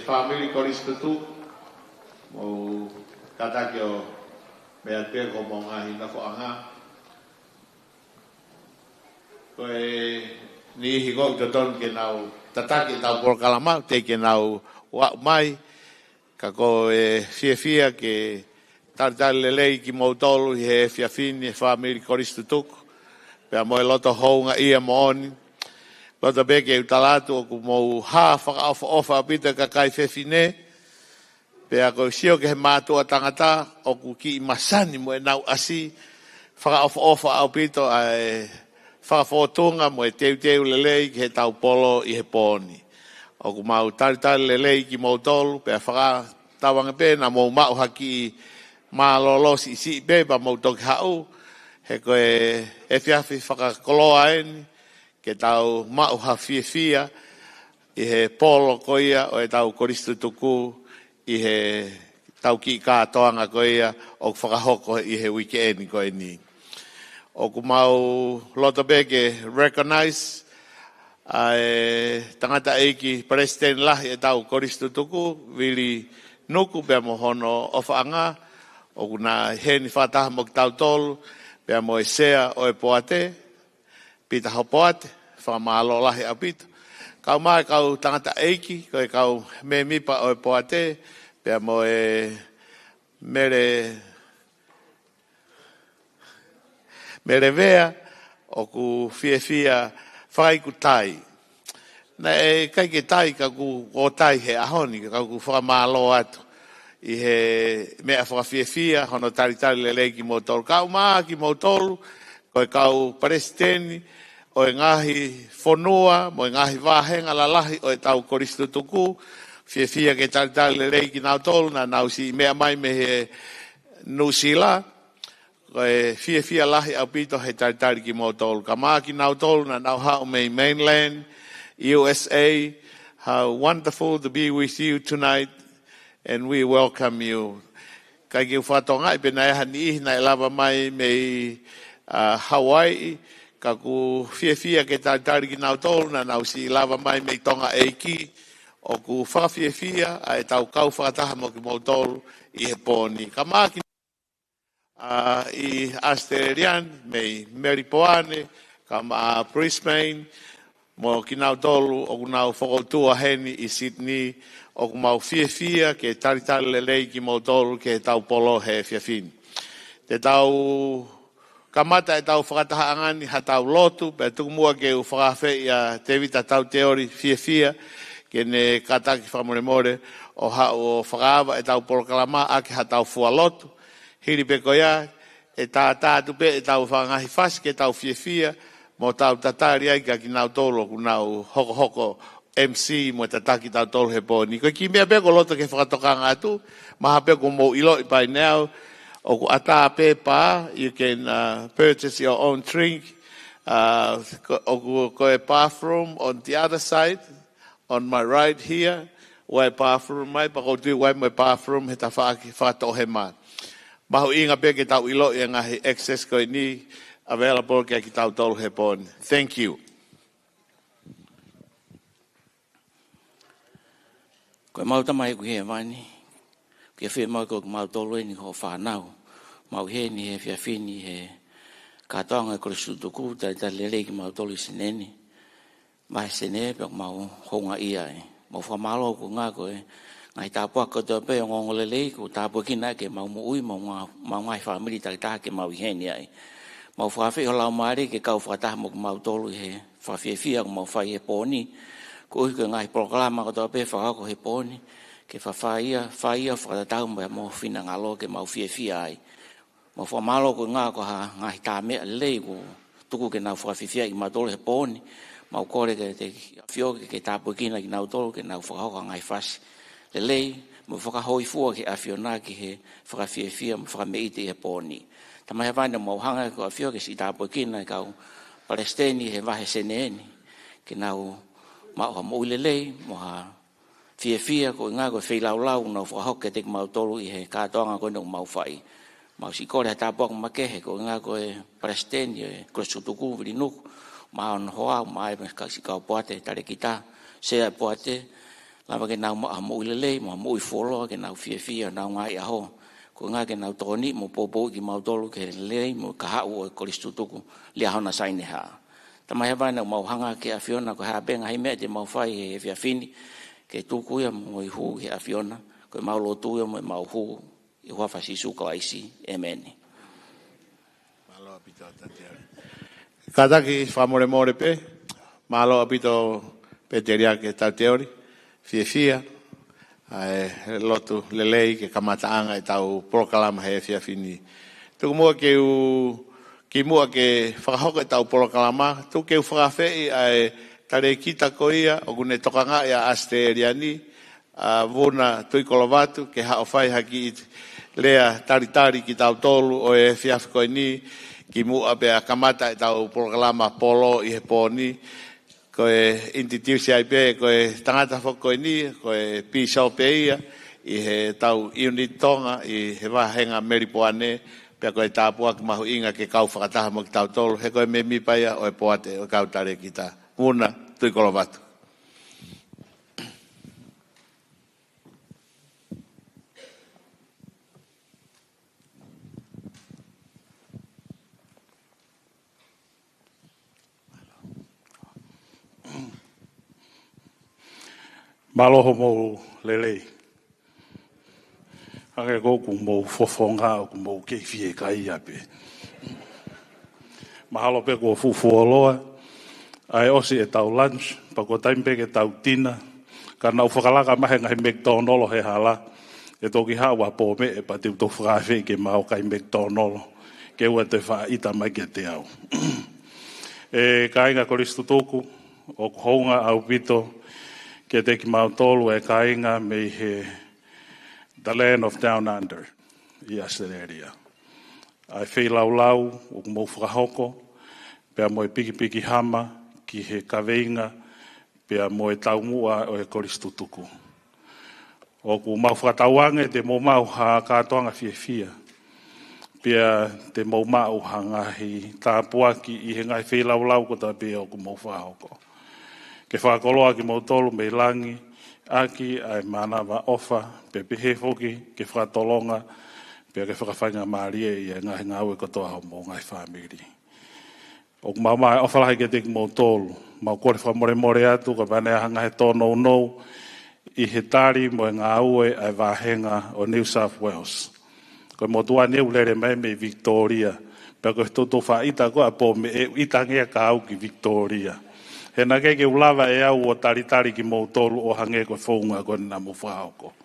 Family koristutu mo katakyo beate ko mo ngahin na ko anga ko ni higog toton ke nau tataki tau por kalama te ke nau wa mai ka ko fia ke tartal lei ki mo tolu he fia fini family koristutu pe mo loto ho nga ia mo on Lota beke utalatu o ku mo ha whaka ofa pita ka kai whewhine. Pea ko sio ke he mātua tangata o ku ki masani mo e nau asi. Whaka ofa au pito ai whakawhotunga mo e teu lelei ki he tau polo i he pōni. O ku mau tari lelei ki mo tolu. Pea whaka tawanga pe na mo mau haki mālolosi si pe pa mo toki hau. He ko e whiawhi whakakoloa eni. Ke tau mau hawhiawhia i he polo koia o e tau koristutuku i he tau ki kātoanga koia o whakahoko i he weekend koe ni. O ku mau loto beke recognize tangata eiki president lahi e tau koristutuku wili nuku pia mo hono o whaanga o ku na heni whataha mo ki tau tolu pia mo e sea o e poate pita hopoate, whamalo lahi apito. Kau mai kau tangata eiki, koe kau me mipa o e poate, pia mo e mere vea, o ku fia whai ku tai. Na e kai ke tai ka ku o tai he ahoni, ka ku whamalo atu. I he mea whakawhia, hono tari lelei ki mo tolu. Kau maa ki mo tolu, koe kau presidenti, o e ngahi whonua, mo e ngahi wāhenga lalahi o e tau koristutuku, fia ke tari lelei ki nau tolu, na nau si mea mai me he nusila, o e fia lahi au pito he tari ki mo tolu. Ka maa ki nau tolu, na nau hao me mainland, USA, how wonderful to be with you tonight, and we welcome you. Kai ki whatonga, i pena e hani na e lava mai me Hawaii, ka ku fia ke tari ki nau tolu, na nau si lava mai me tonga eiki, o ku fia a e tau kau whakataha mo ki mo tolu i he pōni. Ka maa ki I Asterian, me Meripoane, kama Brisbane, mo kinau tolu o kunau whakautua heni I Sydney, o kumau fia ke taritari lelei ki mo tolu ke tau polo he fiafini. Te tau kamata e tau whakatahaangani ha tau lotu, pe tukumua ke u whakawhi a te vita tau teori fia, ke ne kataki whamoremore o hao whakawa e tau porokalama ake ha tau fua lotu. Hiri pe koia, e tātu pe e tau whangahi whasi ke tau fia, mo tau tatari ai ka ki nau tolo ku nau hoko MC mo tataki tau tolo he po. Ni koe ki mea pe ko loto ke whakatokanga atu, maha pe ko mo ilo I pai neau, o ku ata pe pa, you can purchase your own drink, o ku koe bathroom on the other side, on my right here, wai bathroom mai, pa ko tui wai mai bathroom he ta whakato he maa. Mahu inga pe ke tau ilo I ngahi access koe ni available ke ki tau tolu he pōni. Thank you. Koe mau tamai ku he wani. Kia whi mau ko mau tolu ni ho whanau. Mau he ni he whiawhini he kātoanga kore sutuku tai lele ki mau tolu sineni. Mai sene pe mau honga ia e. Mau whamalo ku ngā koe. Ngai tāpua koto pe o ngongolele ku tāpua kina ke mau muui mau ngai whamiri tā ke mau he ni ai. Mau whawhi o lau maare ke kau whataha mo ku mau tolu he whawhiawhia ku mau whai he pōni. Ku uhi ke ngai proklama koto pe whakako he pōni. Ke whawhaia whakatatahu mo mo whina ngalo ke mau whiawhia ai. Mau whamalo ku ngā ko ha ngai tā mea lei ku tuku ke nau whawhiawhia I mau tolu he pōni. Mau kore ke te whioke ke tāpua kina ki nau tolu ke nau whakako ngai whasi. Lei mo whakahoi fua ki awhiona ki he whakawhiawhia mo whakameiti he pōni. Tamai hawaina mo hanga ko awhio ke si tāpua kina kau Palestini he wahe seneeni. Ke nau mauha moile lei mo ha whiawhia ko ngā koe whilau nau whakahoke te mau tolu I he kātoanga koe nau mau whai. Mau si kore ha tāpua ko makehe ko ngā koe Palestini he kore sutuku vili nuku. Mau nohoa mai si kau poate tare kita sea poate. Lama ke nau maa mo ilelei, mo ifolo ke nau whiawhia, nau ngai aho. Ko ngā ke nau tōni, mo pōpō ki mau tolu ke lelei, mo kahau o koristutuku, lia hona saine haa. Tamai hawa nau mau hanga ke awhiona, ko haa benga hei mea te mau whai he whiawhini, ke tūkuia mo I hu ke awhiona, ko mau lotuia mo mau hu, I hua whasisu ka aisi, amen. Malo apito tateori. Kataki whamore pe, malo apito peteria ke tateori. Whiawhia, lotu lelei ke kamataanga I tau prokalama he whiawhini. Tuku mua ki mua ke whakahoka I tau prokalama, tu ke whakawhei ai tare kita koia, o kune tokanga ia Asteriani, vuna tuikolovatu, ke hao whai haki lea taritari ki tau tolu o e whiawhikoi ni, ki mua pe a kamata I tau prokalama polo I he pōni, koe intitiusi ai pe, koe tangata whakoi ni, koe pisau pe ia, I he tau unit tonga, I he wahenga Meripoane, pe koe tāpua ki mahu inga ke kau whakataha mo ki tau tolu, he koe me mipaia o e poate o kau tare ki tā. Muna, tui kolovatu. Maloho mo lelei. Ake koku mo fofonga o mo keifie kai ape. Mahalo pe ko fufuoloa. Ai osi e tau lunch, pa ko taimpe ke tau tina. Ka nau whakalaka mahe ngai McDonald's he hala. E toki hawa po me e pa te uto whakawhi ke mau kai McDonald's. Ke ua te wha ita mai ke te au. E kainga koristu toku, o kuhonga au pito, ke te ki mau tolu e kainga me he the land of down under, I Asteria. Ai whei lau, o mo whakahoko, pea mo e piki hama, ki he kaweinga, pea mo e taumua o e koristutuku. O ku mau whakatauange te mo mau ha kātoanga whiawhia. Pea te mo mau ha ngahi tāpuaki I he ngai whei lau ko ta pea o ku mo whakahoko. Ke whakoloa ki mo tolu me langi, aki ai manawa ofa, pe pehe foki, ke whakatolonga, Pea ke whakawhainga maari e ia ngahi ngāwe katoa hau mō ngai whamiri. O mau mai awhalahi ke teki mō tōlu. Mau kore whamore more atu ka panea hanga he tōnou nou I he tari mo ngā ue ai wāhenga o New South Wales. Koe mo tua neu lere mai me Victoria. Pea koe toto whaita koe a pō me e itangea ka au ki Victoria. He na ke ulawa e au o tari ki mō tōlu o hange koe whaunga koe na mo whaoko.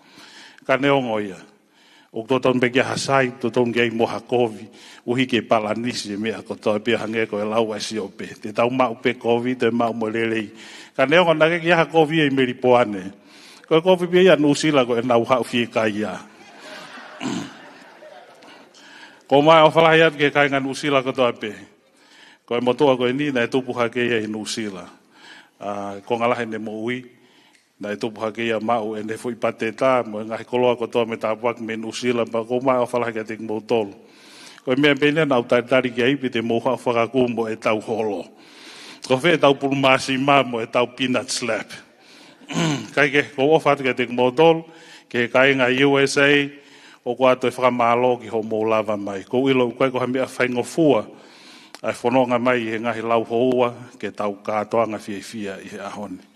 Ka neongo ia. O toton be kia hasai, toton kia I moha kovi, uhi ke palanisi e mea ko toi pia hange ko e lau ai si ope. Te tau mau pe kovi, te mau mo lelei. Ka neongo nake kia ha kovi e meri poane. Ko e kovi pia ia nusila ko e nau hau fie kai ia. Ko mai o whalahi atu ke kai ngā nusila ko toi pe. Ko e motoa ko e nina e tupuha ke ia I nusila. Ko ngalahe ne mo ui. Na e tupu hake ia mau e ne fui pate tā, mo e ngahi koloa kotoa me tā wak me nusila, pa ko mai o whalahi ka teki mou tolu. Ko e mea pene nau tari ki aipi te mou hao whakaku mo e tau holo. Ko whe e tau purumasi ma mo e tau peanut slap. Kai ke ko ofatu ka teki mou tolu, ke kai ngā USA, o ko ato e whakamalo ki ho mou lava mai. Ko ilo koe ko hamia whaingo fua, ai whanonga mai I he ngahi lau hoa, ke tau kātoanga fia I he ahone.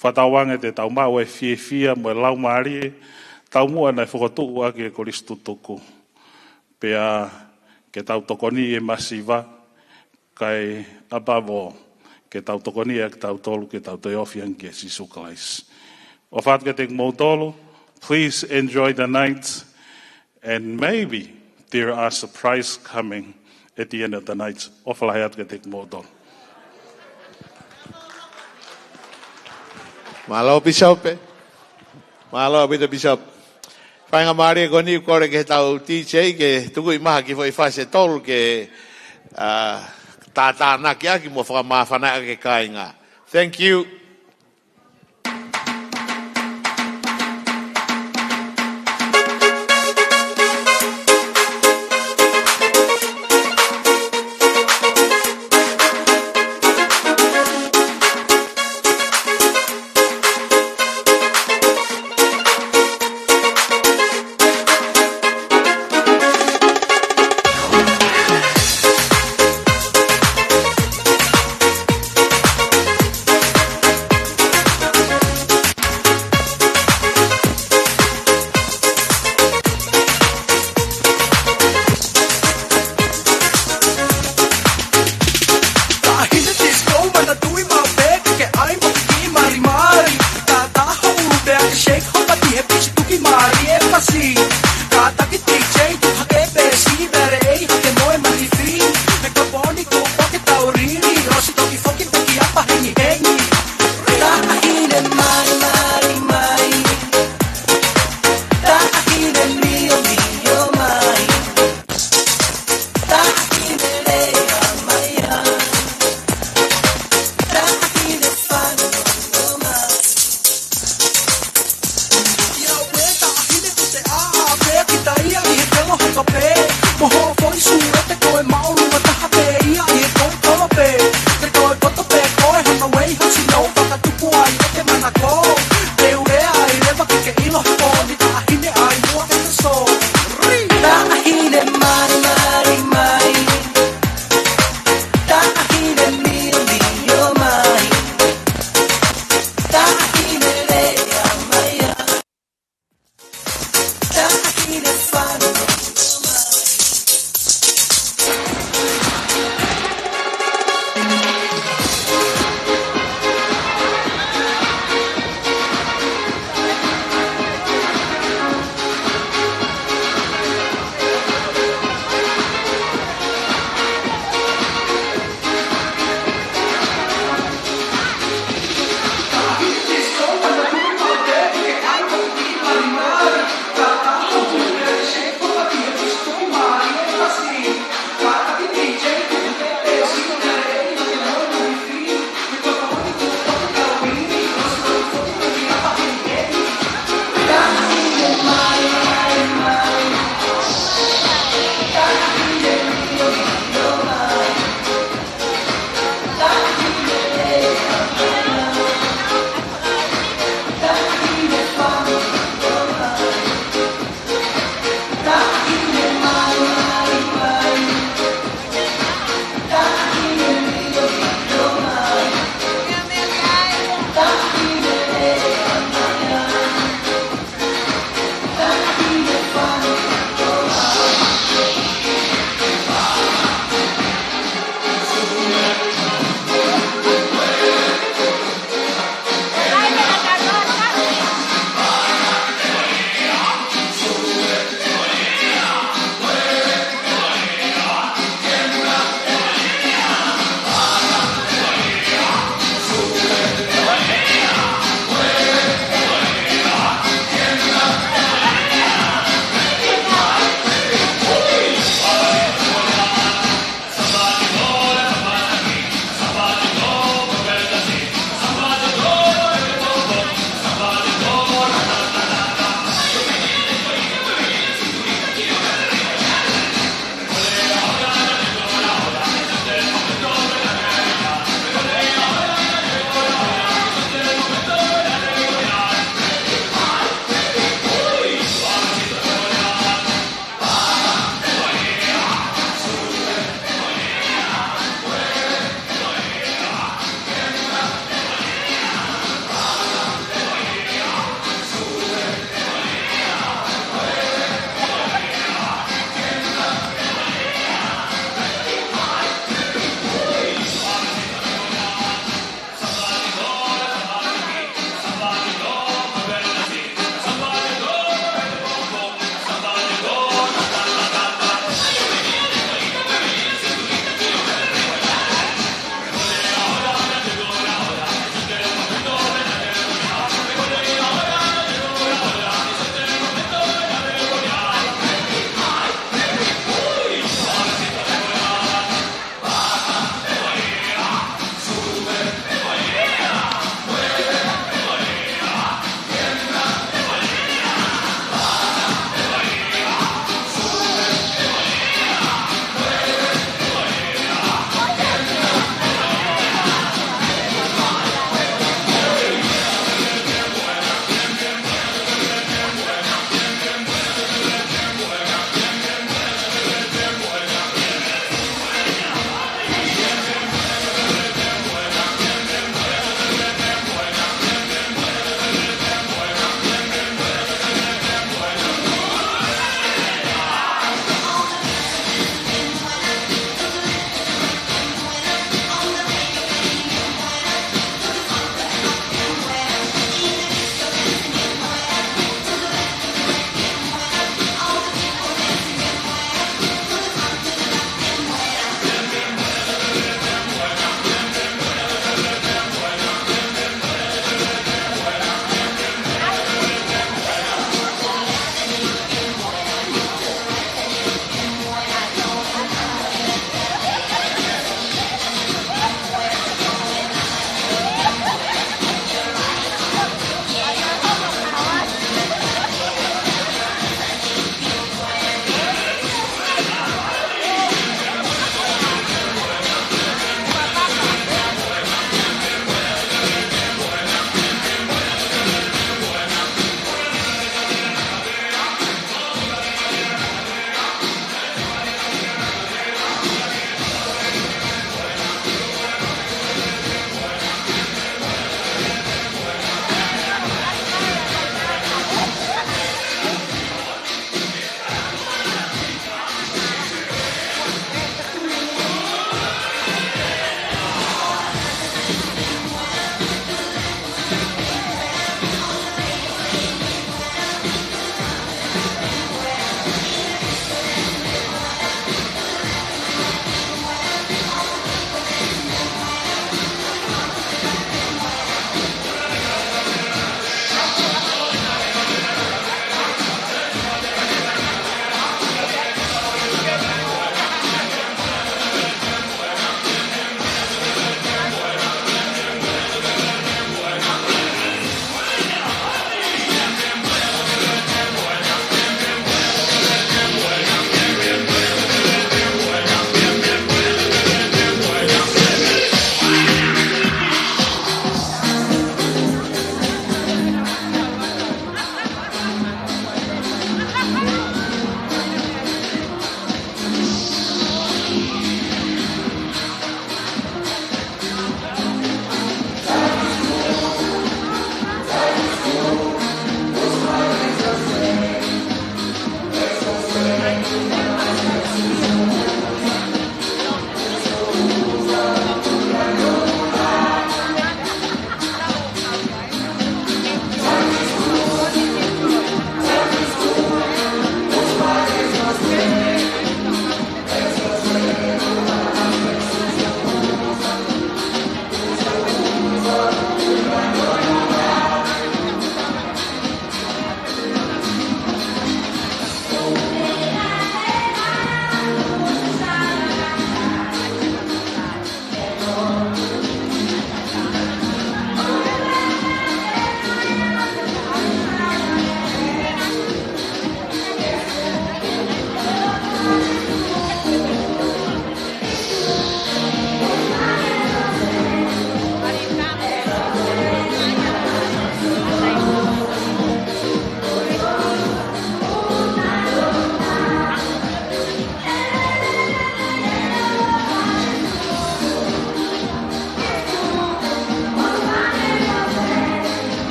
Whatawange te tau mau e fia mo e lau maari e, tau mua nei whakatuku ake e koristu tuku. Pea ke tau tokoni e masiva, kai above ke tau tokoni e ke tau tolu, ke tau te ofian ke sisu kalais. O whaat ke te mou tolu, please enjoy the night, and maybe there are surprise coming at the end of the night. O whalahayat ke te mou tolu. Malo Bishop. Malo Bida Bishop. Whainga maari ko ni kore ke tau TJ ke tuku I maha ki fo I whase tolu ke tātāna ki aki mo whakamawhana ke kāinga. Thank you.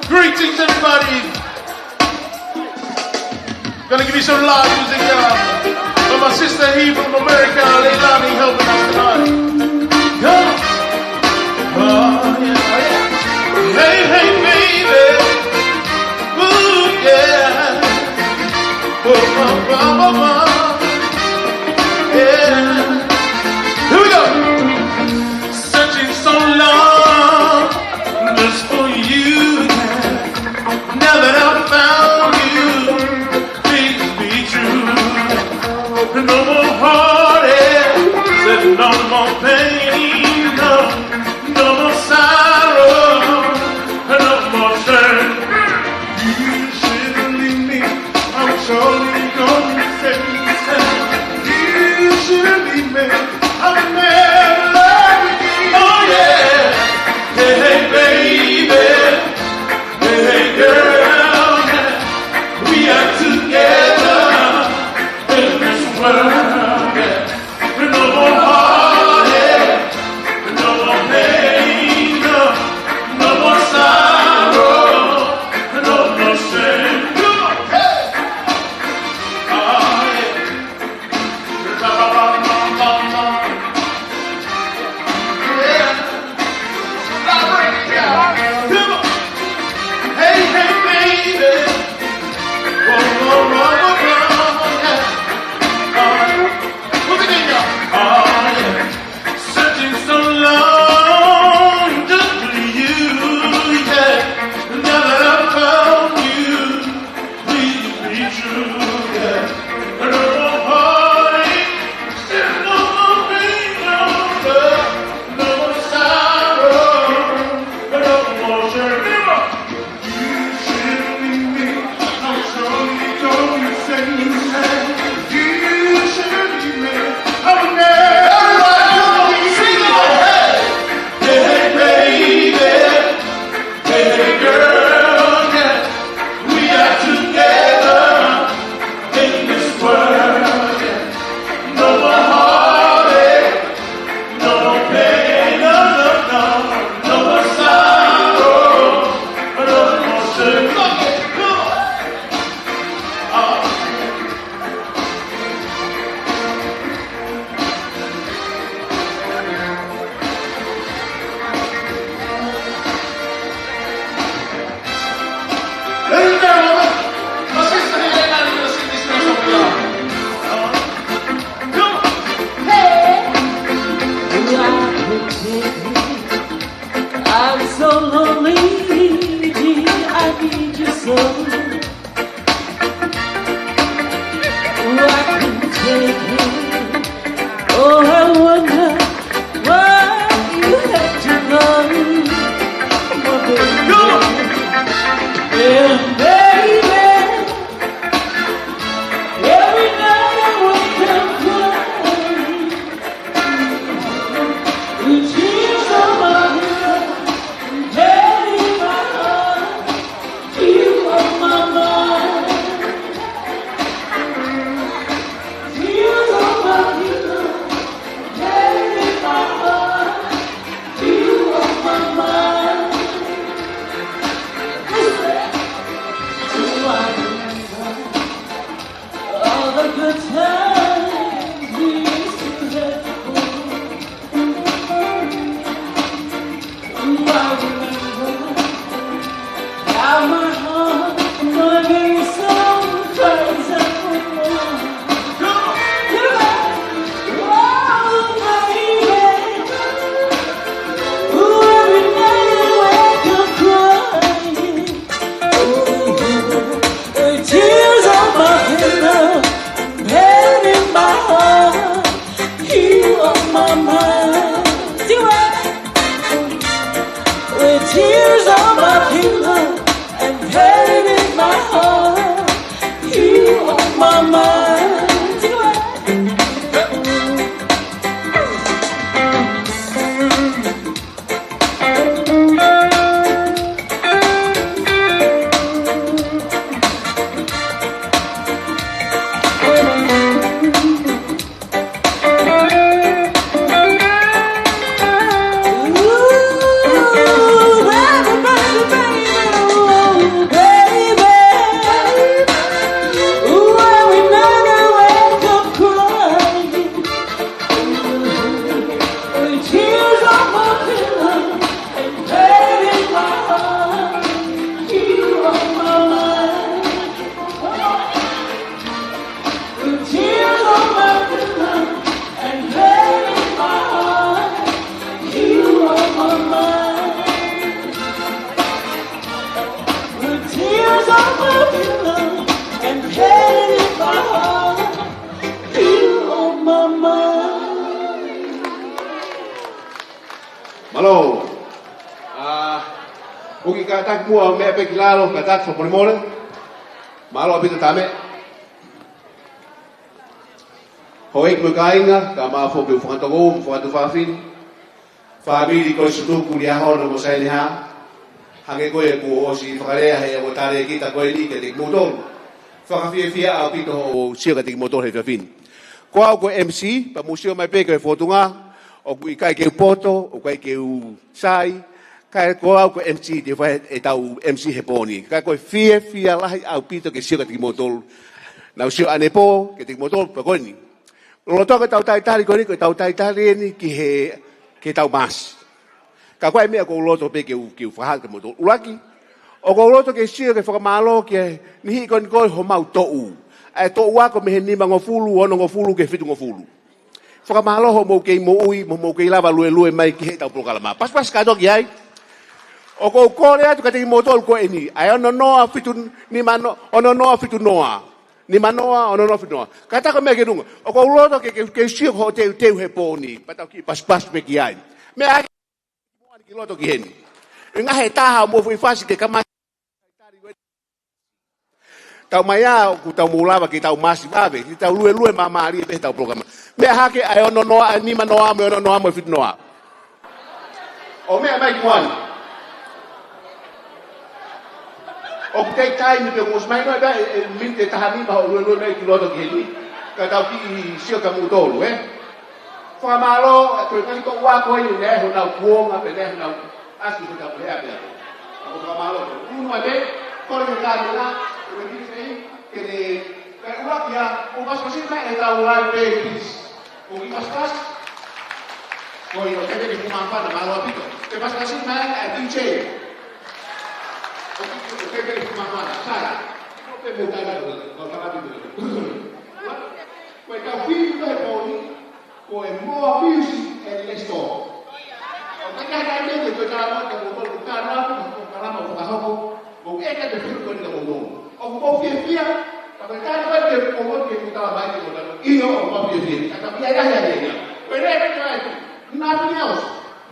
Greetings, everybody. Gonna give you some live music here. From my sister He from America, Leilani, helping us tonight. Come. Oh, yeah, oh, yeah. Hey, hey, baby. Ooh, yeah. Oh, oh, oh, oh, oh. Yeah. Here we go. Searching so long just for you. Now that I found you, please be true. No more heartache, said no more pain, no more sorrow, no more shame. You shouldn't leave me, I'm surely gonna say you shouldn't leave me, I'm never loving you. Oh yeah, hey, hey baby, hey, hey girl, we are together in this world, yeah. No more heartache, no more pain, no more sorrow, no more shame. Come on, hey! Oh, yeah. Yeah. Come on. Hey, hey, baby. Whoa, whoa, whoa, whoa, whoa, yeah. Look at it, y'all. Oh, yeah. Searching so long just for you, yeah. Now that I found you, please be true, yeah. No more heartache, no more pain, no more sorrow, no more shame. You shouldn't leave me, I'm surely gonna say you shouldn't leave me, I would never love you. Sing it, hey! Hey, hey, baby, hey, hey, girl, yeah. We are together in this world, yeah. No more heartache, no more pain, no more sorrow, no more shame. Come on. Ladies and gentlemen, my sister here ain't not gonna sing this next song for y'all. Come on. I'm so lonely, I need you so. I can take it. Oh, I wonder why you had to go. My baby. Yeah, baby. Every night I wake up crying. With tears on my head, head in my heart, you on my mind. Tears on my head, head in my heart, you on my mind. Do I remember all the good times we used to have? Do I remember how my heart gonna be so crazy for love? Oh, baby, ooh, every night I wake up crying. Tears on my pillow, head in my heart, you on my mind. Do it. With Malo. Uki katak mua me pe kilalo katak so primore. Malo abita tame. Hoek me kainga kama fo be fantogo fo atu fafin. Famili ko sutu kulia ho no sai ni ha. Hange ko e ko osi fare he o tare kita ko ni ke dik motor. Fa fia apito o sia ke dik motor he fafin. Ko ko MC pa museo mai pe ke fotunga. O kui kai ke poto, o kai ke u sai, kai ko au ko MC te vai e tau MC he poni. Kai ko fia lahi au pito ke sia ke motol. Na sia anepo ke te motol pa koni. Lo to ke tau tai tari koni ko tau tai tari ni ki he ke tau mas. Ka ko me ko lo to pe ke u fa ke motol. Ulaki. O ko lo to ke sia ke fa malo ke ni kon ko ho mau to u. Ai to wa ko me ni mango fulu ono ngo fulu ke fitu ngo fulu. Whakamalo ho mo kei mo ui, mo kei lava lue mai ki he tau prokalama. Pas ka toki ai. O ko kore atu ka teki motol ko eni. Ai ono noa fitu ni mano, ono noa fitu noa. Ni manoa, ono noa fitu noa. Kata ka mea ke runga. O ko uloto ke siok ho teu he poni. Patau ki pas me ki ai. Mea ake ki loto ki heni. Inga he taha mo fui fasi ke kamasi. Tau maya ku tau mulava ki tau masi babe. Ki tau lue mamari pe tau programa. Me hake ai ono noa ni manoa me ono noa mo fit noa. O me mai kwani. O te kai ni pe mos mai no da minte tahani ba lue mai ki loto ki ni. Ka tau ki sio ka mutolo Fa malo to kai ko wa ko ni ne ho na kuonga pe ne na asu ko ta pe ape. Ko fa malo. Uno ade ko ni ka ni na que de Urapia, o más posible es la ural de Pis. O que pasas, o yo tengo que fumar pan, malo apito. Que pasa así, me a DJ. O que tengo que fumar pan, Sara. No te metas no está rápido. Pues el film de Pony, con more music en el store. O que hay que ver que cada uno que lo caramba, o que hay que decir con el mundo. O como fia, tapi kan ada orang yang kita baca dalam ini apa fia, tapi ada yang beda itu. Nothing else.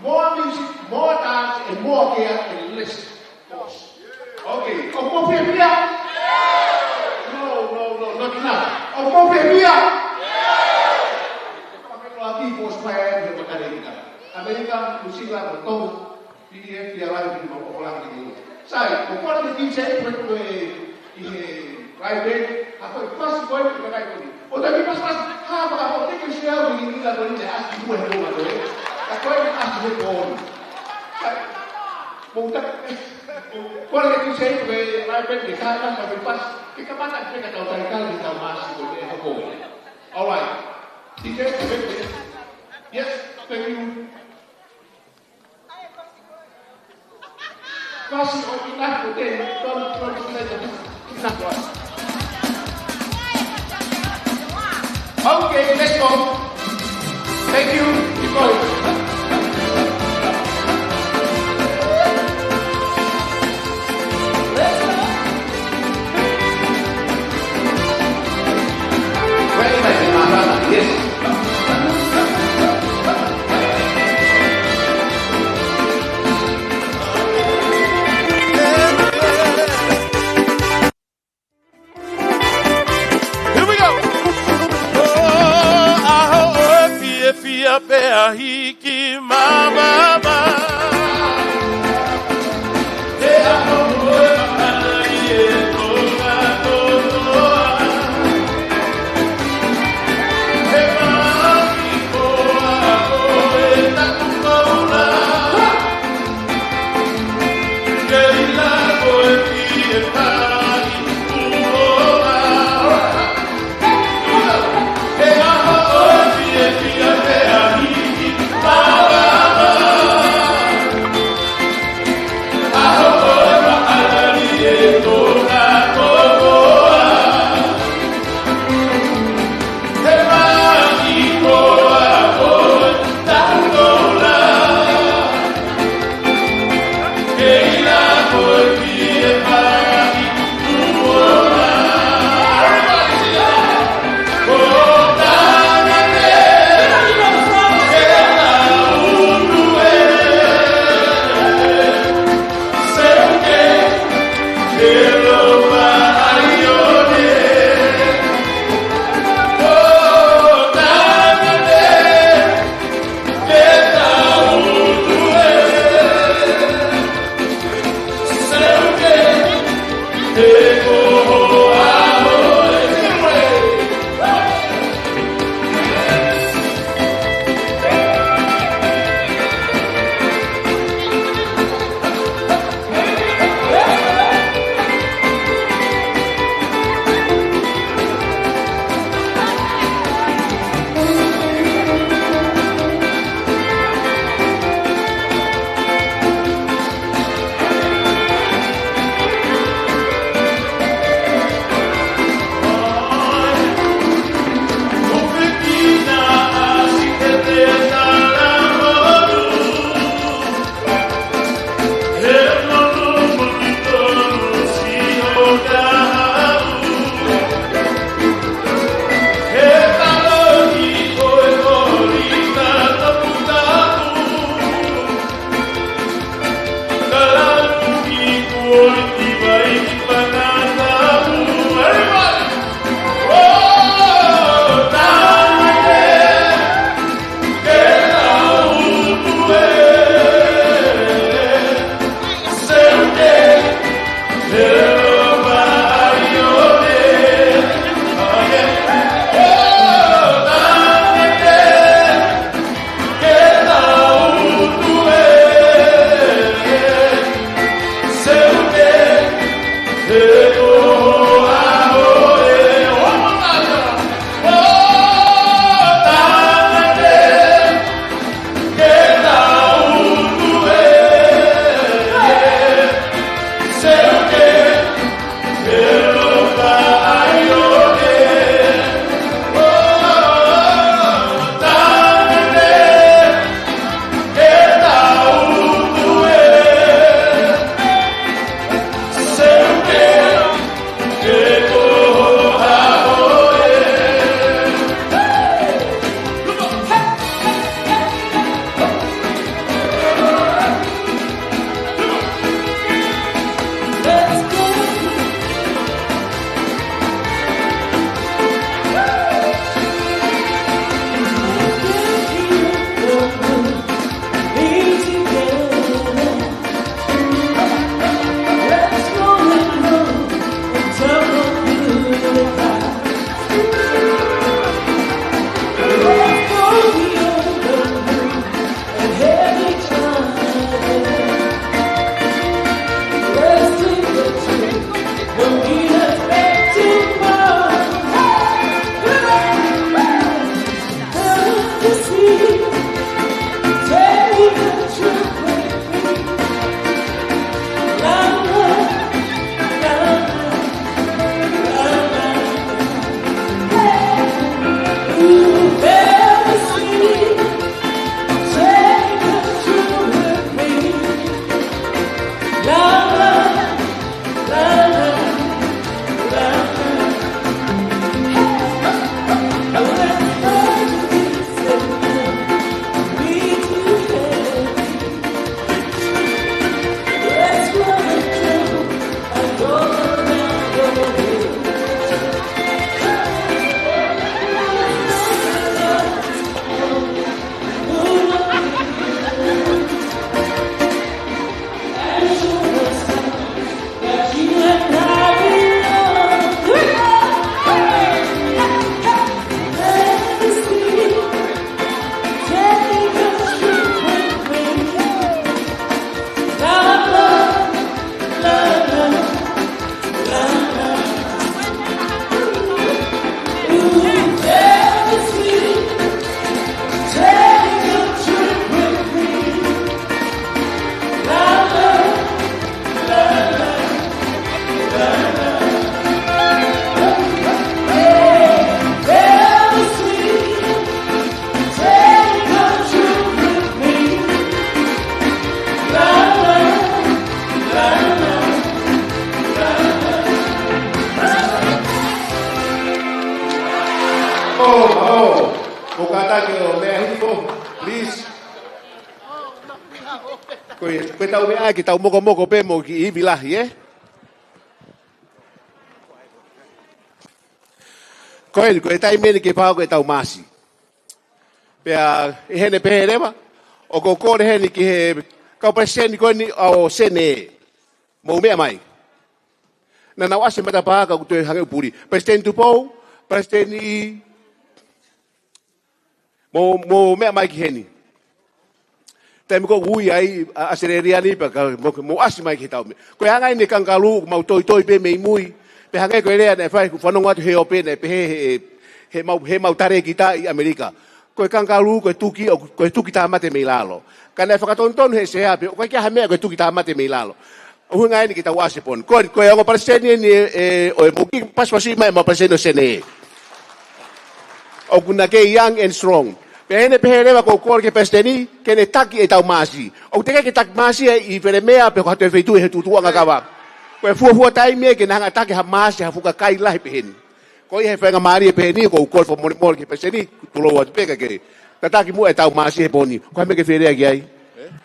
More music, more dance, and more care and less cost. Okay, como fia? No, not enough. Como fia? Pakai lagi bos saya di Amerika, Musila, betul. PDF dia lain di bawah orang ini. Saya, bukan di DJ private, apa pas boy kita ini. Oh tapi pas apa kita share ini lah boleh jadi asli dua rumah tu. Aku ini asli pun. Mungkin kalau kita share private di sana tapi pas kita mana kita tahu tarikan kita masih boleh apa. Alright, DJ private. Yes, thank you. Kasih opinah putih, tolong kita jadi kita buat. Okay, let's go. Thank you. Keep going. Let's go. Ready, my brother? Yes. Pea hi koe tau mea ki tau moko pe mo ki iwi lahi, eh? Koe tai mene ke pao koe tau masi. Pea hene pehe rewa, o ko kore hene ki he kau preseni koe ni o sene mo mea mai. Na nau ase mata paa ka kutue hange upuri. Preseni tupou, preseni mo mea mai ki hene. Tai mo ko ui ai asereria ni pa mo ase mai ki tau me. Koe hanga ine kangalu mau toi pe mei mui. Pe hanga koe rea ne fai whanonga atu he ope ne pe he mau tare ki ta i Amerika. Koe kangalu, koe tuki tā mate mei lalo. Ka nei whakatontonu he se hape, koe kia hamea koe tuki tā mate mei lalo. Uhu ngai ni ki tau ase pon. Koe ongo pareseni ni o e muki paswasi mai ma pareseni o sene. O kuna ke young and strong. Pe ene pehe rewa ko kore ke pareseni, ke ne taki e tau masi. O teke ke taki masi i pere mea pe ko hatu e feitu e he tutua ngakawa. Koe fua tai mea ke nanga taki ha masi ha fuka kai lahi peheni. Ko i he whenga maari e peheni ko ukol fa mori ke pareseni tulo atu peka ke. Tataki mua e tau masi he poni. Ko hame ke wherea ki ai.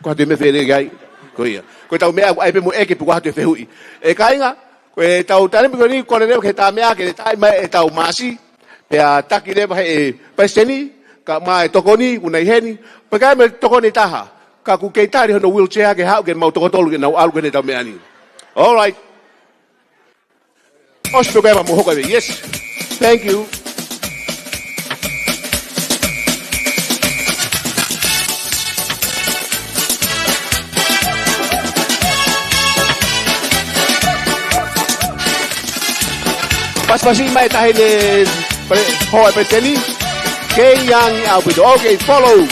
Ko hatu e me wherea ki ai. Ko ia. Ko tau mea ai pe mo eke pu ko hatu e whehui. E kainga, ko e tau tanemi ko ni kore rewa ke ta mea ke tai mai e tau masi. Pea taki rewa he pareseni. Ka mai tokoni unai heni pakai me tokoni taha ka ku keitari hono wheelchair ke hau ke mau tokotolu ke nau alu ke ta meani. All right, osto ke mo hoka yes, thank you. Pas mai tahi de hoa peteni. Kei yang albido. Okay, follow.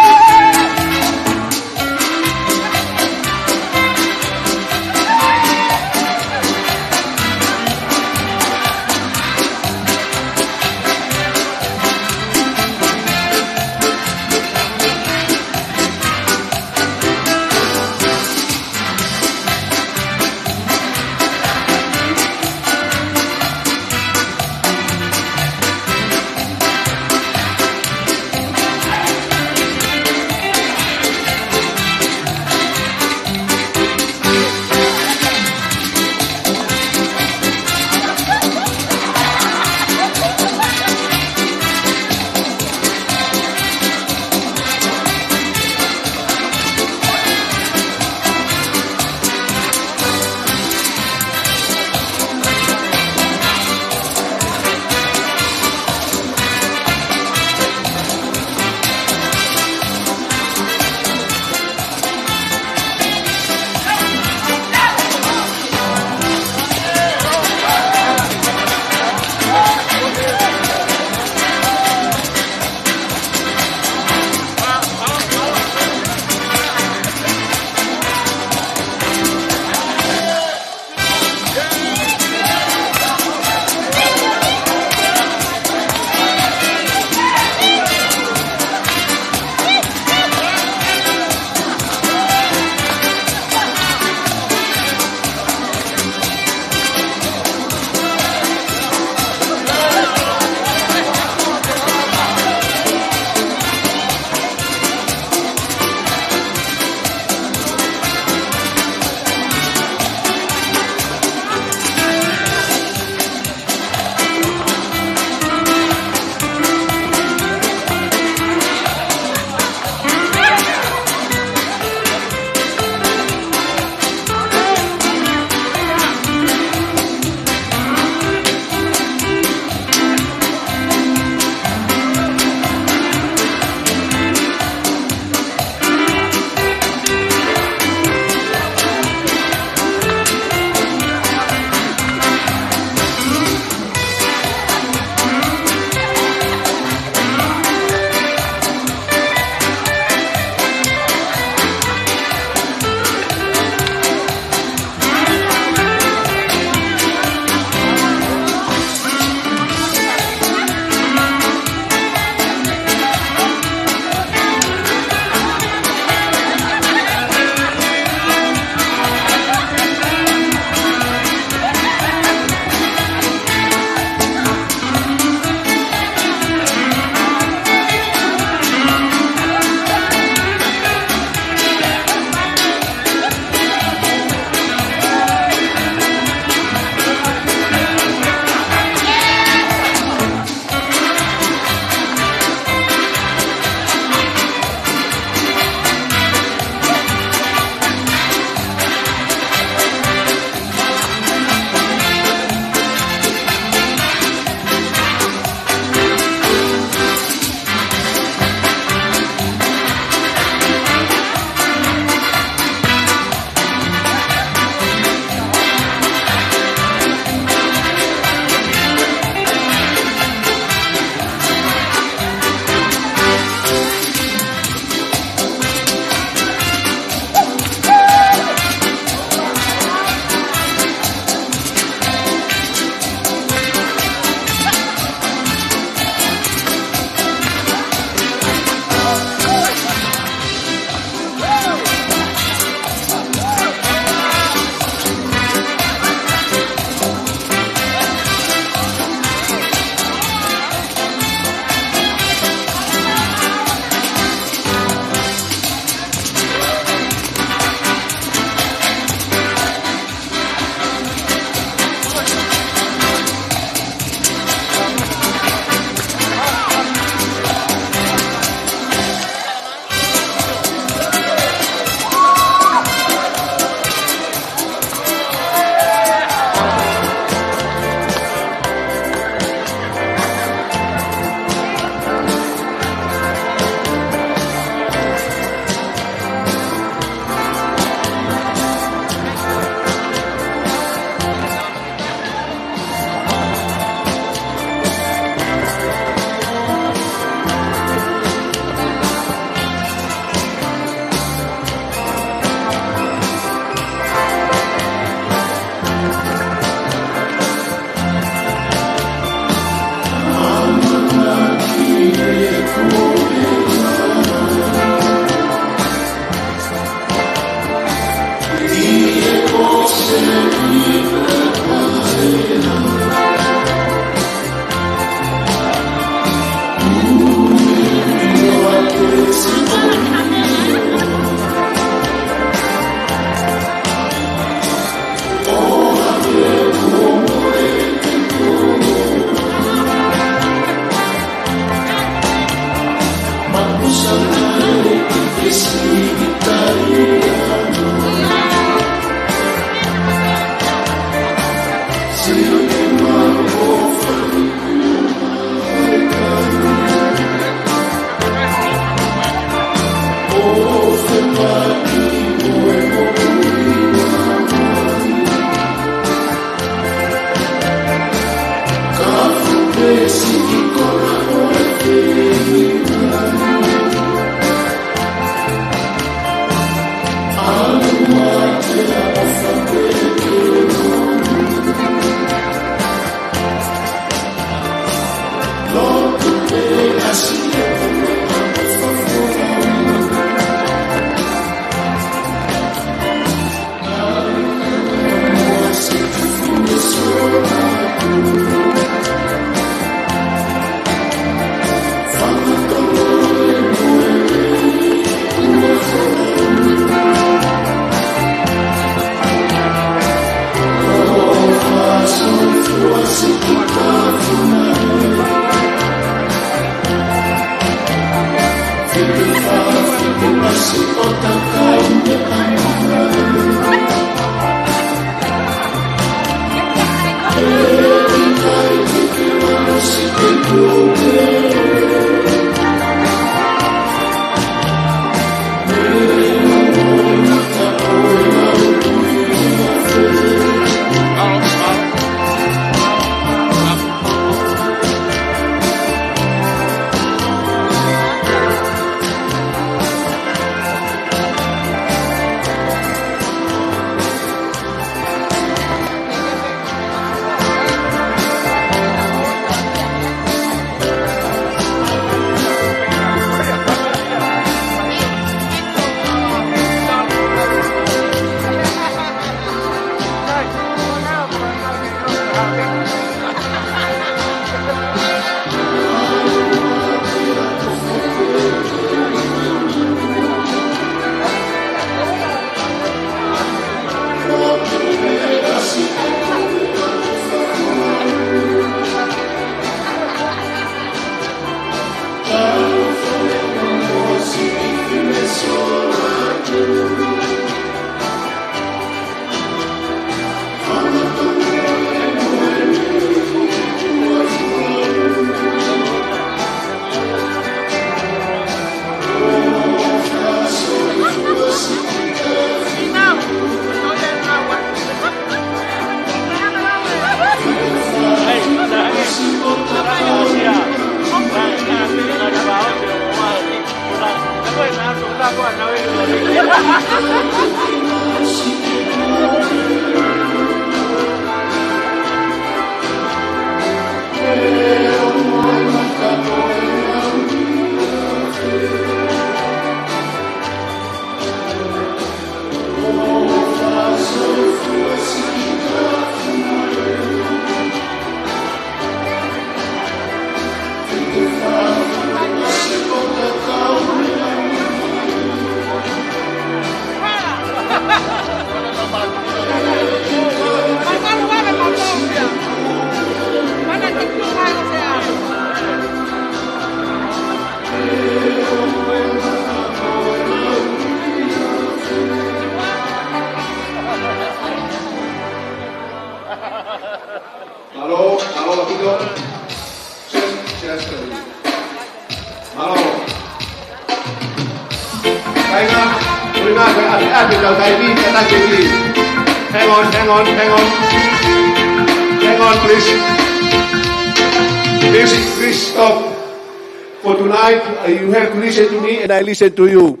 I listen to you.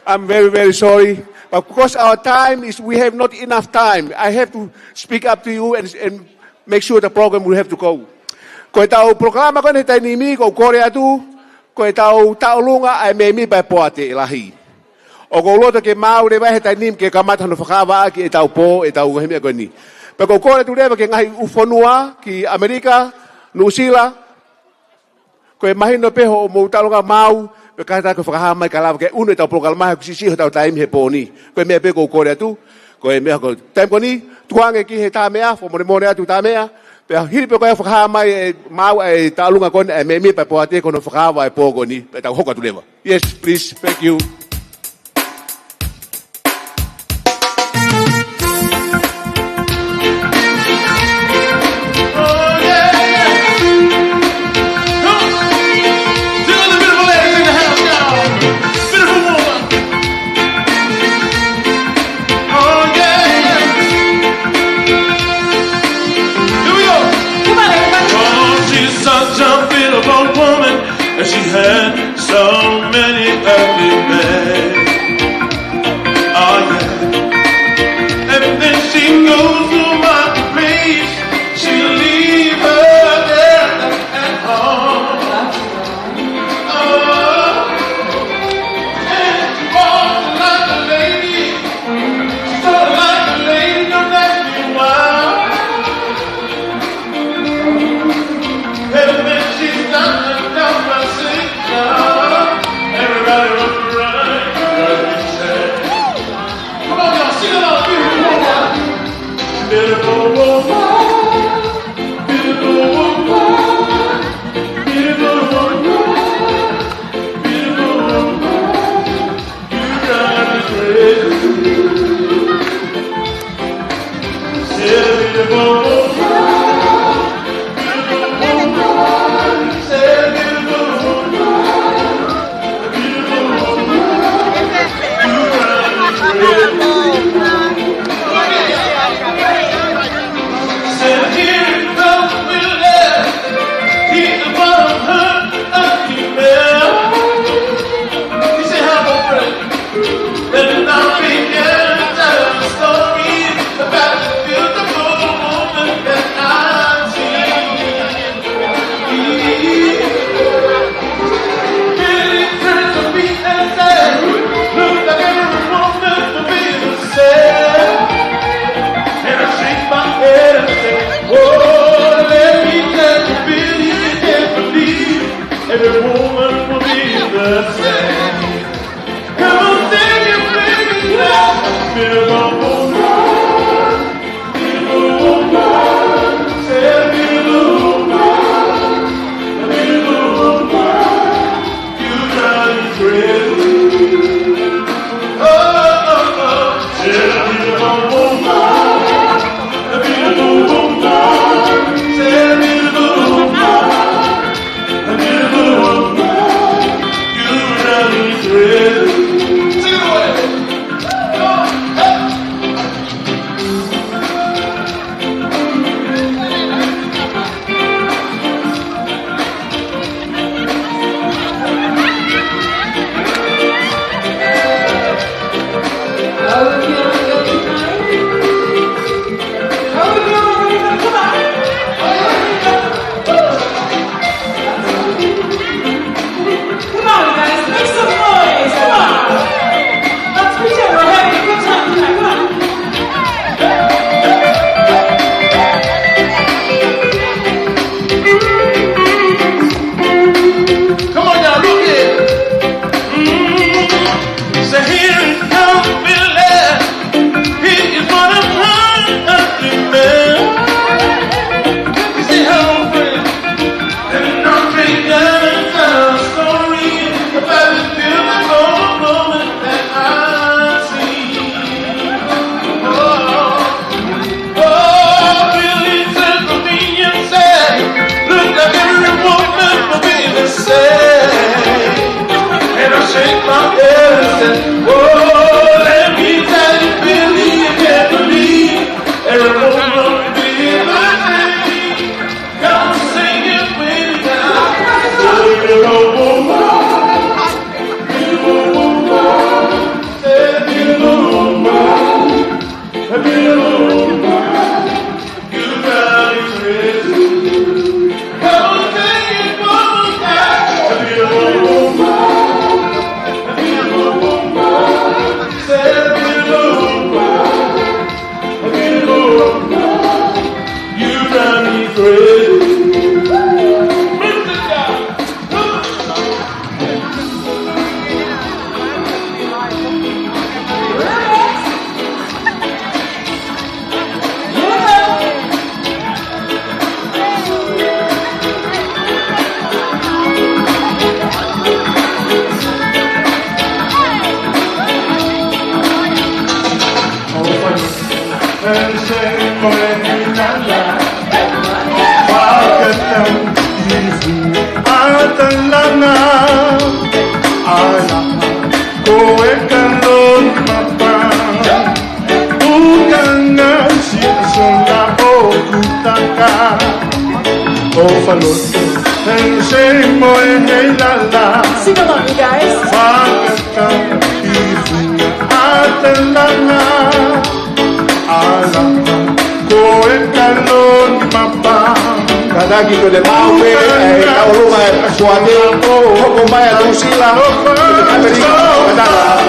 I'm very, very sorry. But because our time is, we have not enough time. I have to speak up to you and make sure the program will have to go. Ko tau programa ko ni tainimi ko Korea tu, ko tau lunga ai memi pa poate lahi. O ko lota ke mau le vai ta nim ke kamata no whakawa ki e tau po e tau hemia koe ni. Pe ko kore tu lewa ke ngahi ufonua ki Amerika, New Zealand, koe mahi no peho o mou talonga mau, pe kahata ko whakaha mai ka lawa ke unu e tau prokala mahi ku sisiho tau taimi he po ni. Koe mea pe ko kore atu, koe mea ko taim ko ni, tuange ki he tā mea, fo more atu tā mea, pe hiri pe koe whakaha mai e mau e talunga kone e me mi pe po ate kono whakawa e po ko ni, pe tau hoka tu lewa. Yes, please, thank you. She had so many ugly men. Oh yeah. And then she goes to my place. She leave her there at home. Oh, and she walks like a lady. She's sort of like a lady, don't ask me why. And then she's not enough. Everybody was running, everybody said, come on y'all, sing it out, beautiful woman, beautiful woman, beautiful woman, beautiful woman, you drive me crazy. Say beautiful woman, beautiful woman, say beautiful woman. Every woman will be the same. Come on, sing it, baby, now. Beautiful woman, beautiful woman, say beautiful woman, beautiful woman, you drive me crazy. Oh, oh, oh, say beautiful woman, beautiful woman, say beautiful woman. Sing along, you guys. Kadagi ko le mawe ay kaulunga suade hoko mai atong sila Amerika kadala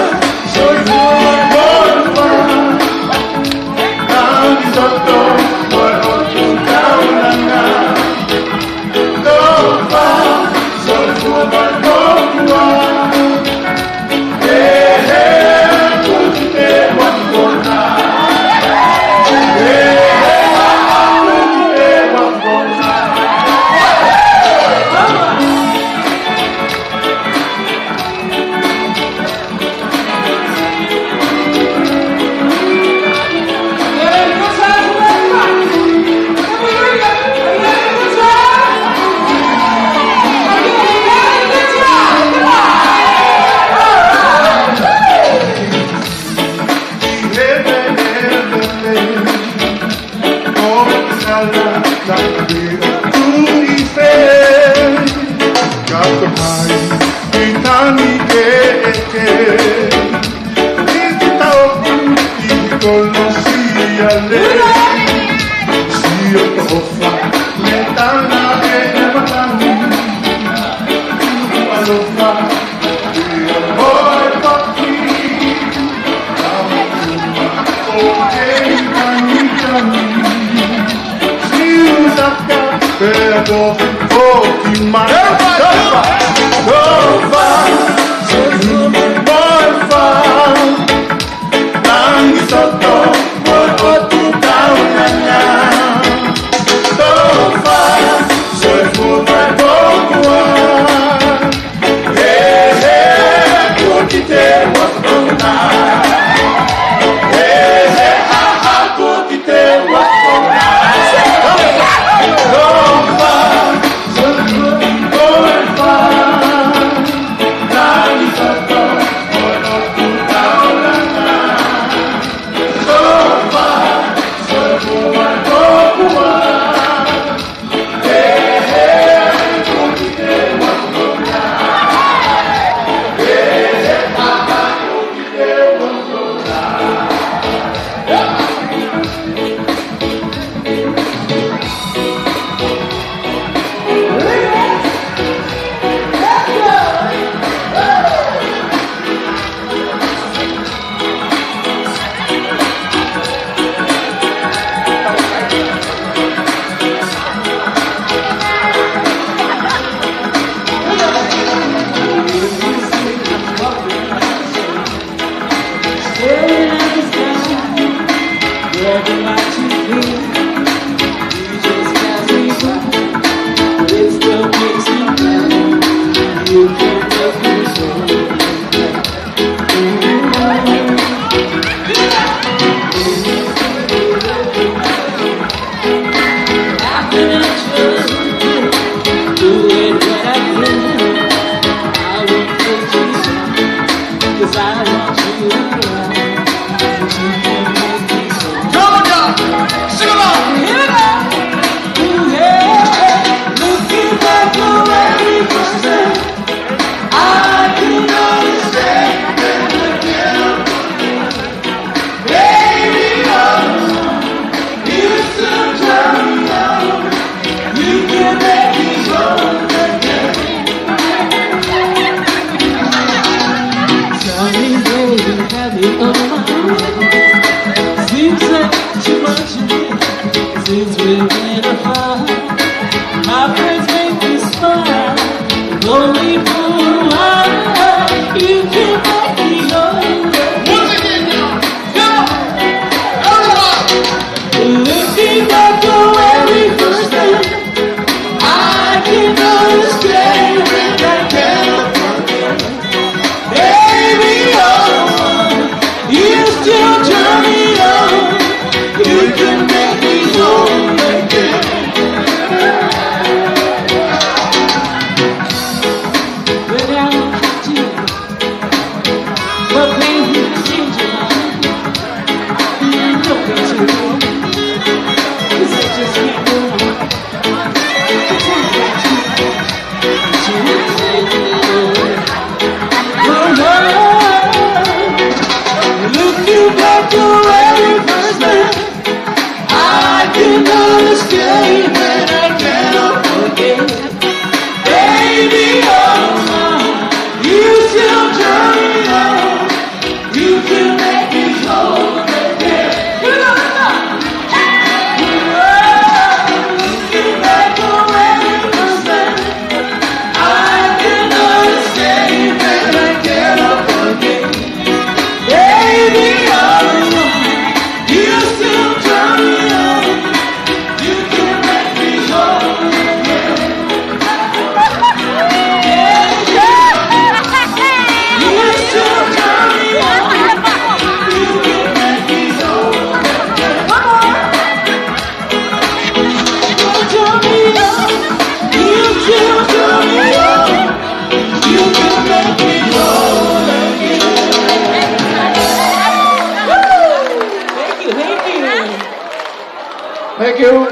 Thank you.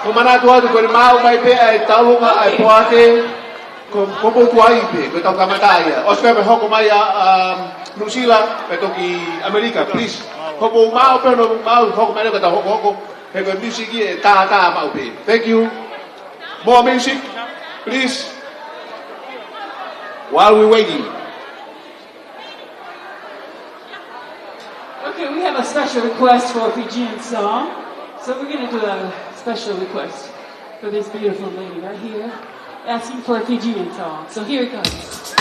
Kumanatu atu ko mau mai pe ai taunga ai poate ko po tuai pe ko tau kamataya. Oscar me hoko mai a Lucila pe toki America please. Hoko mau pe no mau hoko mai ko tau hoko pe ko music e ta mau pe. Thank you. More music please. While we waiting. Okay, we have a special request for a Fijian song. So we're going to do a special request for this beautiful lady right here, asking for a Fijian song. So here it goes.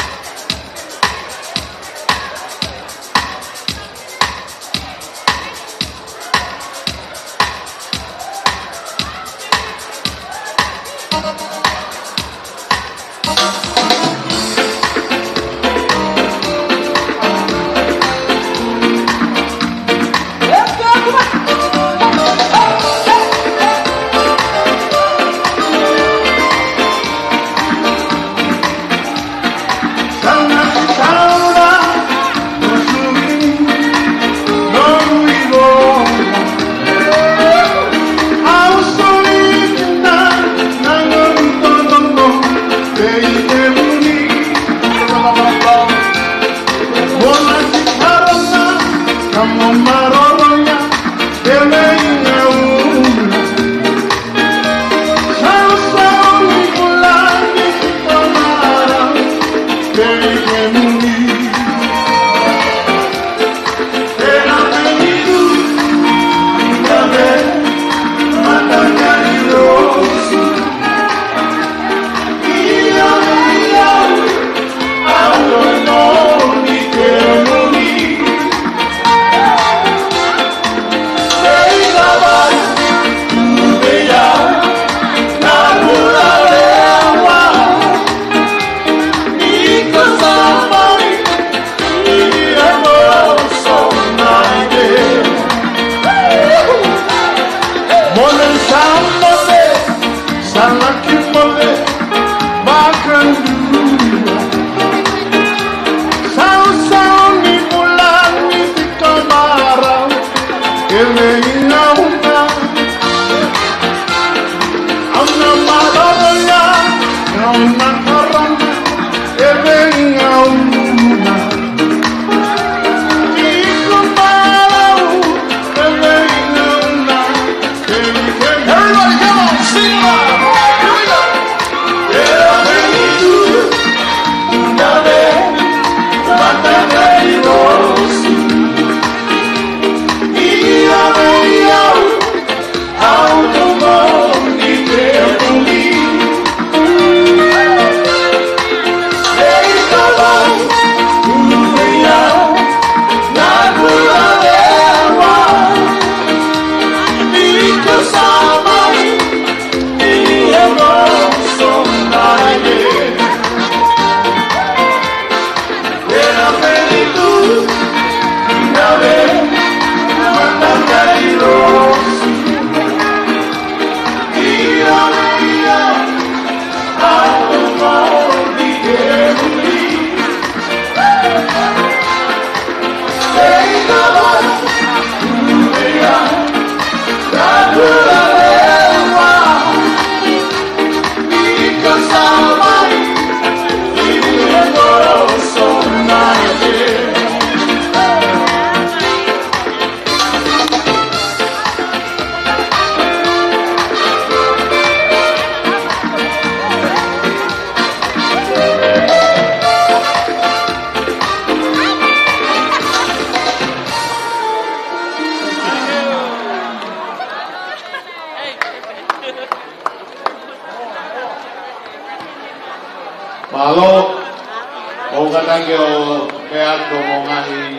Tange o mea tomo ngahi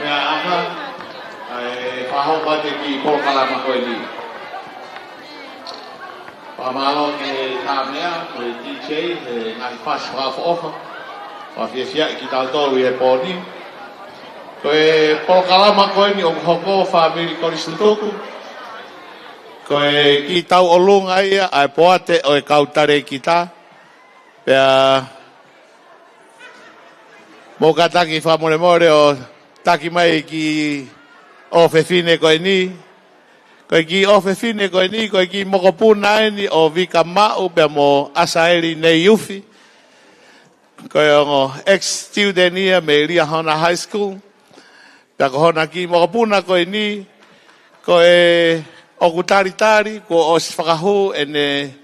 mea anga whahonga te ki Polokalama koe ni. Whamalo ke tā mea koe DJ ngahi whasi whawhaofa whawhiawhia ki tātou i pōni. Koe Polokalama koe ni o hoko whamiri Koristotoku. Koe ki tau o lunga ia ai poate o e kautare ki tā. Pea mō kataki whamore o taki mai ki ofefine koe ni. Koe ki ofefine koe ni, koe ki mokopuna ni o vika mau pea mō asaeri nei uwhi. Koe o ex-student ia me Ria Hona High School. Pea ko hona ki mokopuna koe ni, koe o kutaritari, ko o si whakahu ene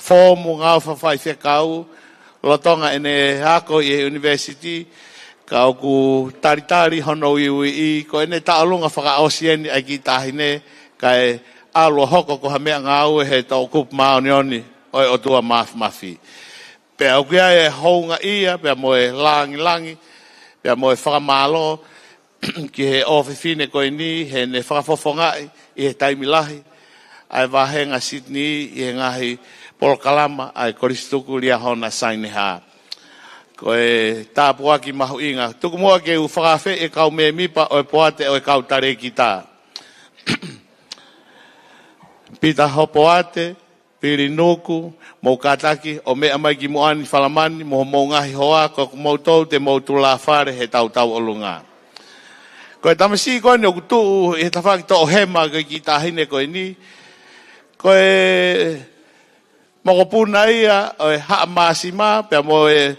fōmu ngau whawhai whekau, lotonga ene hako i university, ka o ku taritari hono i, ko ene taalunga whakaosieni ai ki tahine, ka e alo hoko ko hamea ngau he tau kup maonioni, oi o tua mafi. Pea o kia e hounga ia, pea mo e langi, pea mo e whakamalo, ki he ofifine koe ni, he ne whakafofongai, i he taimilahi, ai wahenga Sydney, i he ngahi Polokalama, ai Koristotoku Ria Hona Saineha. Koe tāpua ki mahu inga. Tuku mua ke u whakawhe e kau me mipa o e poate o e kau tare ki tā. Pita hopoate, piri nuku, mou kataki, o mea mai ki moani whalamani, mo ngahi hoa, ko moutou te moutu la whare he tau o lunga. Koe tamasi koe ni o kutu, he tawhaki to o hema koe ki tahine koe ni, koe mokopuna ia, o e haa maasima, pea mo e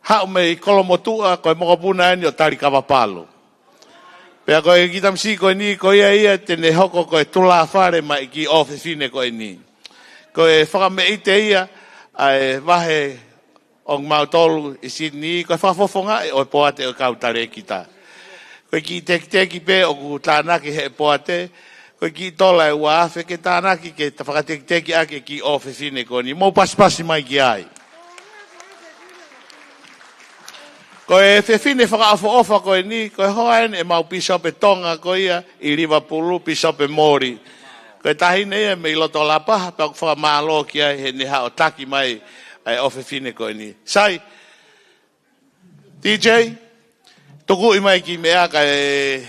haa me kolomotua, koe mokopuna ni o tari kawapalo. Pea koe ki tamasi koe ni, koe ia tene hoko koe tula whare mai ki ofefine koe ni. Koe whakame ite ia, ai wahe ong mautolu i Sydney, koe whafofonga o e poate o kautare ki tā. Koe ki teki pe o ku tānaki he poate, koe ki tola e uafe ke tānaki ke whakateki ake ki ofefine koe ni. Mou pasipasi mai ki ai. Koe fefine whakaafo ofa koe ni, koe hoaen e mau pisope tonga koe ia i Liverpool, pisope Mori. Koe tahine ia me iloto la paha, pao whakamalo ki ai he neha o taki mai ai ofefine koe ni. Sai, DJ, tuku i mai ki mea ka e...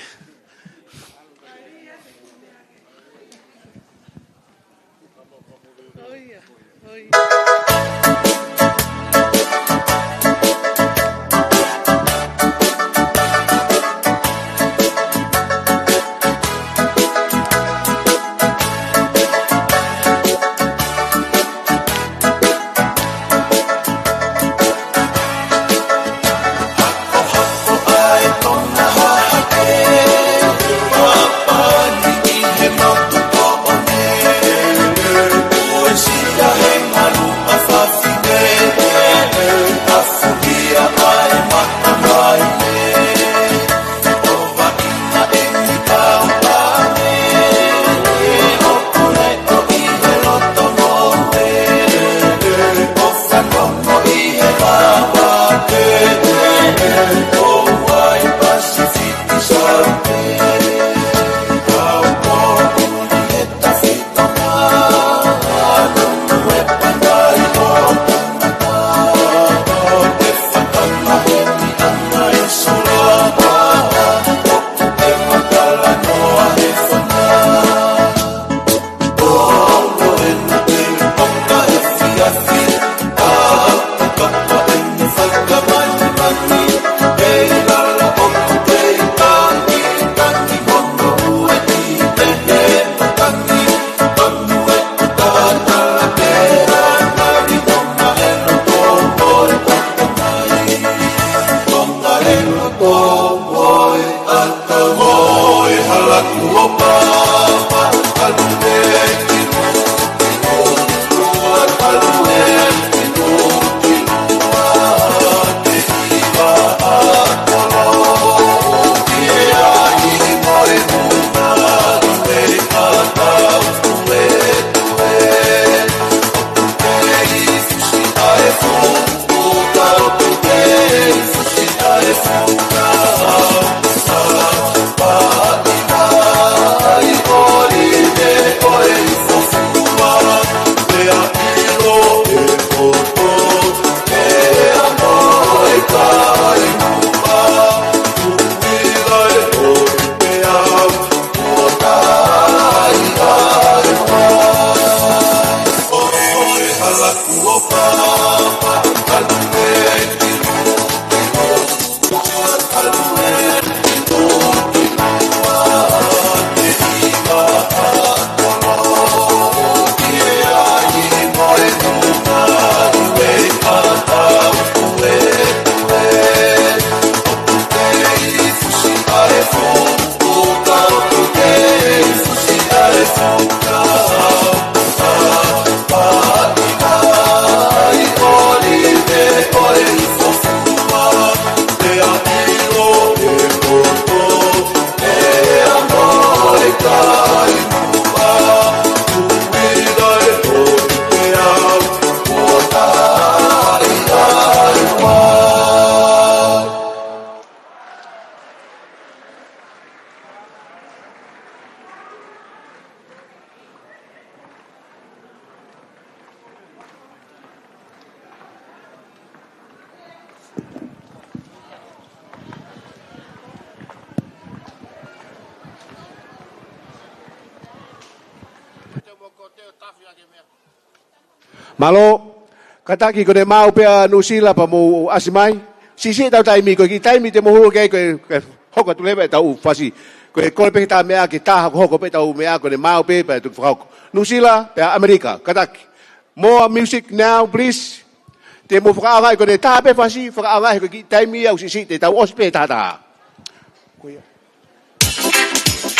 Malo, kataki ko ne mau pea nusila pa mo asimai. Sisi tau taimi ko ki taimi te mo hulu ke hoko tu lebe tau fasi. Ko kolpe ta mea ki ta hoko pe tau mea ko ne mau pe pa tu hoko. Nusila pea Amerika, kataki. More music now, please. Te mo whakaawai ko ne tāpe whasi, whakaawai ko ki taimi au sisi te tau ospe tātā.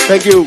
Thank you.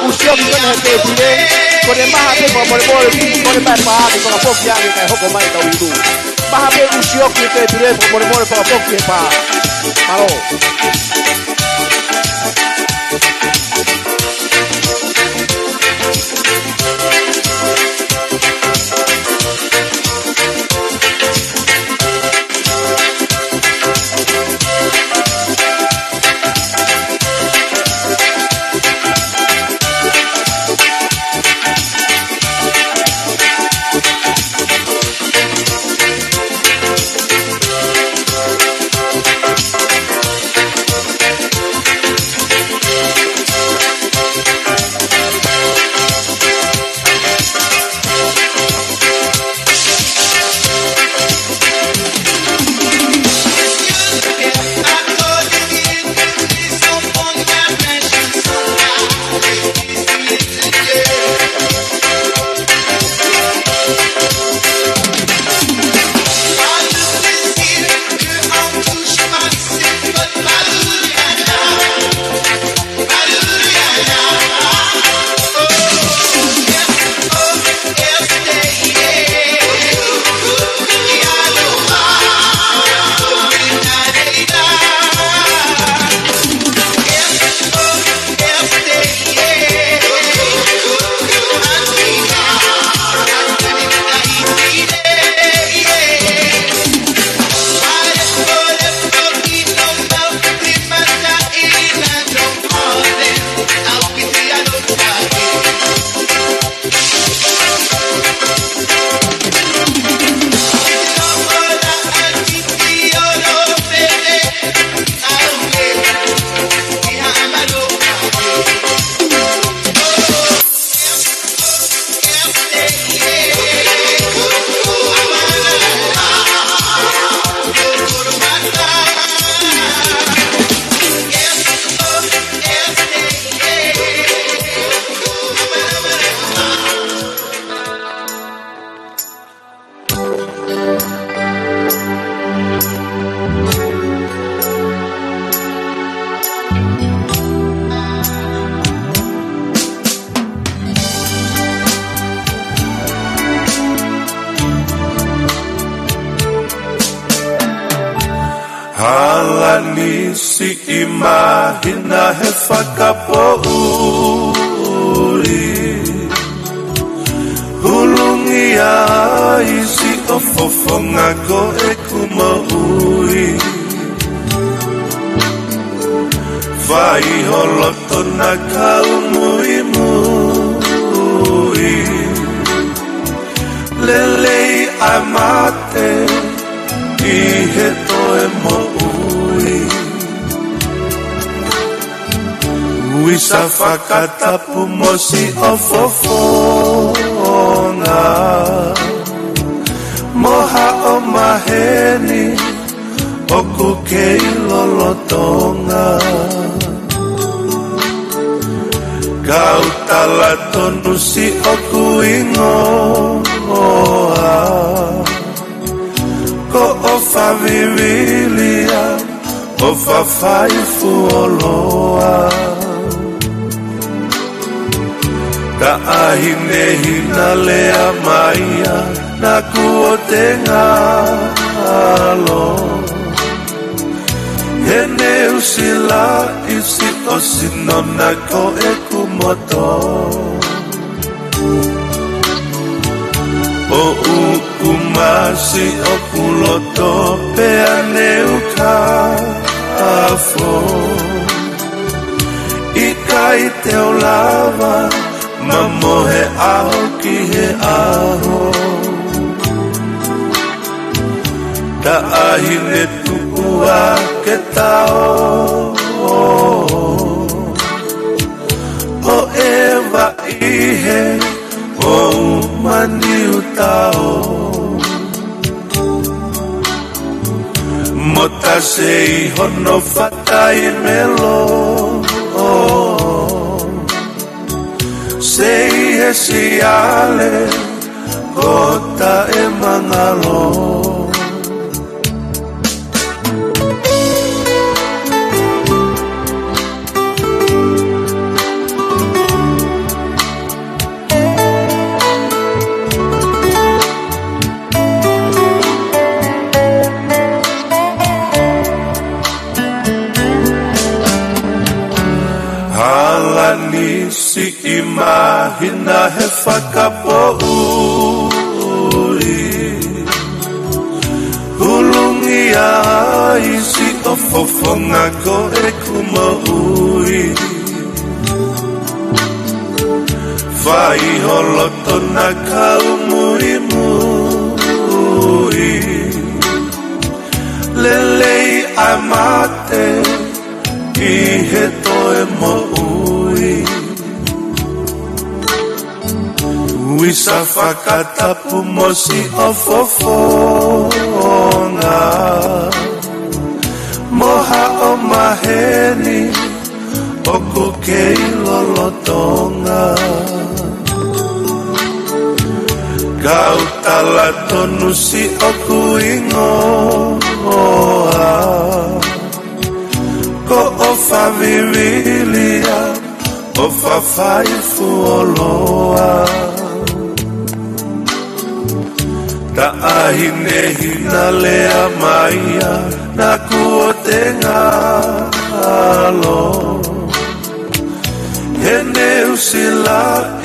Usioki kena hete pule, kone maha pe kwa mole kone pa paake kwa poki yange kai hoko mai tau itu. Maha pe usioki hete pule kwa mole kwa poki pa. Malo. Halanisi imahina he whakapouri Hulungi a isi o fofonga ko e kumaui kaumui mui lelei ai mate I he toe mo ui ui sa whakatapu mo si ofofonga moha o maheni oku kei lolotonga kau tala tonu si oku ingoa ko o favivilia o fafaifu oloa ka ahine hina lea maia na kuotenga alo hene usila isi o sinona ko e kumoto o ukumasi o kuloto pea neuka afo ikai teo lava mamohe aho ki he aho ka ahine tuua ke tao o eva ihe o mani utao mota sei hono fatai melo sei e si ale gota e mangalo si imagina he whakapouri hulungi ai si ofofonga ko e kumaui vai holoto na kaumui mui lelei ai mate I he toe mo ui ui sa whakatapu mo si ofofonga moha o maheni oku kei lolotonga kau tala tonu si oku ingoa ko o favivilia o fafaifu oloa ka ahine hina lea maia na kuotenga alo hene usila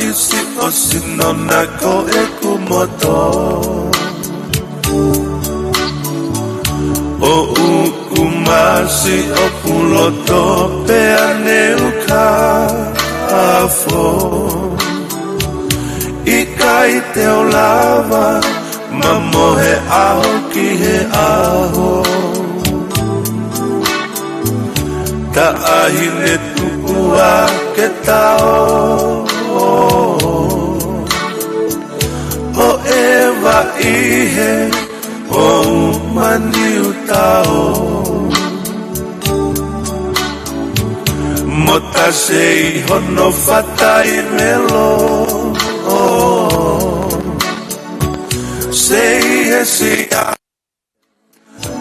isi o sinona ko e kumoto o ukumasi o kuloto pea neuka afo ikai teo lava mamohe aho ki he aho ka ahine tuua ke tao o eva ihe o mani utao mota sei hono fatai melo sei e sia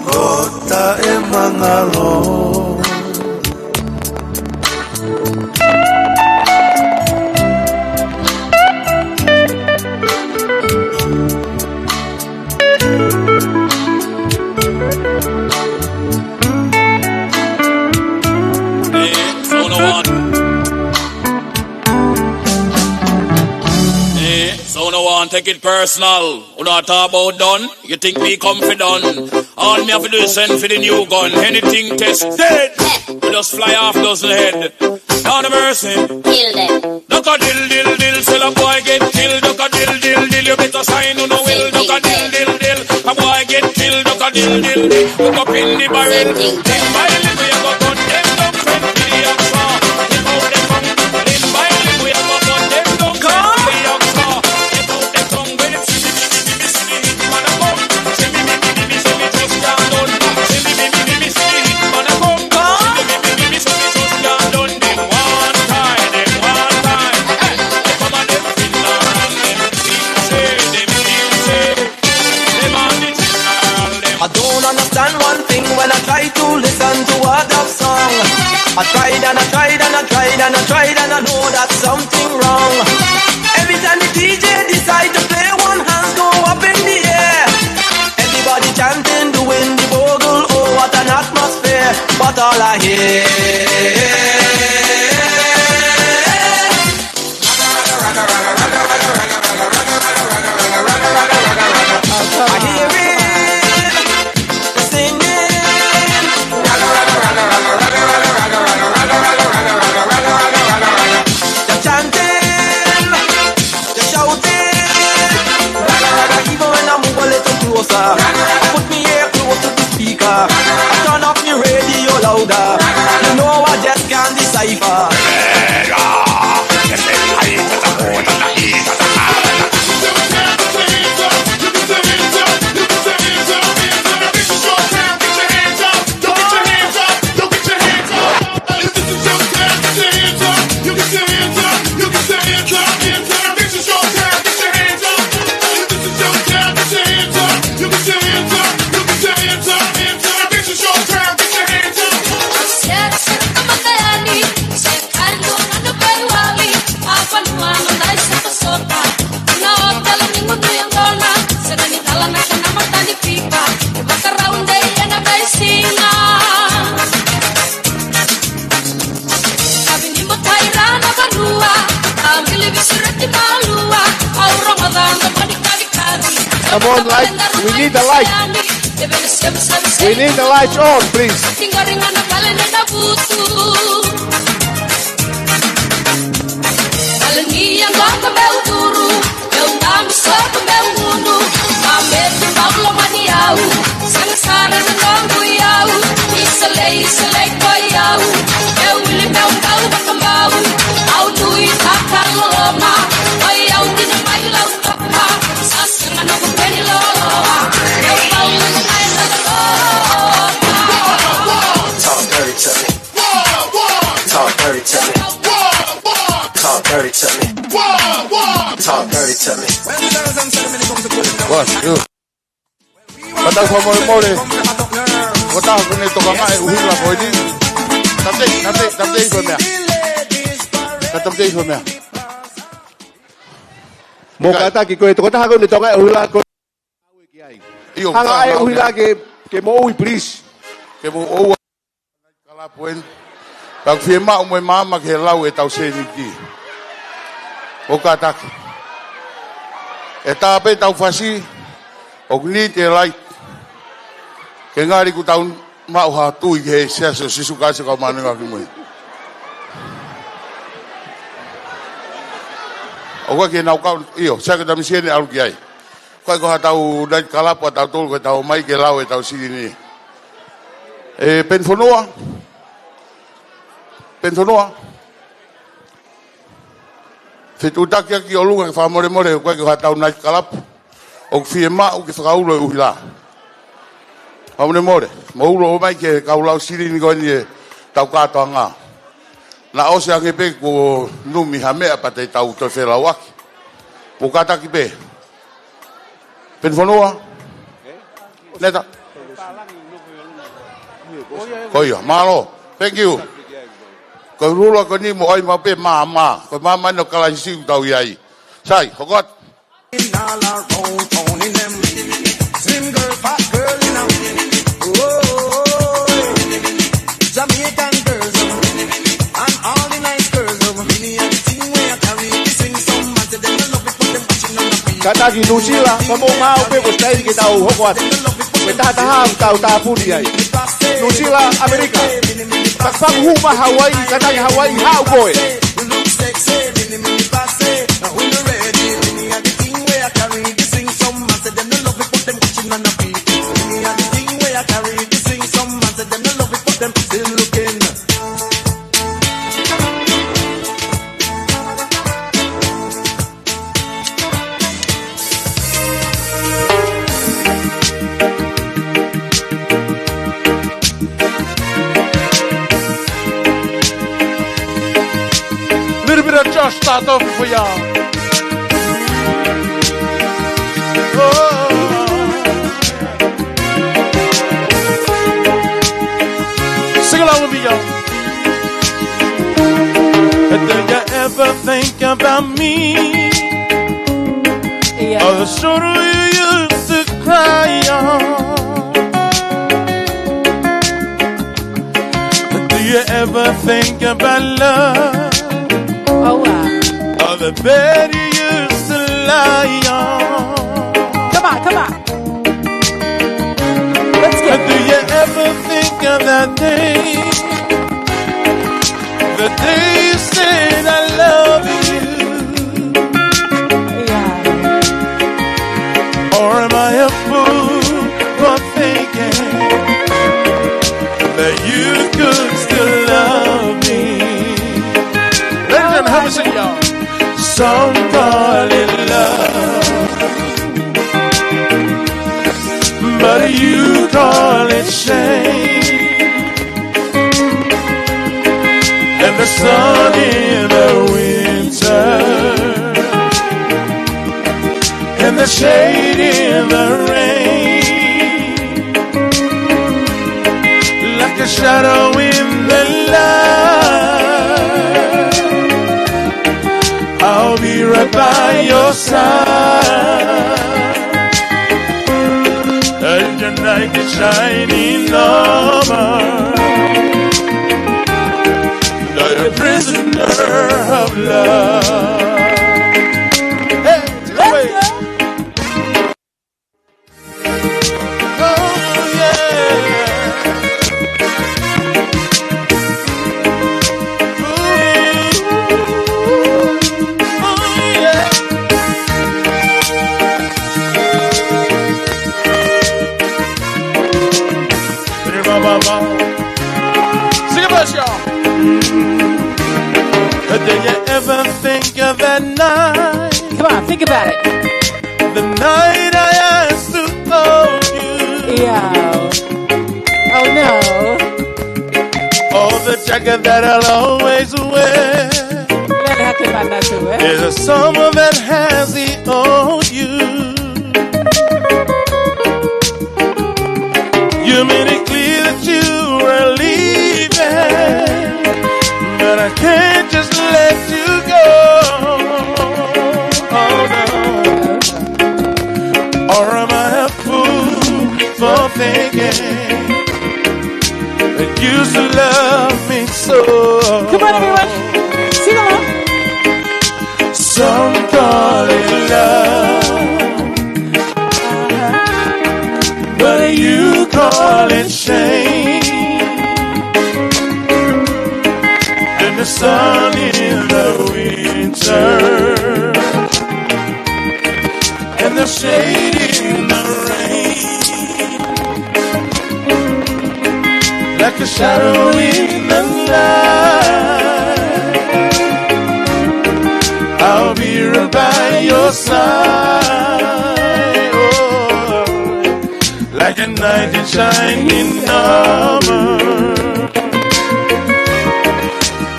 gota e mangalo Take it personal. You know what talk about done? You think me come for done? All me have to do is send for the new gun. Anything test dead. You just fly off dozen head. Down the mercy. Kill them. Duck a dill, dill, dill. Till a boy get killed. Duck a dill, dill, dill. You better sign on the will. Duck a dill, dill, dill. A boy get killed. Duck a dill, dill, dill. Look up in the barrel. In my live, we go gun them down. Friend, the oxa. Get out the tongue. In my live, we go gun them down. Friend, the oxa. Get out the tongue. When it's see me, hit man a come. See me, see me, just can't done. See me, see me, hit man a come. See me, see me, just can't done. Them one time. Them come on, them finna and them say, them on the general, them. I don't understand one thing when I try to listen to a dub song. I tried and I tried and I tried and I tried and I know that something wrong. Every time the DJ decide to play, one hand go up in the air. Everybody chanting, doing the bogle, oh what an atmosphere. But all I hear put me here close to the speaker. I turn up the radio louder. You know I just can't decipher. Come on, light. We need the light. We need the lights on, please. What's good? Kata ko mole. Kota ko nito ka nga uhila ko ini. Tapos ko niya. Tapos ko niya. Mo kata ki ko ito kota ko nito ka uhila ko. Iyo. Ang ay uhila ke mo ui please. Ke mo o kala puen. Pag firma mo mama ke lau e tau seniti. O kata eta pe tau fasi o ni te light ke ngari ku tau mau ha tu ke sia so sisuka se ka manu ki mo o ke nau ka io sa ka dami sene au ki ai ko ha tau dai kala pa tau tol ko tau mai ke lau e tau sini penfonoa Fitutaki ki olunga fa more ko ke hatau night club o firma o ke fraulo uhila. Amone more, mo ulo mai ke kaulau siri ni ko ni tau ka tonga. Na o se ange pe ko numi hame apa te tau to fe lawak. Po kata ki pe. Penfonoa. Neta. Koyo, malo. Thank you. Ko rulo ko ni mo ai ma pe mama ko mama no kala si tau yai sai hogot slim girl fat girl in a Jamaican girls and all the nice girls really everything we are carry sing some man to them love it for them pushing on the beat kata ki nusila mo mau pe ko stai ki tau hogot we ta ta tau ta puni ai New Zealand, America. Takpang huma Hawaii, katang Hawaii, how boy. Look sexy, mini passe. When you're ready, mini and the thing where I carry this thing. Some man say them no love it, but them kitchen and a beat. Mini and the thing where I carry this thing. Some man say them no love it, but them still looking. Josh start over for y'all. Oh. Sing along with me, y'all. Do you ever think about me? Yeah. Or the shoulder you used to cry on? Do you ever think about love? Oh, wow. Or the bed you used to lie on? Come on, come on. Let's get it. Do you ever think of that day? The day you said I love you. Yeah. Or am I a fool for thinking that you could still love me? Ladies and gentlemen, sing y'all. Some call it love, but you call it shame. And the sun in the winter, and the shade in the rain, like a shadow in the light. I'll be right by your side. As the night is shining over, I'm a prisoner of love. Hey, let's go. Oh yeah. Sing a verse, y'all. Did you ever think of that night? Come on, think about it. The night I asked to hold you. Yeah. Oh, no. Oh, the jacket that I'll always wear is a summer that has the old you. You made it clear that you were leaving, but I can't just let you go. Oh no. Or am I a fool for thinking that you used to love me so? Come on, everyone. Sing along. Some call it love, but you call it shame. And the sun in the winter, and the shade in the rain, like a shadow in the night. I'll be right by your side. Oh, like a knight in shining armor.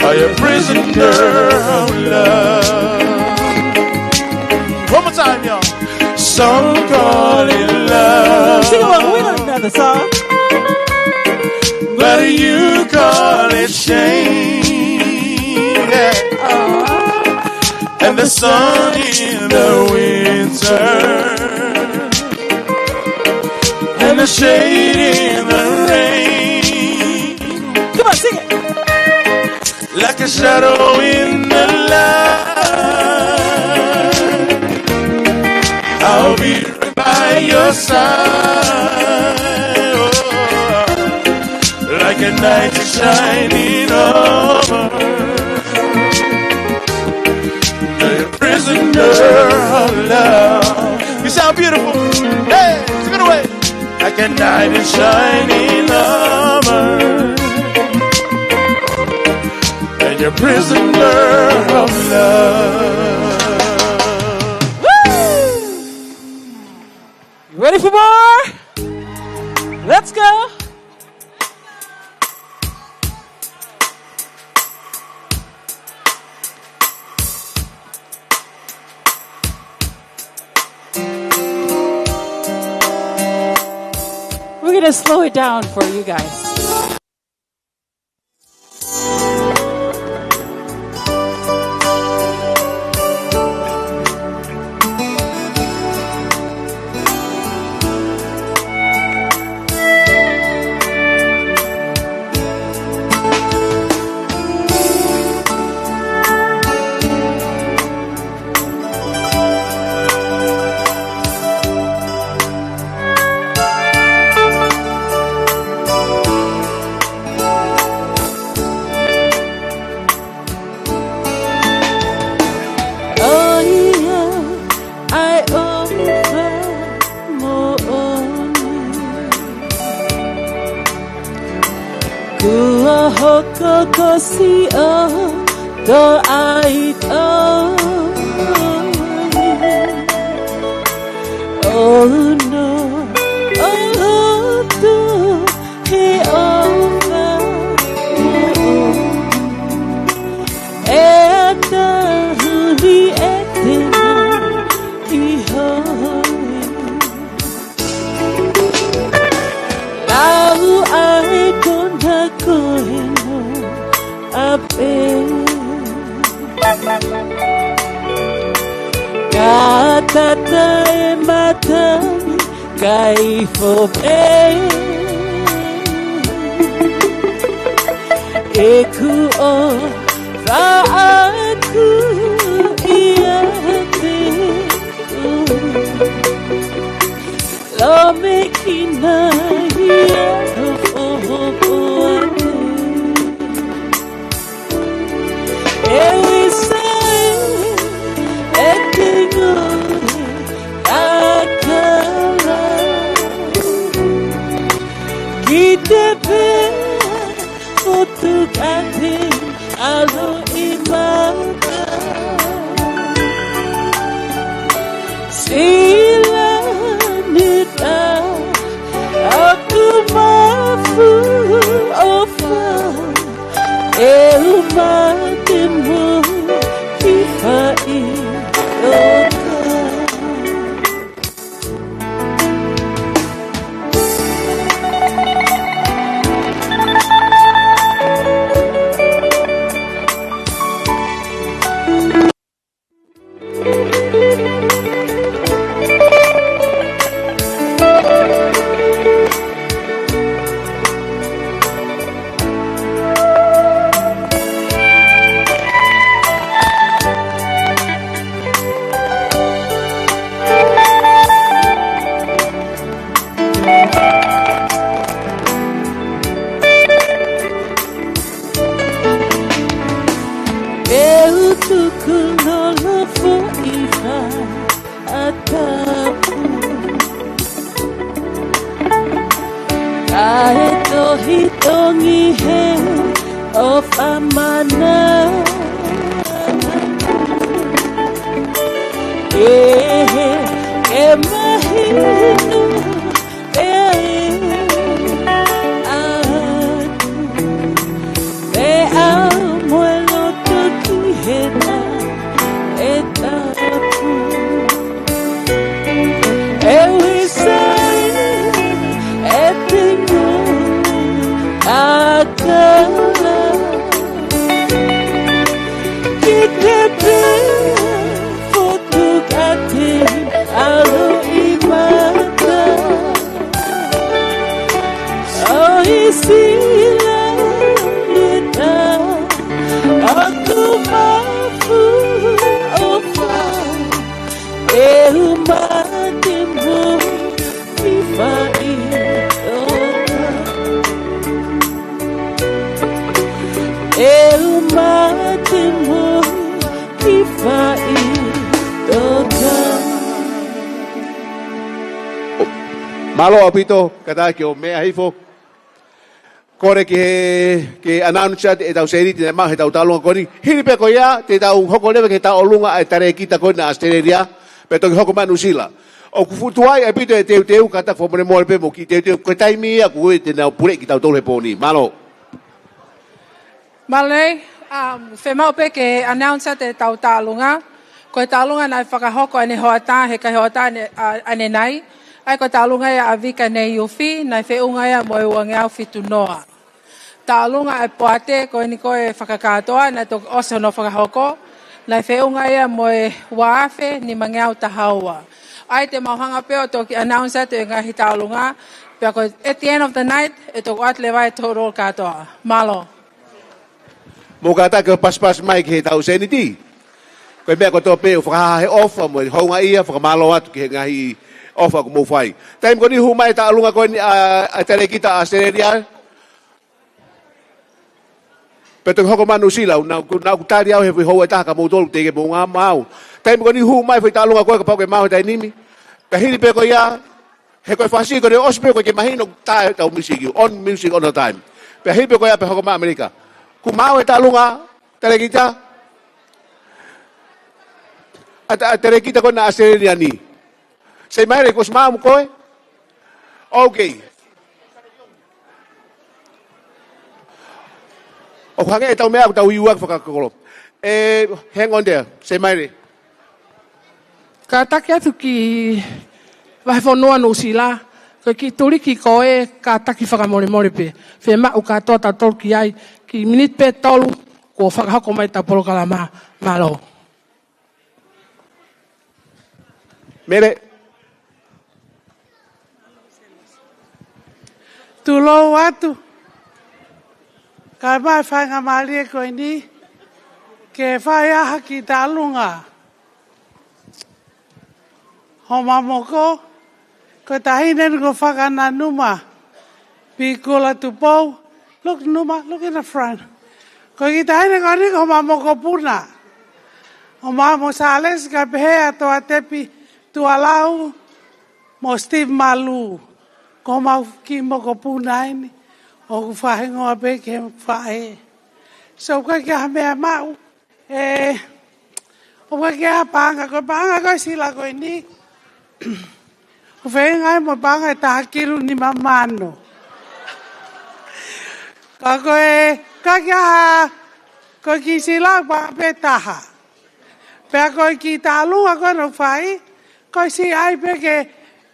Are you a prisoner of love? One more time, y'all. Some call it love. Sing along, we learned another song. But you call it shame. Yeah. And the sun in the winter, and the shade in the rain. Come on, sing it. Like a shadow in the light, I'll be right by your side. Oh, a knight in shining armor. A prisoner of love. You sound beautiful. Hey, take it away. Like a knight in shining armor. And you're a prisoner of love. Woo! You ready for more? Let's go. We're going to slow it down for you guys. Malo apito kata ki o mea hifo. Kore ke announcer e tau seri te ma he tau talunga koni. Hiri pe ko ia te tau hoko lewe ke tau olunga e tare kita koni na Australia. Pe toki hoko manu sila. O kufutuai apito e teu kata fomone mo pe mo ki teu ko taimi a ku te na pure ki tau tole poni. Malo. Malay, fe mau pe ke announcer te tau talunga. Ko talunga na whakahoko ane hoata he ka hoata ane nai. Ai ko talunga ia avika nei ufi, na whiunga ia mo uangeau fitu noa. Talunga e poate ko ni koe whakakatoa, na tok oso no whakahoko, na whiunga ia mo waafe ni mangeau tahaua. Ai te mauhanga peo toki announcer te ngahi talunga, pia ko at the end of the night, e tok oat lewai tōrol katoa. Malo. Mo kata ke pas mai ke tau seniti. Ko mea ko tō peo whakahahe ofa mo haunga ia whakamalo atu ke ngahi ofa ko mo fai. Taim ko ni humai ta alunga ko ni a tele kita Australia. Peto hoko manu sila na ku tari au he ho ta ka mo tolu te ke mo nga mau. Taim ko ni humai foi ta alunga ko ka pa ke mau ta nimi. Ka hiri pe ko ya he ko fasi ko ni ospe ko ke mahino ta ta music on music on the time. Pe hiri pe ko ya pe hoko ma Amerika. Ku mau ta alunga tele kita. Ata tele kita ko na Australia ni. Sei mai ko sma mo koe? Okay. O hange tau mea tau iua whakakolo. Hang on there. Sei mai. Ka take atu ki vai whanua no sila. Ko ki turi ki koe ka taki whakamore pe. Whe mau ka tota tolki ai ki minute pe tolu ko whakahako mai ta polokala malo. Mere. Tulo watu. Ka mai whainga maari e koe ni. Ke whai aha ki talunga. Ho mamoko. Ko tahine ko whakana numa. Pikola tupou. Look numa, look in the front. Ko ki tahine ko ni ko mamoko puna. O mamo sales ka pehea toa tepi tualau. Mo Steve Malu. Ko mau ki mo ko puna ini o ku whahengo a pe ke whahe. So ka kia mea mau o ka kia panga ko sila ko ini o whengai mo panga e tahakiru ni mamano. Ka kia ko ki sila pa pe taha. Pea ko ki talunga ko no whai ko si ai pe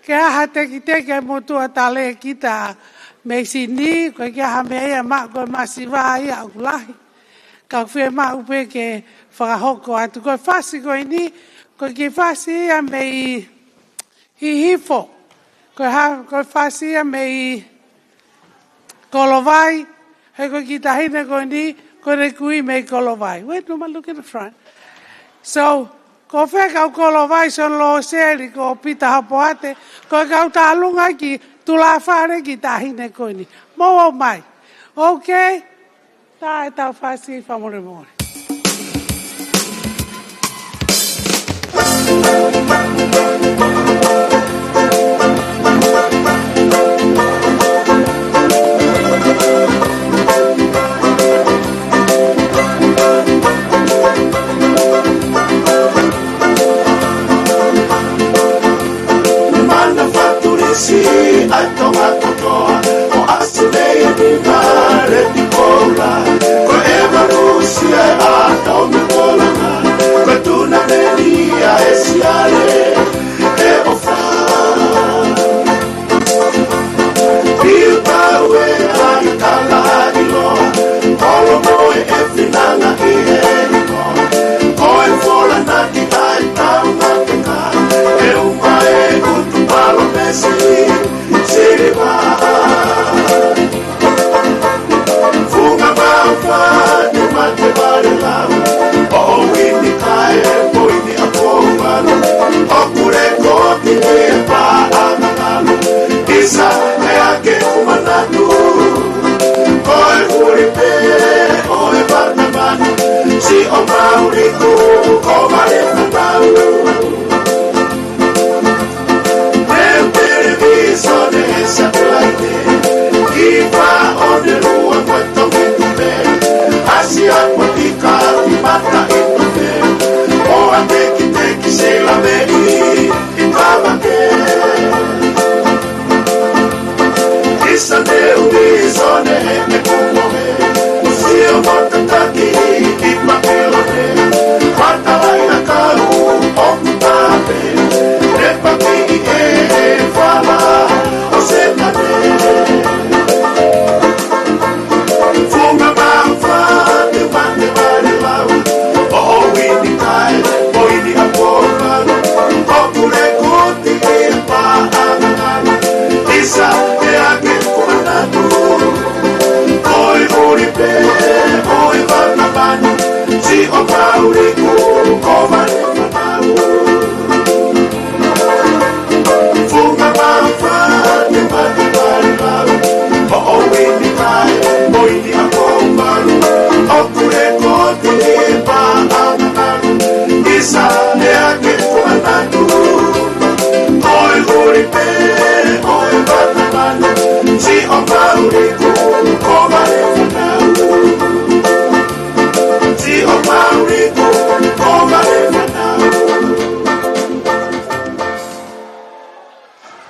ke aha te ki te ke motua tale kita me sini ko ke aha me ia ma ko masiva ia ulahi ka fue ma upe ke whakahoko atu ko fasi ko ini ko ke fasi ia me i hifo ko fasi ia me i kolovai he ko ki tahine ko ini ko rekui me i kolovai. Wait, no ma look in the front. So ko whekau kolo vai son lo seri ko pita hapoate, ko kau talunga ki tula whare ki tahine koini. Mo mai. Okay? Tā e tau whasi whamore more. Si atonga kotoa o asile ni mare di kola ko evalusia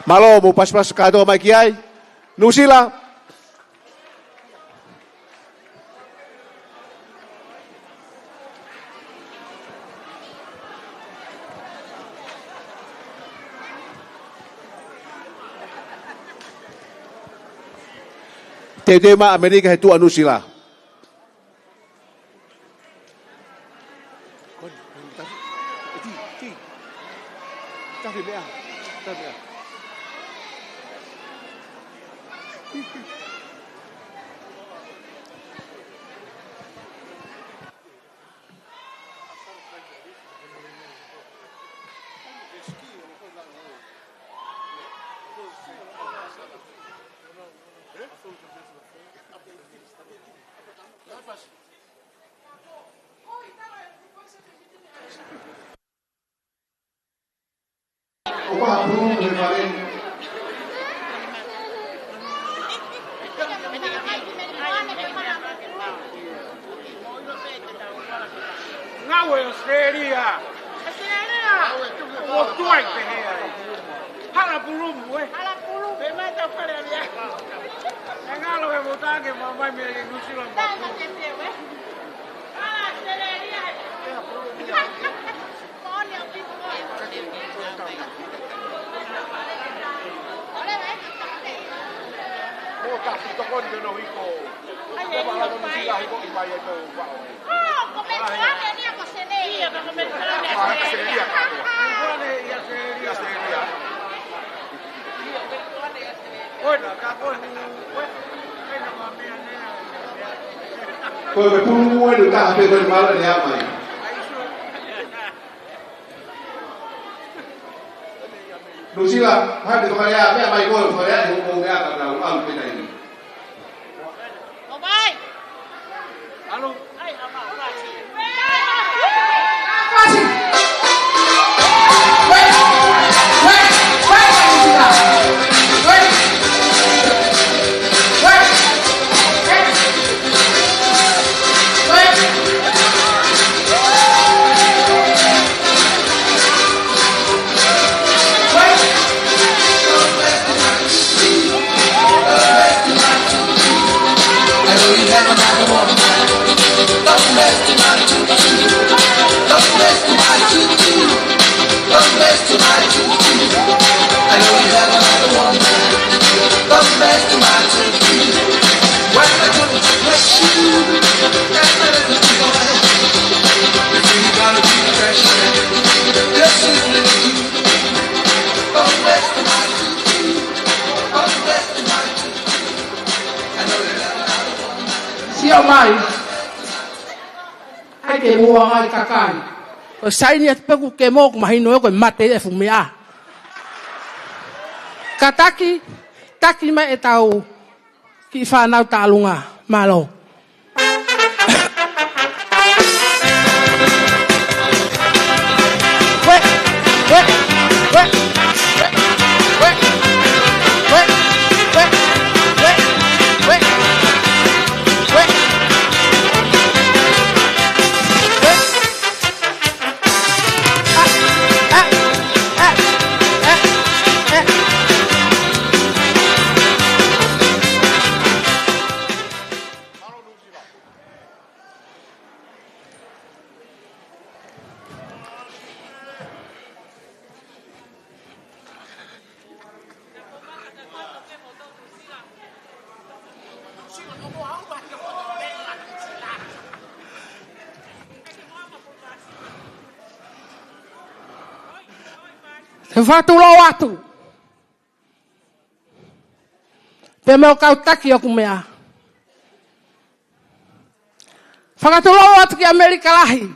Malo mo pas-pas kado mai kiai. Nusila. Tema Amerika itu Nusila. Kau berpuluh itu tak habis bermalam ni apa? Nusila, hari tu kaya apa yang kau kaya yang kau kaya tak tahu apa yang ini. Oh baik. Halo. Hai apa kasih. Kasih. Siapa mai? Ai ke mua ai kakai. O sai ni pe ku ke mo mahino ko mate e fumia. Kataki taki mai e tau ki fa na talunga malo. He whatulo atu. Pe meo kautaki o kumea. Whakatulo atu ki Amerika lahi.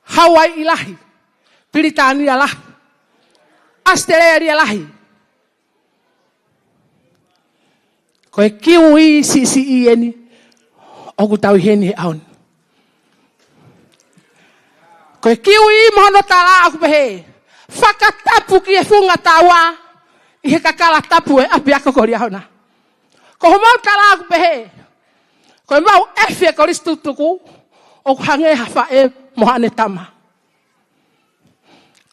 Hawaii lahi. Britania lahi. Australia lahi. Koe kiwi si eni. Oku tau heni he aun. Koe kiwi mohono tala aku pehe. Whakatapu ki e whunga tawa. I he kakala tapu e api ako kori ahona. Ko mau tala aku pehe. Koe mau efi e koris tutuku. O hange hafa e mohane tama.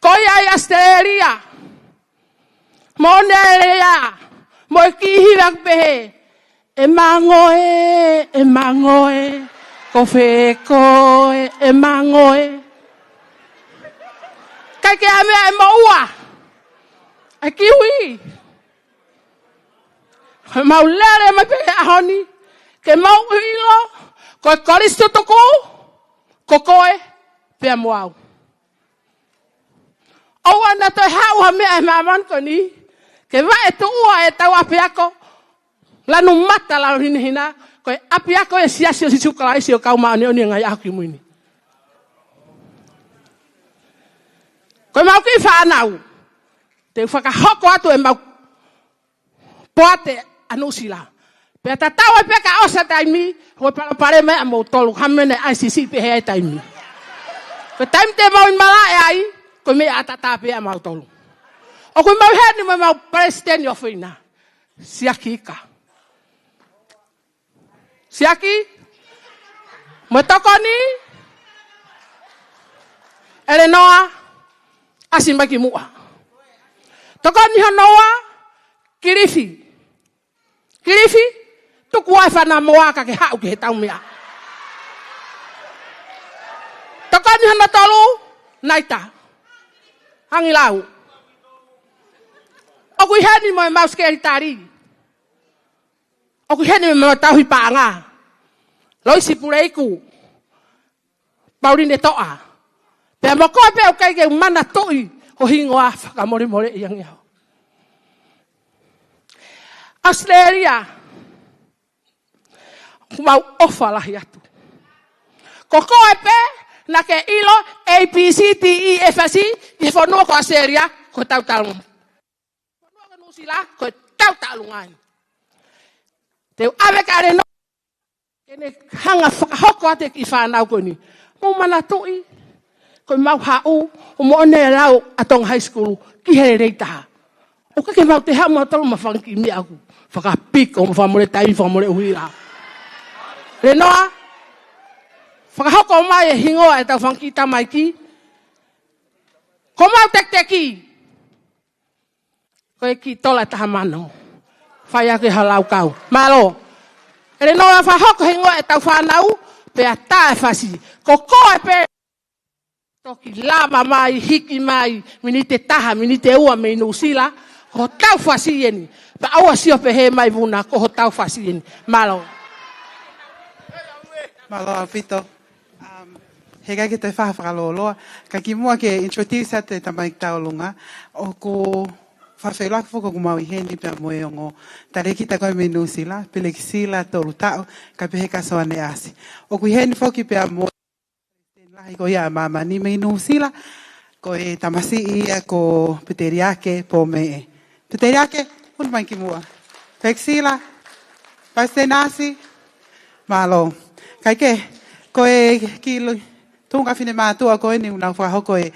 Koe ai Australia. Monerea. Mo kihi aku pehe. E mangoe. Ko koe, e mangoe. Kai ke amea e maua. E kiwi. Mau lere mai pehe ahoni. Ke mau hilo. Koe koristu tuku. Ko koe. Pea moau. Oua na toi hau ha mea e maaman ko ni. Ke va e tu ua e tau api ako. Lanu mata lanu hina. Koe api ako e siasio si sukala isi o kau maone oni ngai aku muini. Koe mau ki whanau. Te whakahoko atu e mau poate anusila. Pea ta tau e peka osa taimi. Koe pare mea mo tolu. Hamene ICC pehe e taimi. Koe taimi te mau in mala e ai. Koe mea atata pea mau tolu. O koe mau heni mo mau presidenti o whina. Siaki ika. Siaki. Mo tokoni. Ere noa. Asimba ki mua. Tokoni honoa. Kirifi. Kirifi. Tuku ai whana moaka ke hau ki he tau mea. Tokoni hono tolu. Naita. Hangi lau. Oku heni mo e mau skeri tari. Oku heni mo e tauhi pānga. Loisi pureiku. Paurine toa. Pea mo koe peo keike mana tui. Ho hingoa whakamore iang iau. Australia. Mau ofa lahi atu. Ko koe pe. Na ke ilo ABCDEFC. I whanua ko Australia. Ko tau talunga. Sila ko tau talungai. Te ave kare no. Kene hanga hoko ate ki whanau ko ni. Mo mana tui. Ko mau hau. O mo one lau atong high school. Ki here reita. O kake mau te hau matalo mawhanki mi aku. Whakapiko mo whamore tai whamore uira. Renoa. Whakahoko mai e hingoa e tau whanki tamai ki. Ko mau teki. Koe ki tola taha mano. Whai ake halau kau. Malo. Ere noa whahoko hingoa e tau whanau. Pea tae whasi. Ko koe pe. Toki lama mai, hiki mai. Minite taha, minite ua me inusila. Ko tau whasi yeni. Pa aua sio pe he mai vuna. Ko ho tau whasi yeni. Malo. Malo Alfito. He kai ke te whahawhakaloloa. Ka ki mua ke introduce te tamai taulunga. O ko... Whawhailoa ki whoko kumau I heni pia moe ongo. Tare kita koe menu sila, pile ki sila, tolu tau, ka pehe ka soane asi. O kui heni whoki pia moe. Lahi ko ia mama ni menu sila, ko e tamasi ia ko peteriake po mee. Peteriake, un mai ki mua. Pek sila, paste nasi, malo. Kaike, ko e ki tunga fine mātua ko e ni unau whahoko e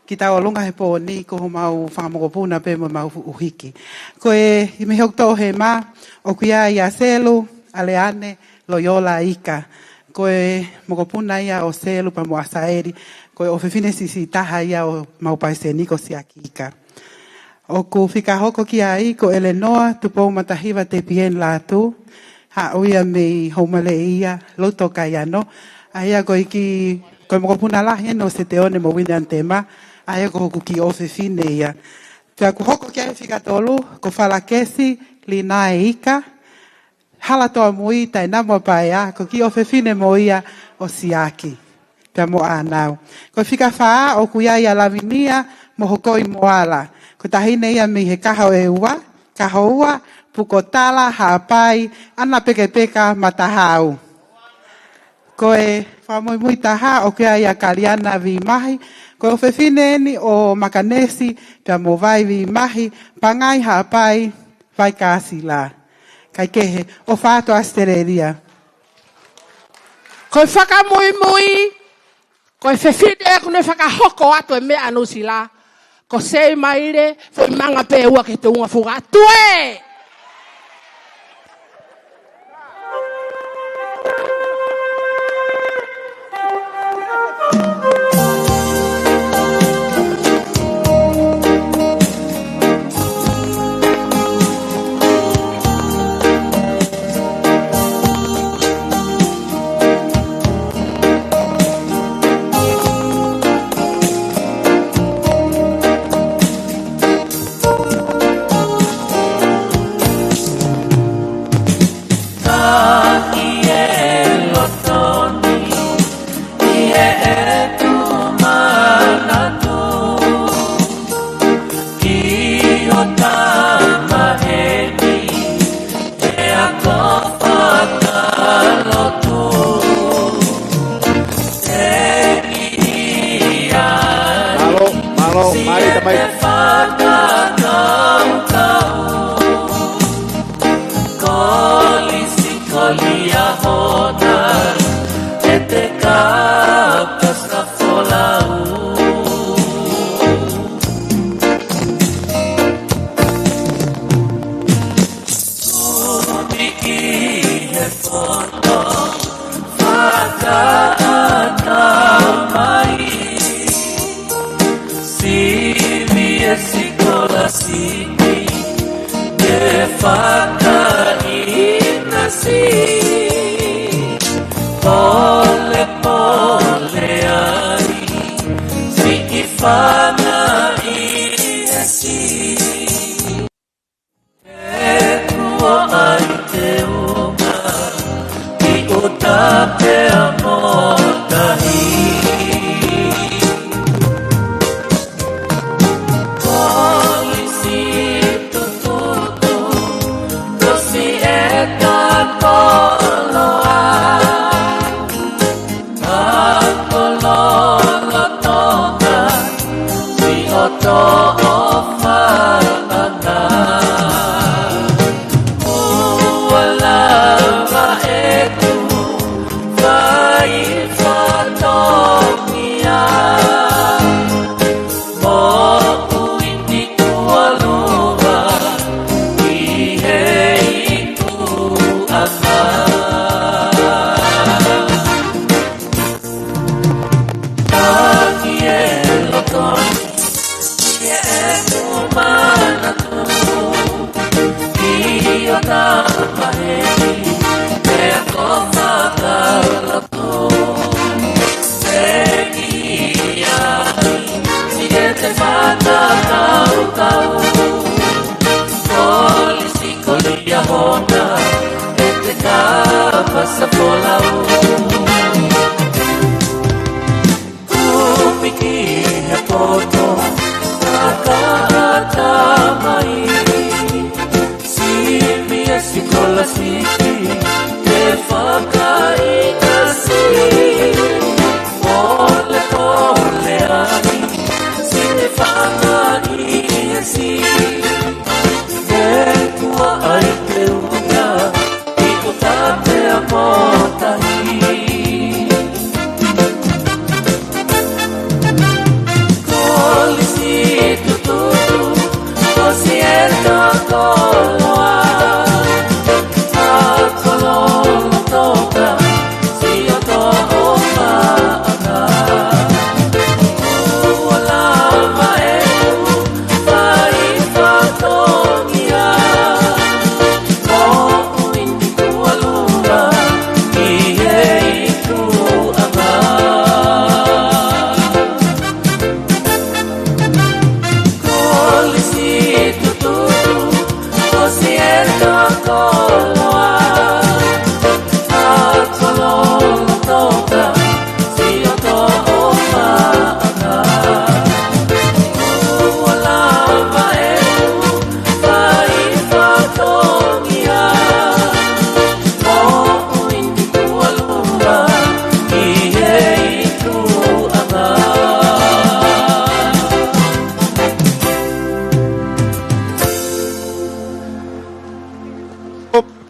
ki tau alunga he po ni ko mau whakamokopuna pe mo mau uhiki. Ko e me hokto he ma o kuia ia selu, aleane, loyola ika. Ko e mokopuna ia o selu pa mo asaeri. Ko e o fefine sisi taha ia o mau paise niko siaki ika. O ku whika hoko ki ai ko Eleanor tupou matahiwa te pien lātu. Ha uia me haumale ia loto kai ano. Aia ko iki ko mokopuna lahi no se te one mo wine antema. Aia ko hoku ki ofe fine ia. Pea ku hoko kia whika tolu, ko whalakesi, lina e ika. Hala toa mui, tai namua pai a, ko ki ofe fine mo ia o siaki. Pea mo anau. Ko whika whaa o ku ia ia lavinia, mohokoi moala. Ko tahine ia mi he kaho e ua, kaho ua, puko tala, haapai, ana peke peka matahau. Ko e whamui taha o kia ia kaliana vi mahi, ko o whewhine ni o makanesi, pia mo vai vi mahi, pangai haapai, vai kasi la. Kai kehe, o whātua astereria. Koe whakamui, koe whewhine e kune whakahoko atu e mea anu sila. Ko sei maire, foi manga pe ua ke te unga fuga atue!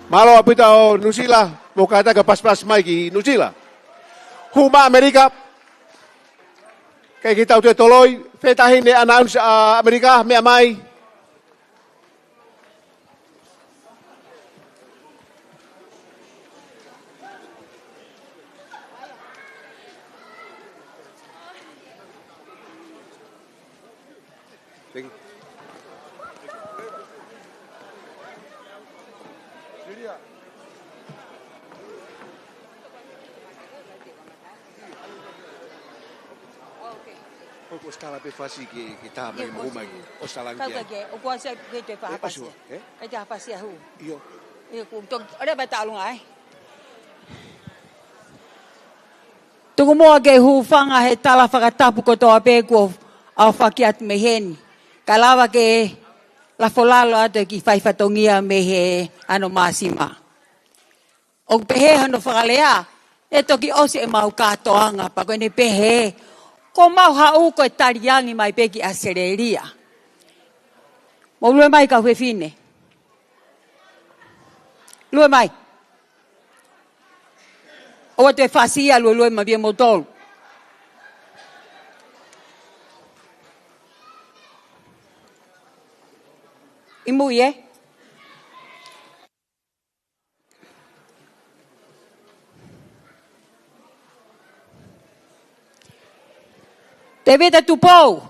Malo apita o New Zealand, mo kata ka pas-pas mai ki New Zealand. Huma Amerika. Kay kita utoy toloy, fetahin ni announce Amerika me amai. O skala pe fasi ki ta mai mo mai o salangia. Kau ke o ko se ke te fa pasi. Ke te pasi hu. Yo. E ku to ora ba ta lunga ai. Tuku moa ke hu fanga he tala whakatapu ko toa pe ko au whakiat me heni. Ka lawa ke la folalo ata ki whaifatongia me he ano masima. O pehe hano whakalea, e toki ose e mau katoanga pa koe ne pehe. Ko mau hau ko e tariangi mai peki a sereria. Mo lue mai ka huefine. Lue mai. O te fasia lue ma bien motol. Imui Te veta tu pou.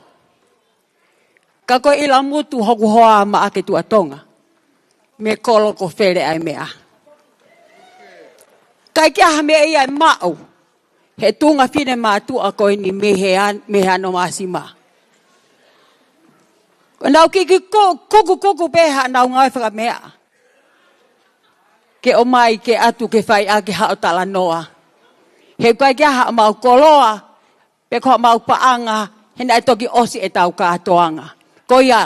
Ka koe ila mutu hoku hoa ma ake tu atonga. Me kolo ko fere ai mea. Kai kia ha mea ia mau. He tunga fine mātu a koe ni mehe ano masima. Nau ki kuku peha nau ngai whaka mea. Ke o mai ke atu ke whai ake hao tala noa. He kai kia ha mau koloa. Pe ko mau paanga, hena e toki osi e tau katoanga. Ko ia,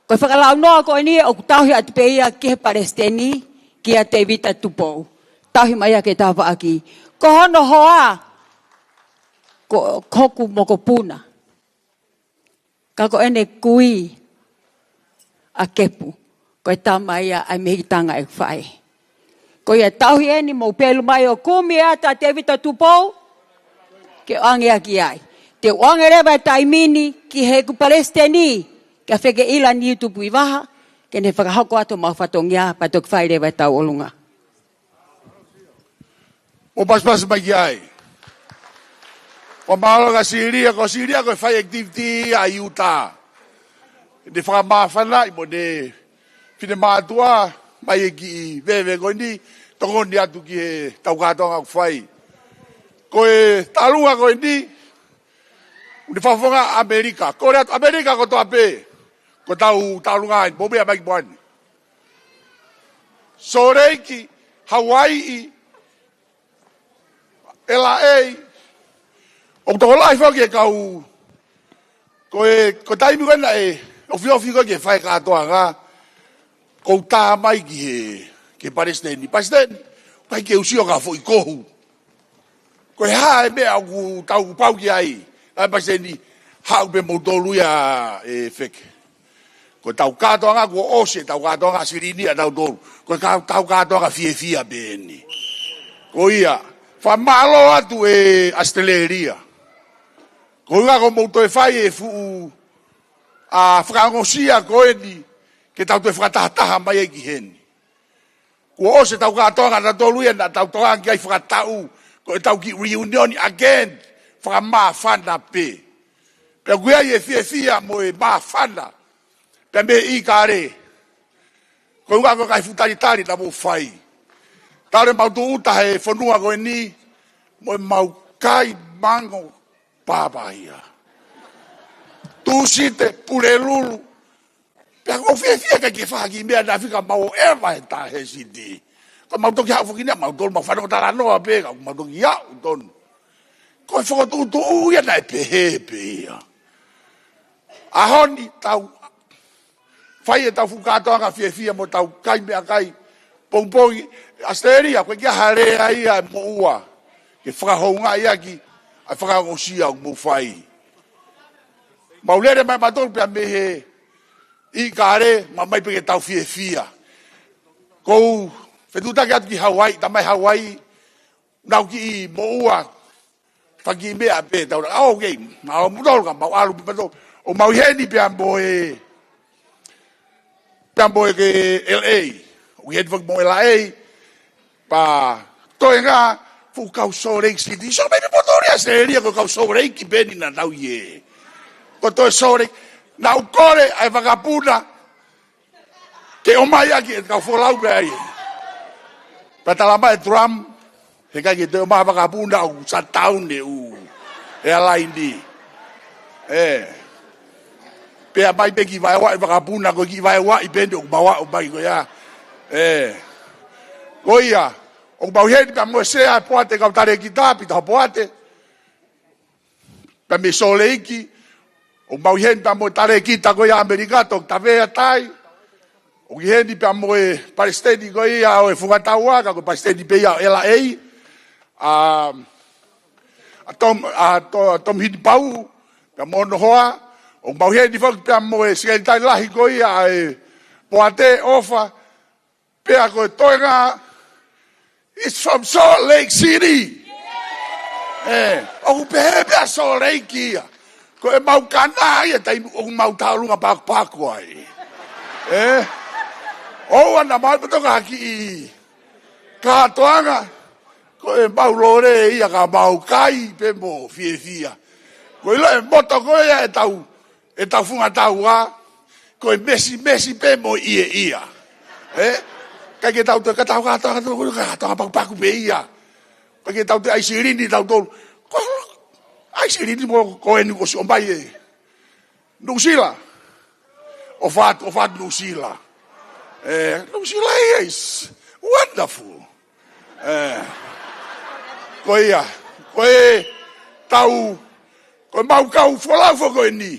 ko whakalau noa ko ni o tauhi atu pe ia ke Palestini, kia te vita tupou. Tauhi mai a ke tawa aki. Ko hono hoa, ko hoku moko puna. Ka ko ene kui a kepu, ko e tamai a mehitanga e whai. Ko ia tauhi eni mo pelu mai o kumi ata te vita tupou, ke ange aki ai. Te wangereba taimini ki he ku Palestini ka feke ila ni tu pui waha ke ne whakahoko ato mau whatongia patok whaireba tau olunga. O pas mai ai. O maalo ka Siria ko whai activity a Utah. Ne whakamawhana i mo ne whine mātua mai e ki vewe koini tongoni atu ki he tau kātonga ku whai. Ko e talunga koini Uni whafonga Amerika. Ko rea Amerika ko toa pe. Ko tau lungai. Bobe a mai buani. So reiki, Hawaii, LA, o toko lai whaki e kau. Ko taimi koina e, ofi ko ke whai katoa ngā. Ko tā mai ki he, ke Palestini. Palestini, kai ke usio ka fo i kohu. Ko e hae mea ku tau pau ki ai. Ai paseni hau be motolu ya e feke. Ko tau katoanga ko ose tau katoanga sirini tau dolu. Ko tau katoanga fie beni. Ko ia fa malo atu e asteleria. Ko ia ko moto e fai e fu a frangosia ko eni ke tau te fratata mai ki heni. Ko ose tau katoanga na dolu ya tau toanga ki ai fratau. Ko tau ki reunion again. Whaka mawhana pe. Pea guia i e fia mo e mawhana. Pea me i kāre. Ko unga ko kai futari na mo whai. Tāre mau tu uta he whanua ko e ni. Mo e mau kai mango pāpahia. Tūsite pure lulu. Pea ko fia ka ki whaki mea na whika mau ewa he tā he sidi. Ko mau toki hau whakina mau tolu mau whanau tara noa pe. Ko mau toki hau tonu. Ko whakatutu uia nai pehe ia. Ahoni tau, whai e tau whukatoanga fia mo tau kai mea kai. Pongpongi, asteria, koe kia harea ia mo ua. Ke whakahounga ia ki, ai whakagosia mo whai. Maulere mai matol pia mehe, i kare, ma mai peke tau fia. Kou, Whetutaki atu ki Hawaii, tamai Hawaii, nau ki moua, whaki mea pe, tau na, au kei, mau mutolo ka, mau alu pipato, o mau heni pe amboe ke LA, o heni whaki mo LA, pa, toi ngā, fu kau so reiki siti, so me potoria se ria ko kau so reiki beni na nau ye. Ko toi so reiki, nau kore ai whakapuna, ke o mai aki e kau wholau pe ai. Patalama e Trump, he kai ke te o mai whakapuna au shutdown u airline di. Pea mai pe ki vai wa e whakapuna ko ki vai wa i bende o bawa o bai ko ya. Ko ia, o bau hei ka mo se a poate ka tare ki tapi ta poate. Pa me soleiki, o bau hei ka mo tare ki ta ko ya amerikato ta vea tai. O hei pa mo e palestini ko ia o e fugatawa ka ko palestini pe ia LA. Tom hit pau ka mo no hoa, o bau hei di fok pa mo e se tai lahi ko ia e poate ofa pe a ko toinga. It's from Salt Lake City. O pepe Salt Lake kia. Ko e mau kana ia tai o mau taurunga paku ai. O ana mai patoka ki ka toanga. Ko e mau lore ia ka mau kai pe mo fia. Ko ile moto ko ia e tau funga taua. Ko e mesi pe mo ia. Kai ke tau te katau paku pe ia. Kai ke tau te aisirini tau tolu. Aisirini mo ko enu ko si ombai e. Nusila. O fat Nusila. Nusila is wonderful. Ko ia. Ko e tau. Ko mau kau folau fo ko ni.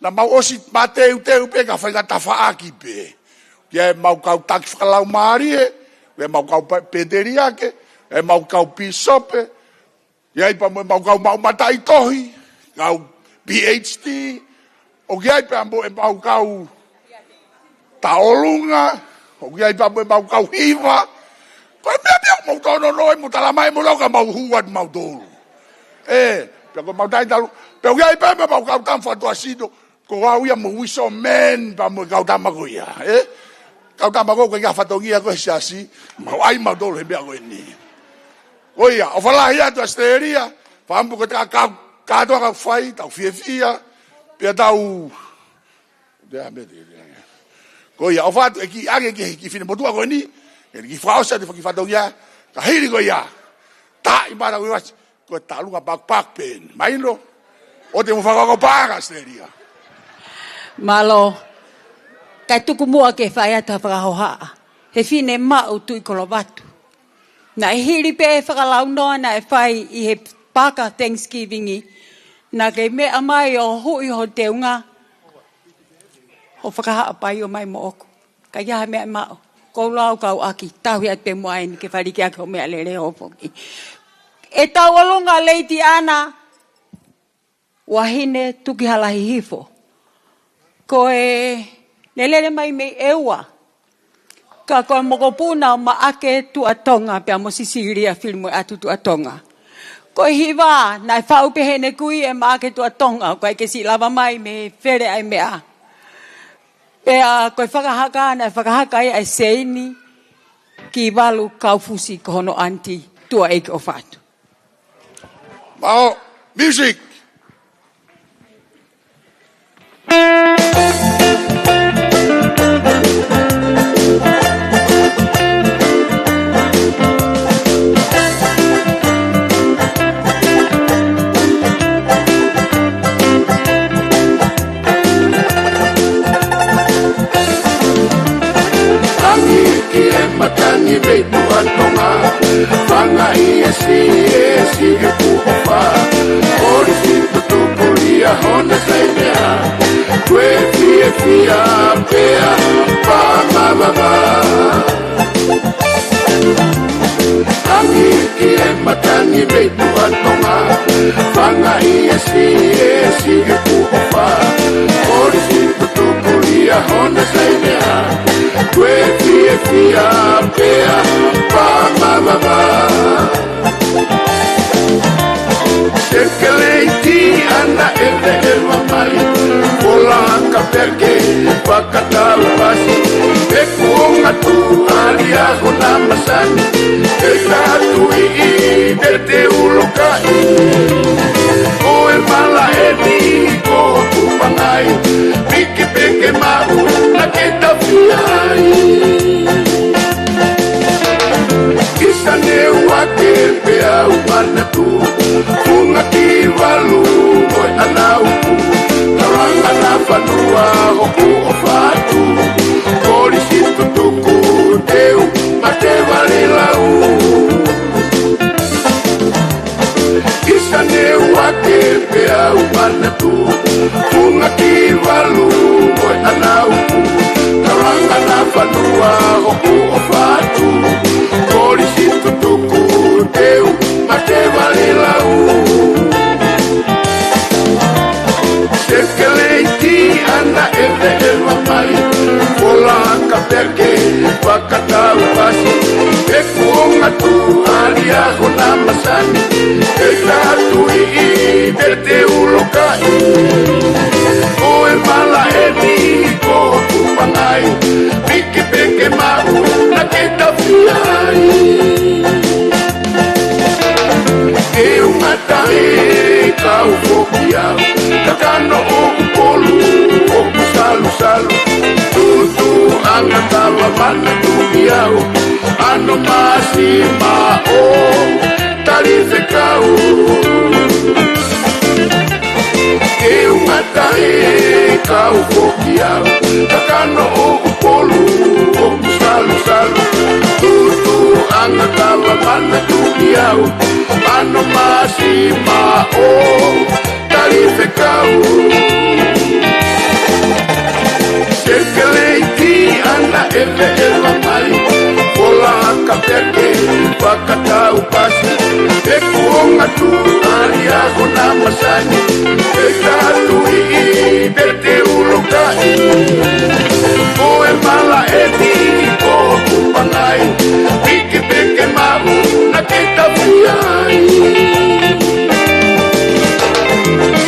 Na mau osi mateu pe ka whainga tafaaki pe. Ia mau kau taki whakalau maari e, ia mau kau pederia ke, ia mau kau pisope, ia ipa mau kau mau matai tohi, kau PhD, o ia ipa mau kau taolunga, o ia ipa mau kau hiva, ko mea mau tono noi, mu talamai mu lauka mau huat mau tolu. Pia ko mau tai talu, pia ia ipa mau kau tamwhatua sido, ko au ia mu wiso men, pa mu kau tamako ia, Kau tamago ko ia fatongia ko siasi, mau ai mau dole bea ko ni. Oia, o fala ia to asteria, pambu ko ka to ka fai, tau fia, pe tau. Dea me de. Oia, o fatu ki age ki fine motua ko ni, ki fausa de ki fatongia, ka hiri ko ia. Ta ibara ko talunga pak pen. Maino. O te mo fa ko paga asteria. Malo. Kai tuku mua ke whai ata whakahohaa. He whine mau tui kolowatu. Na e hiri pe e whakalau noa na e whai i he paka Thanksgiving i. Na kei mea mai o hui ho teunga. Ho whakahaa pai o mai mo oku. Ka iaha mea mau. Kou lau kau aki. Tahui at pe mua ni ke whariki ake o mea lere hopoki. E tau olunga leiti ana. Wahine tuki halahi hifo. Ko e... Nelele mai me ewa. Ka koe mokopuna o maake tuatonga pia mo sisiria filmu atu tuatonga. Koe hiwa, nai whau pehene kui e maake tuatonga. Koe ke si lava mai me where ai mea. Pea koe whakahaka, nai whakahaka ai seini ki walu kaufusi kohono anti tua eike o whatu. Mao, music! Matangi vei tua tonga, whanga i si e puhofa. Ori fitu tukuria hona sai mea, kwe fia pea pa mababa. Tangi ki e matangi vei tua tonga, whanga i si e puhofa. Ori fitu tukuria hona sai mea, kwe fia pea te ulokai. O e mala e ni ko tupangai. Piki peke mau na ke tafiai. Kisa ne wake pe au manatu. Funga ki walu oi anauku. Taranga na whanua hoku o whatu. Kori situ tuku teu ma te wale lau. Kisa ne wake pe au manatu. Funga ki walu oi anauku. Taranga na whanua hoku o whatu. Kori situ tuku teu ma te wale lau. Sekeleiti ana eve eva mai. Kola ka peke wakatau pasi. E kuonga tu alia hona masani. E tatui i te ulokai. O e mala e ni ko tupangai. Piki peke mau na ke tafiai. E umatai kau fokiau. Kakano o kupolu, o kusalu salu. Tutu anga tawa mana tumiau. Ano masima o tarife kau. E umatai kau fokiau. Kakano o kupolu, o kusalu salu. Tutu anga tawa mana tumiau. Ano masima o tarife kau. Sekeleiti ana eve eva mai. Kola ka peke wakatau pasi. E kuonga tu alia hona masani. E tatui i te ulokai. O e mala e ni ko kupangai. Piki peke mau na ke tafiai.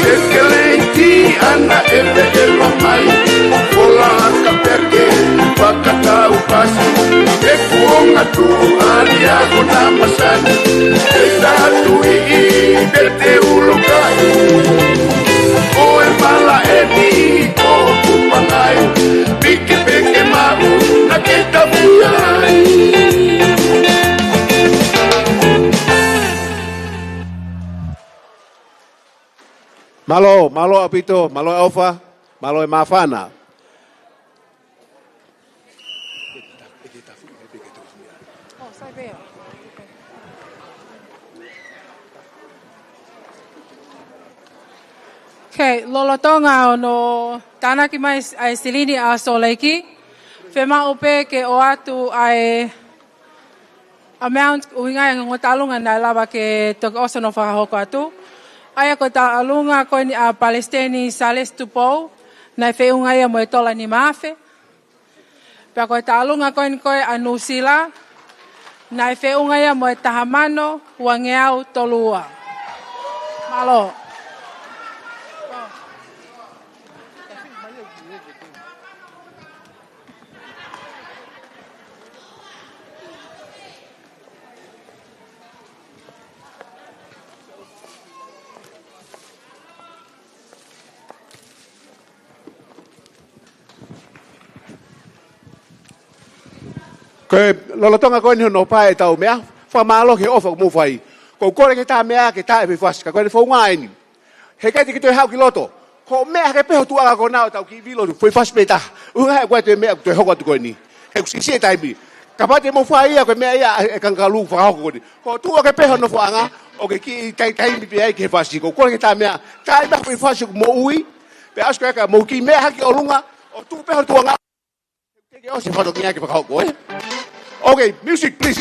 Sekeleiti ana eve eva mai. Kola ka peke wakatau pasi. E kuonga tu alia hona masani. E tatui i te ulokai. O e mala e ni ko kupangai. Piki peke mau na ke tafiai. Malo apito, malo alfa, malo e mafana. Okay, lolotonga no tanaki mai ai silini a soleki. Fema ope ke o atu ai amount uinga ng talunga na lava ke tok oso no whakahoko atu. Ai ko talunga ko ni a Palestini sales tupo na feunga ia mo tola ni mafe. Pa ko talunga ko ni ko anusila na feunga ia mo tahamano wangeau tolua. Malo. Koe lolotonga koe ni hono pae tau mea. Wha maalo ke ofa mu fai. Ko kore ke tā mea ke tā e whiwhaska. Koe ni whaunga aini. He kei te ki toi hau ki loto. Ko mea ke peho tuanga ko nao tau ki vilo tu. Fui whiwhas me ta. Unga hea koe te mea toi hoko atu koe ni. He kusisi e taimi. Ka pate mo whai ia koe mea ia e kankalu whakahoko koe ni. Ko tua ke peho no whaanga. O ke ki taimi pia e ke whiwhasi. Ko kore ke tā mea. Tā mea whiwhasi ko mo ui. Pe asko eka mo ki mea haki o lunga. O tu peho tuanga. Ke o se whato ki ake whakahoko e. Okay, music, please.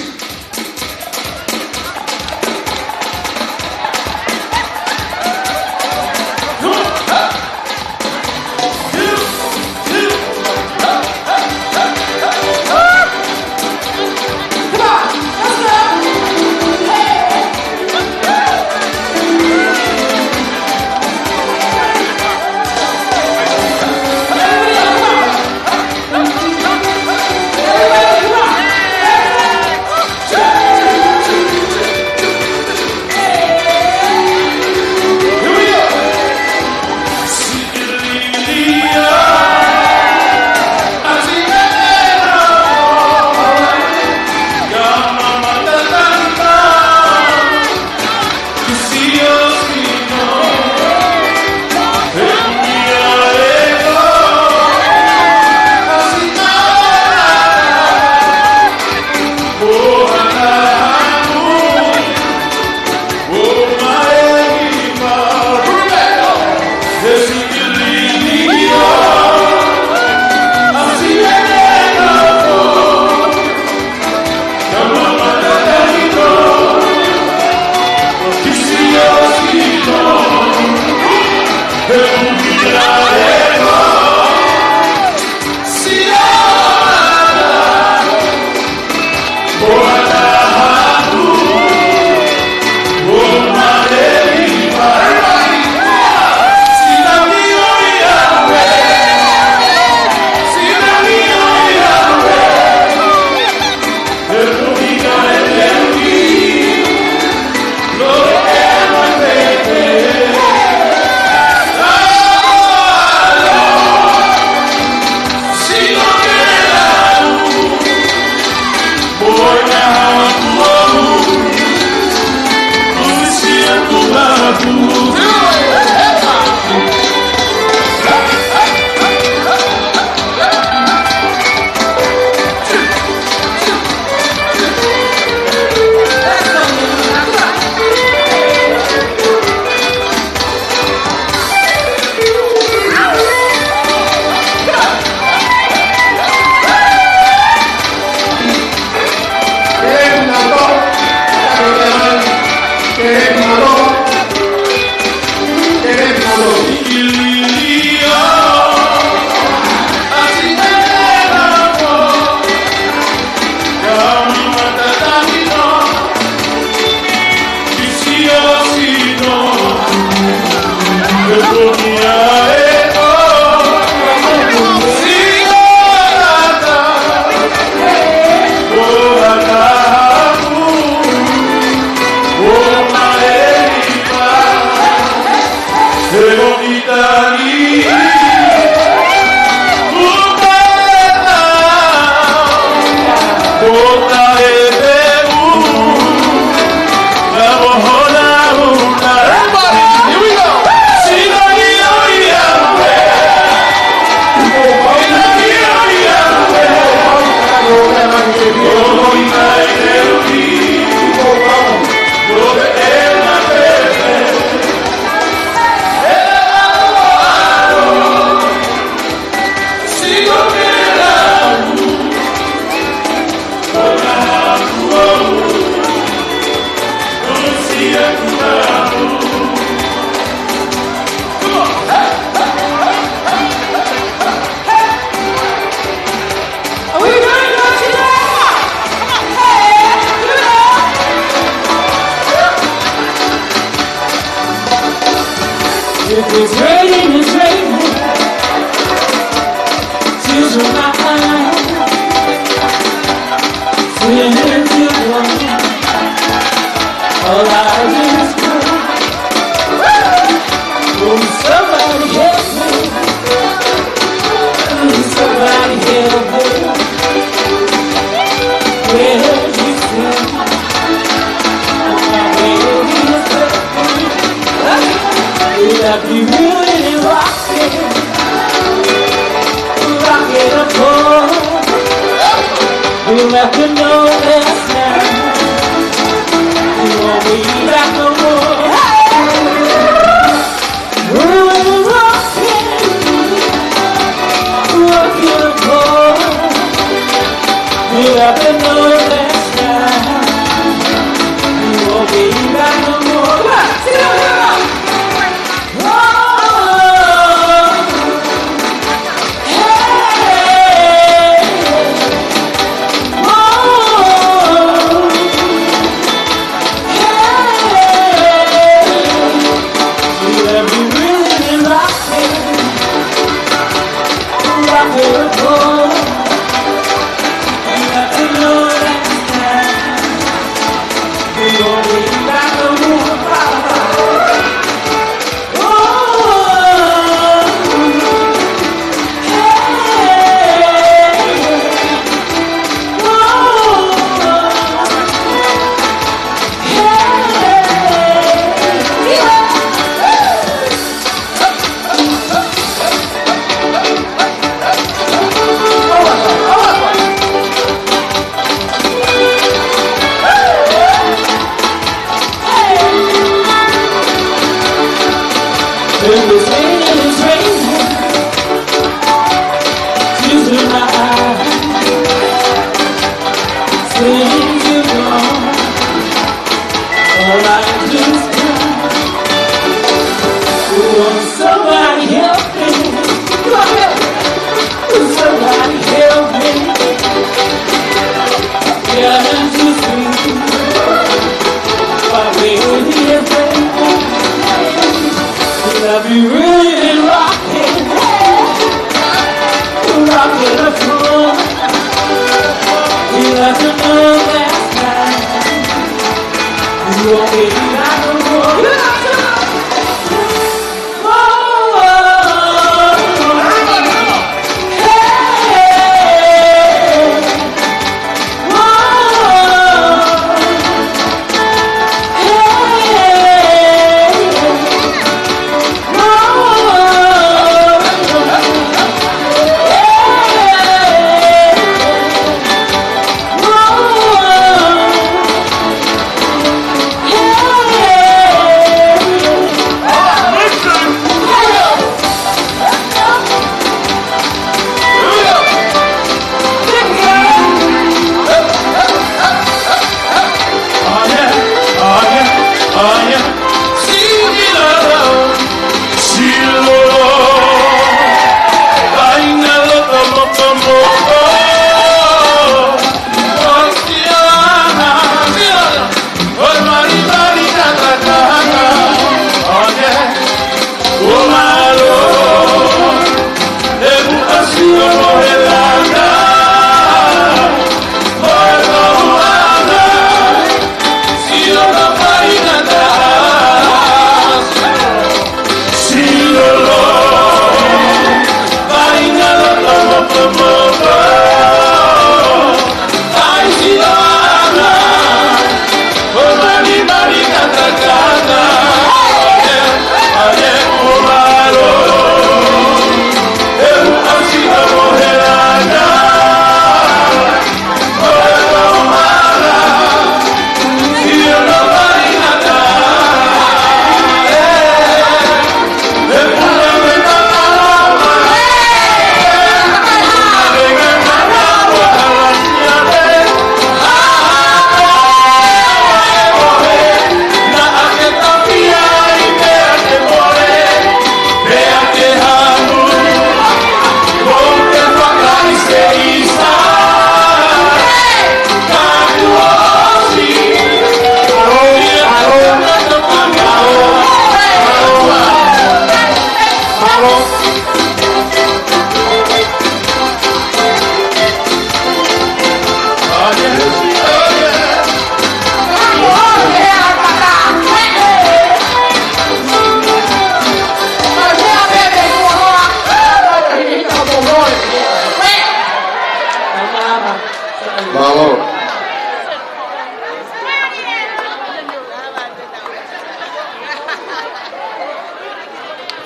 It's raining, tears in my eyes, swimming into the water, all I do is cry. Will somebody help me? Will somebody help me? Where you stand? Where you stand? Will I be really rocking up home? We'll have to know this now. We won't be back no more. We're rocking up home. We'll have to know this now. We won't be back no more. Somebody help me. Yeah.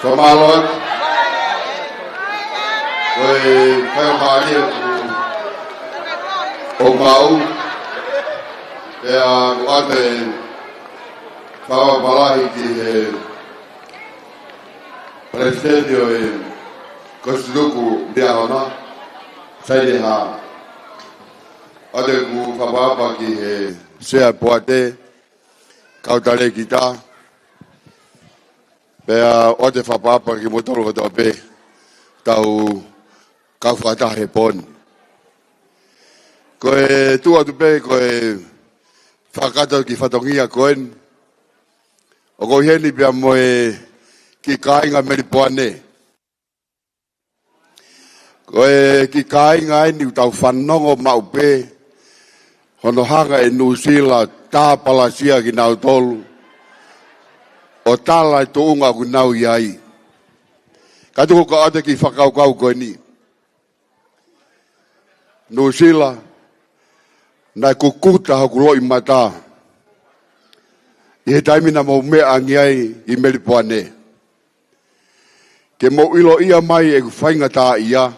Whamalot. Koe whaiokāne o mau. Ea kuate whawapalahi ki he presidente o e Kostuku Diahona. Saide ha. Ate ku whapapa ki he sea poate. Kautale kita. Pea o te whapapa ki motoro katoa pe tau kawhata he pon. Koe tua tu pe koe whakata ki whatongia koen. O ko heni pia moe ki kāinga meri poane. Koe ki kāinga eni tau whanongo mau pe. Hono hanga e Nusila tā palasia ki nau tolu. O tala e tounga ku nau iai. Katuko ka ate ki whakaukau koe ni. Nusila, nai kukuta haku loi mata. I he taimina mo mea angiai i meripoane. Ke mo ilo ia mai e whainga tā ia.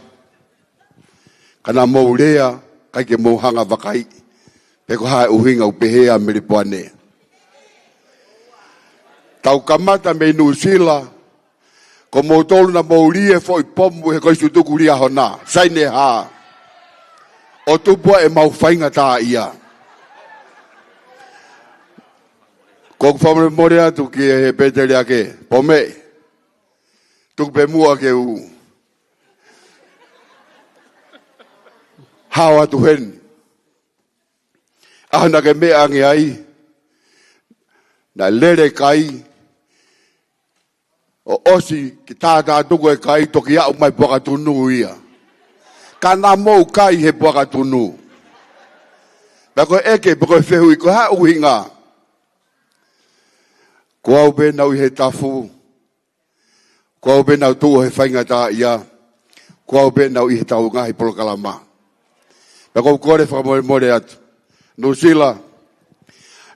Kana mo rea kai ke mo hanga wakai. Peko hae uhinga upehea meripoane. Tau kamata me Nusila, ko mo tolu na mo rie fo i pomu he koi sutuku ria hona. Saine ha. O tupua e mau whainga tā ia. Ko whamre more atu ki he peteri ake. Pome. Tuk pe mua ke u. Hau atu hen. Ahana ke me ange ai. Na lere kai. O osi ki tātā tuku e kai toki au mai puaka tunu ia. Kana mou kai he puaka tunu. Bako eke bako whehu i ko ha uhinga. Ko au be nau he tafu. Ko au be nau tuu he whainga tā ia. Ko au be nau i he tau ngahi polokalama. Bako kore whakamore more atu. Nusila.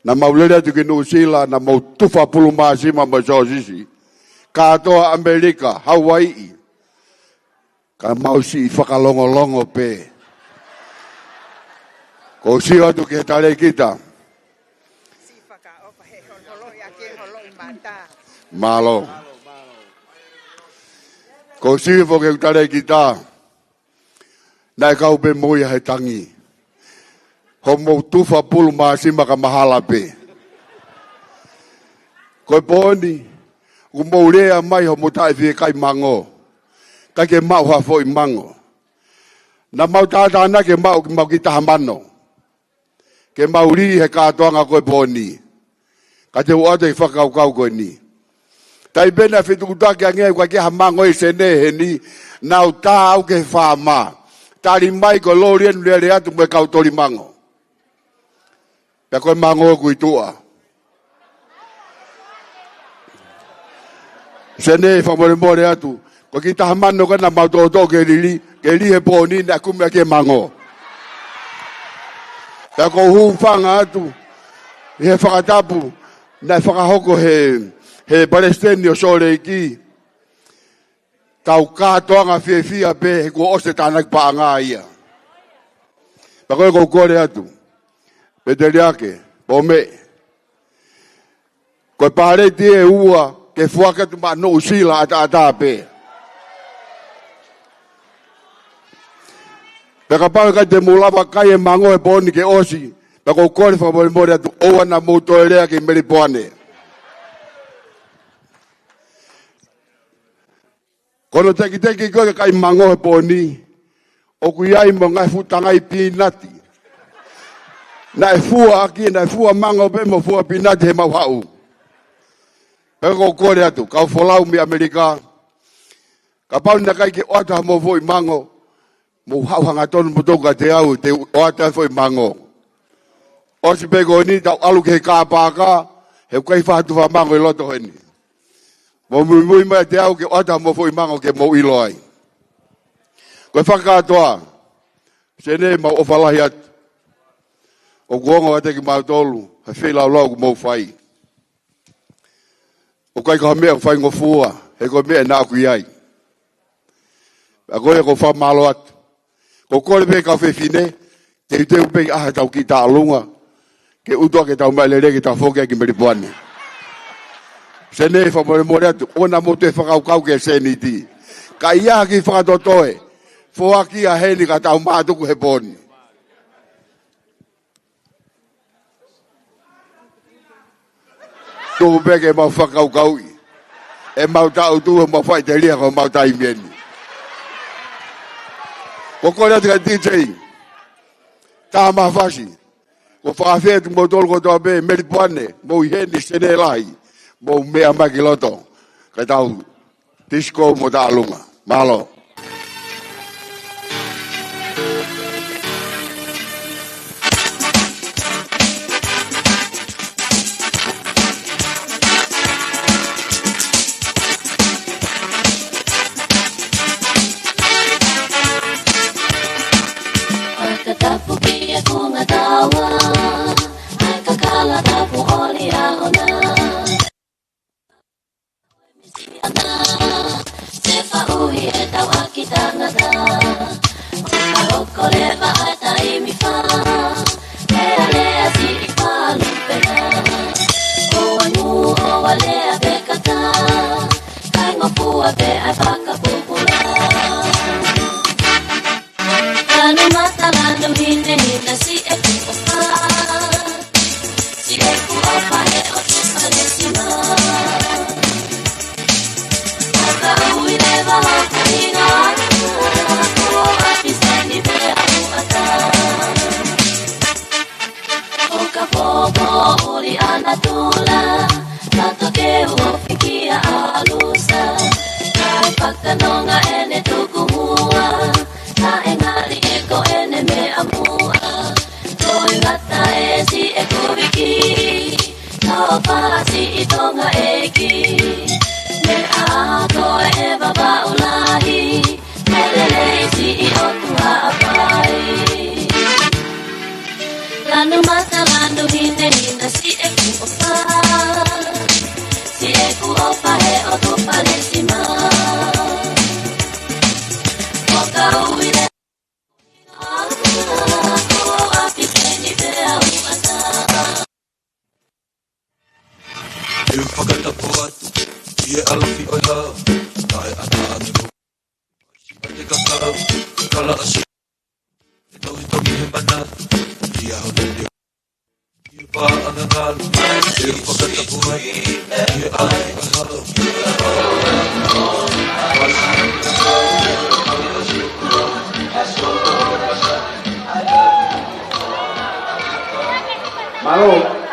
Na maulere atu ki Nusila na mau tufa pulu maasima ma sosisi. Katoa Amerika, Hawaii. Ka mausi i whakalongolongo pe. Ko si atu ki he tare kita. Malo. Ko si fo ke tare kita. Nai kau pe moia he tangi. Ho mo tufa pulu maasima ka mahala pe. Ko poni. Ku mourea mai ho mutai fi kai mango. Ka ke mau ha foi mango. Na mau tātāna ke mau ki tahamano. Ke mauri he kātoanga koe poni. Ka te uata i whakaukau koe ni. Tai bena whitukutake ange kwa ke hamango i sene he ni. Nau tā au ke whāma. Tari mai ko lorien lere atu mwe kautori mango. Pea koe mango kui tua. Sene whamore more atu. Ko ki tahamano kana mautoto ke li he pōni na kumea ke mango. Pea ko hu whanga atu. He whakatapu. Na whakahoko he Palestini o sore iki. Tau kātoanga whiawhia pe he ko ose tānak paanga ia. Pea koe ko kore atu. Peteri ake. Pome. Koe pare tie ua. Ke fuaka tu ma no usila ata pe. Peka pau ka te mulava kai e mango e poni ke osi. Peka kore whamore more atu oa na moutoerea ke meri poane. Kono teki koe kai mango e poni. O kuiai mo ngai futangai pinati. Na e fua aki, na e fua mango pe mo fua pinati he mau hau. Peko kore atu, kau wholau mi Amerika. Ka pau na kai ke oata mo foi mango. Mo hauhanga tonu mutoka te au, te oata foi mango. Osi peko ni tau alu ke kāpaka, he kai whātu wha mango i loto heni. Mo mui mai te au ke oata mo foi mango ke mo ilo ai. Koe whakatoa, sene mau ofalahi atu. O kuongo ate ki mau tolu, he whilau lau ku mo whai. O kai ka mea whai ngofua, he ko mea nā kui ai. A koe ko wha malo atu. Ko kore me ka whewhine, te uteu pe aha tau ki tā alunga, ke utua ke tau maelere ke tau whokea ki meripuane. Sene e whamore more atu, ona mo te whakaukau ke seni ti. Ka ia ki whakatotoe, whoaki a heni ka tau mātuku he poni. Tōku peke e mau whakaukau i. E mau tau tua mau whai te ria ko mau tai mieni. Ko kore atu ka DJ, tā maa whasi. Ko whakawhetu mo tolu ko toa pe meripuane, mo i heni sene lahi, mo mea maki loto. Ka tau disco mo tā alunga. Malo.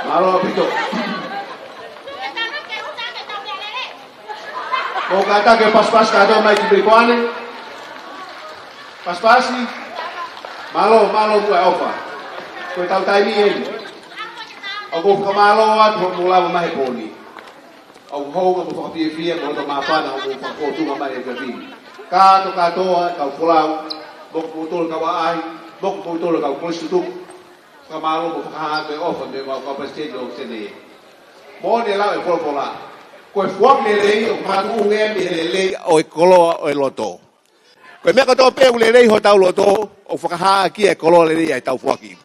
Malo pito. Mau kata ke pas-pas kado mai di berikuane. Pas-pasi. Malo buat apa? Kau tahu time ini. Aku kemalo at mula mamahe poni. Aku hau aku papi mau maafan aku pakotu mamahe gabi. Kato kau pulau. Bok betul kau ai. Bok betul kau polis tutup. Kemalo mau pakai off de mau kau pasti do sini. Mau dia lah pola. Kau fuak lelei, matu ungen lelei, oi kolo oi loto. Kau mereka tahu pe lelei ho tahu loto, o pakai kia kolo lelei ai tahu fuaki.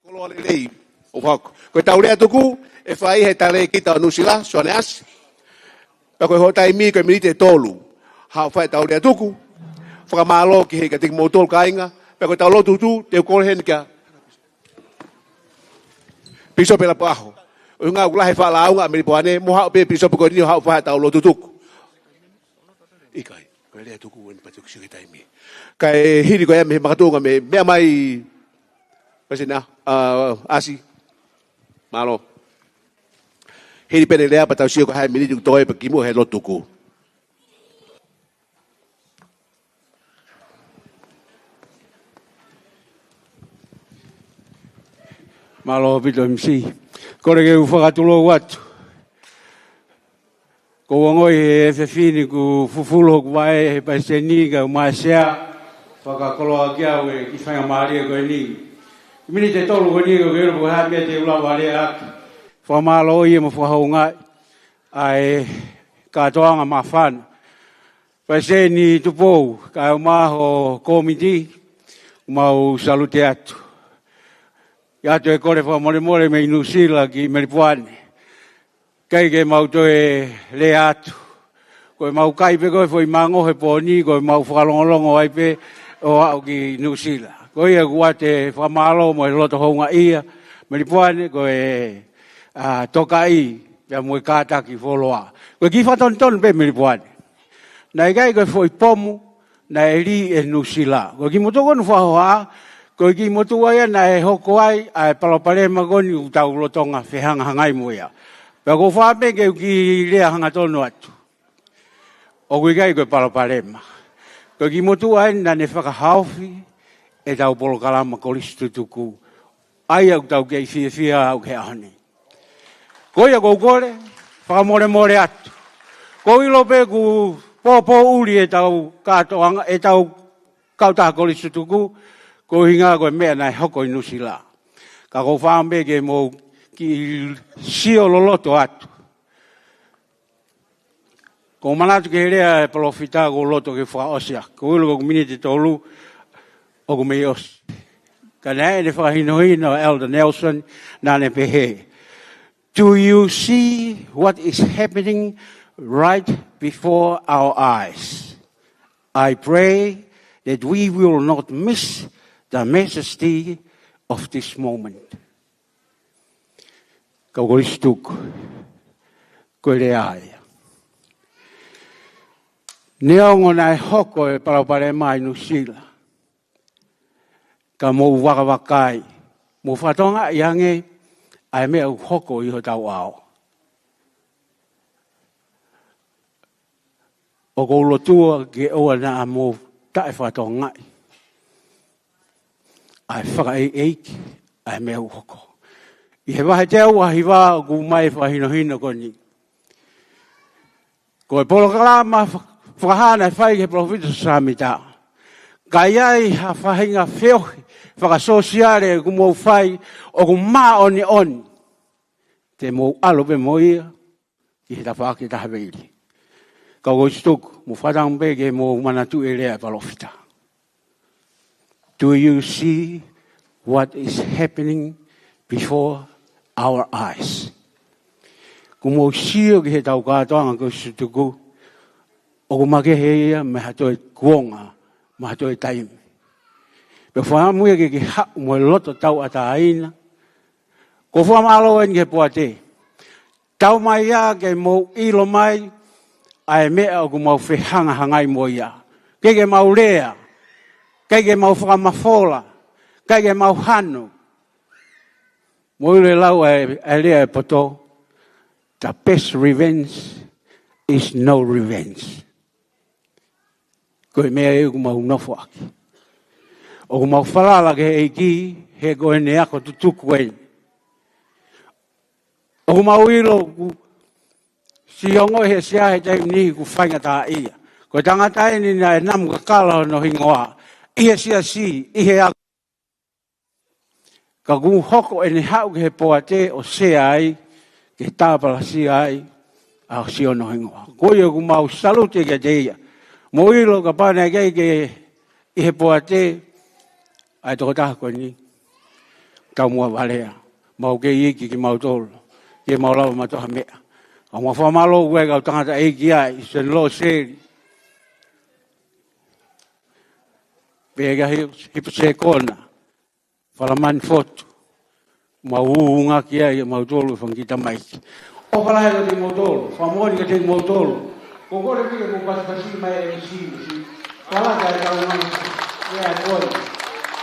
Kolo lelei, o fuak. Kau tahu dia tuku, fai he tale kita nusila, soaneas. Kau ho tai mi kau milite tolu, ha fai tahu dia tuku. Pakai malo ki he kating motor kainga. Pero tahu lo tu te korhen ka. Piso pela paho. Unga ulah fa la unga meripuane moha pe piso pe kodi ha fa tahu lo tutuk. Ikai, ko le tuku en patuk sigi taimi. Kai hiri ko ya me makatu me mai pasina asi. Malo. Hiri pe le pa tahu sigi ko ha mini tu toy pe kimu he lo tuku. Malo pito MC. Kore ke whakatulo watu. Ko wangoi he whewhini ku fufulo ku wae he paiseni ka umaasea. Whakakoloa kia ue ki whanga maaria koe ni. Mini te tolu koe ni ko kero ko haa mea te ula wale aki. whamalo ia ma whahaungai ai katoanga mawhana. Pai se ni tupou, ka maho komiti, mau salute atu. Iato e kore whamore me inusila ki Meripuane. Kei ke mau toe le atu. Koe mau kaipe koe foi mango he poni, koe mau whakalongolongo ai pe o au ki Nusila. Koe ia kua te whamalo mo e loto hounga ia, Meripuane koe toka i, pia mui kātaki wholoa. Koe ki whatonton pe Meripuane. Nai kai koe foi pomu, nai ri e Nusila. Koe ki motoko nu whahoa, koe ki motua ia nai hoko ai, ai palopare magoni utau lotonga whehanga hangai moia. Pea ko whape ke ki rea hanga tonu atu. O kui kai koe palaparema. Koe ki motu ai nane whakahauwhi e tau polo kalama kolistu tuku. Ai au tau kei fia au ke ahani. Koe a kou kore, whakamore atu. Koe ilope ku pōpō uri e tau katoanga, e tau kautaha kolistu tuku. Koe hinga koe mea nai hoko i Nusila. Ka kou whaambe ke mou ki sio loloto atu. Ko manatu ke rea e palofita ko loto ke whaosia. Ko ilo ko miniti tolu o ko mei osi. Ka nea ne whahinohino Elder Nelson nane pehe. Do you see what is happening right before our eyes? I pray that we will not miss the majesty of this moment. Ka koristuk ko rea ai. Neongo nai hoko e parapare mai Nusila. Ka mou wakawakai. Mo whatonga iange ai mea hoko i ho tau ao. O ko lotua ke oa na a mou tae whatonga. Ai whaka eiki ai mea hoko. I he wahe te au ahi wā o ku mai whahinohino koni. Ko e polo kalama whakahana whai ke profita samita. Ka iai ha whahinga whiohi, whakasosiare ku mou whai o ku mā oni. Te mou alope mo ia, i he tawhaki tahaweiri. Ka ko istuku, mo whatangpe ke mou manatu e rea profita. Do you see what is happening before our eyes? Kumo sio ke he tau kātoanga ko sutuku, o kumake he ia me hatoi kuonga, me hatoi taimi. Pe whaamua ke hau mo loto tau ata aina, ko whamalo en ke poate. Tau mai ia ke mo ilo mai, ai mea o kumau whehanga hangai mo ia. Ke mau rea, ke mau whakamafola, ke mau hanu. Mo ule lau e lea e poto, the best revenge is no revenge. Koe mea e kumau nofo aki. O kumau whalala ke eiki, he koe ne ako tutuku e. O kumau ilo, si ongo he sia he tei nihi ku whainga tā ia. Koe tangata e ni na e namu ka kala no hingoa. Ihe sia si, ihe ako. Ka gu hoko e ni hau ke he poate o sea ai, ke tāpala si ai, a si ono hingoa. Koe o kumau salute ke te ia. Mo ilo ka pane kei ke ihe poate, ai toko taha koe ni, tau mua walea. Mau ke iki ki mau tolo, ke mau lawa matoha mea. A mua whamalo ue kau tangata eiki ai, sen lo seri. Pega hipa se kona, whalamani fotu. Mau uunga ki ai, mau tolo whangita maiki. O whalahe ka te mau tolo, whamori ka te mau tolo. Ko kore pika ko pasipasi mai e si. Whalaka e kau ngai, e a koi.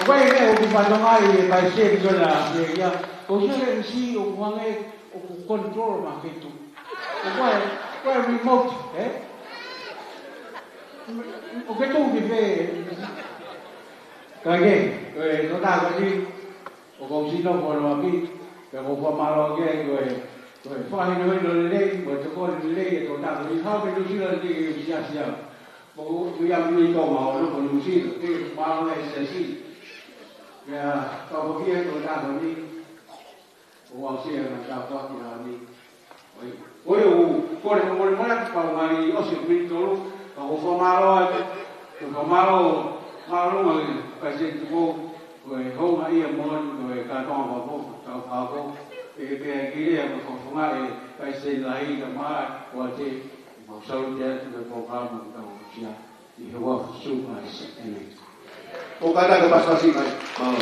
O kai e o ki whatongai e pai se ki kona e ia. Ko sere e si o kuangai o ku control ma hitu. O kai remote, o ke tū ki whe. Ka ke, koe no tā ka ni, o kou sino kono aki, ka kou whamaro ke, koe whahino hino le lei, koe te kore le lei e tō tā ka ni, hau ke Nusila te ke ki siasi au. Mo ku iam ni tonga o no ko Nusila, te maro le siasi. Ka kau kia tō tā ka ni, o au sia na ka pa ki ani oi o le mo pa ngai o se mi tolu ka o fo malo to ko malo ngai pa se ko ho ngai e mo no e ka to ba ko ka pa ko e pe ki le ko fo ngai pa se lai ka ma o te mo so te ko ka ma ka o sia i ho su mai se ene o ka ka pa si mai malo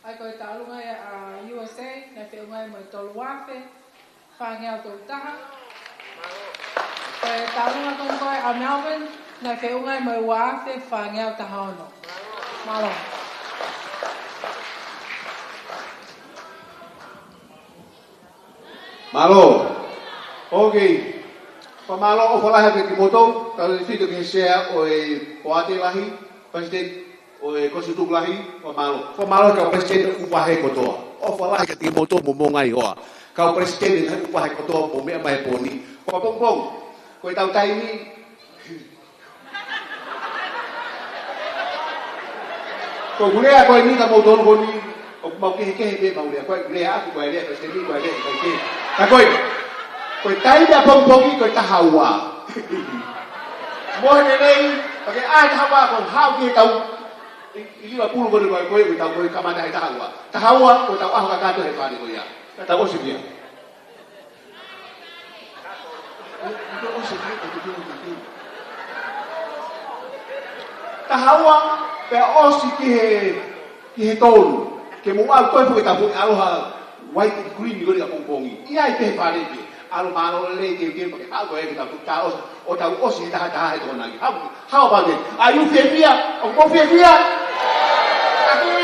ai koe tālunga a USA, nei whiungai mo tolu wafe, whāngia tō taha. Koe tālunga kong koe a Melbourne, nei whiungai mo wafe, whāngia taha ono. Malo. Malo. Okay. Pamalo o whalaha ke ki motou, ka le whito ke sea o e poate lahi, President o e kosutuk lahi, Pamalo ka President upahe kotoa. O whalaha ke ki motou mo mongai hoa. Ka President ka upahe kotoa mo mea mai poni. O pongpong, ko e tau taimi. Ko gulea ko e ni ka motou ko ni, o mau kehe me maulea, ko e gulea aku ko e lea, President ni ko e lea, ko e ke. Ka koe, koe taida pongpongi koe tahaua. Mohe nei, pakai ai tahaua kong hau ki tau. Ili wa pulu koe koe tau koe kamana ai tahaua. Tahaua koe tau ahu kakato he whani koe ia. Kata osi dia. Tahaua pe osi ki he tolu. Ke mo au koe koe tau koe aloha white and green ni koe ka pongpongi. Ia i te whani ki. Alo malo le ke pakai hau koe kita ta os o ta osi ta he tona ki. How about it? Are you fear? O ko fear?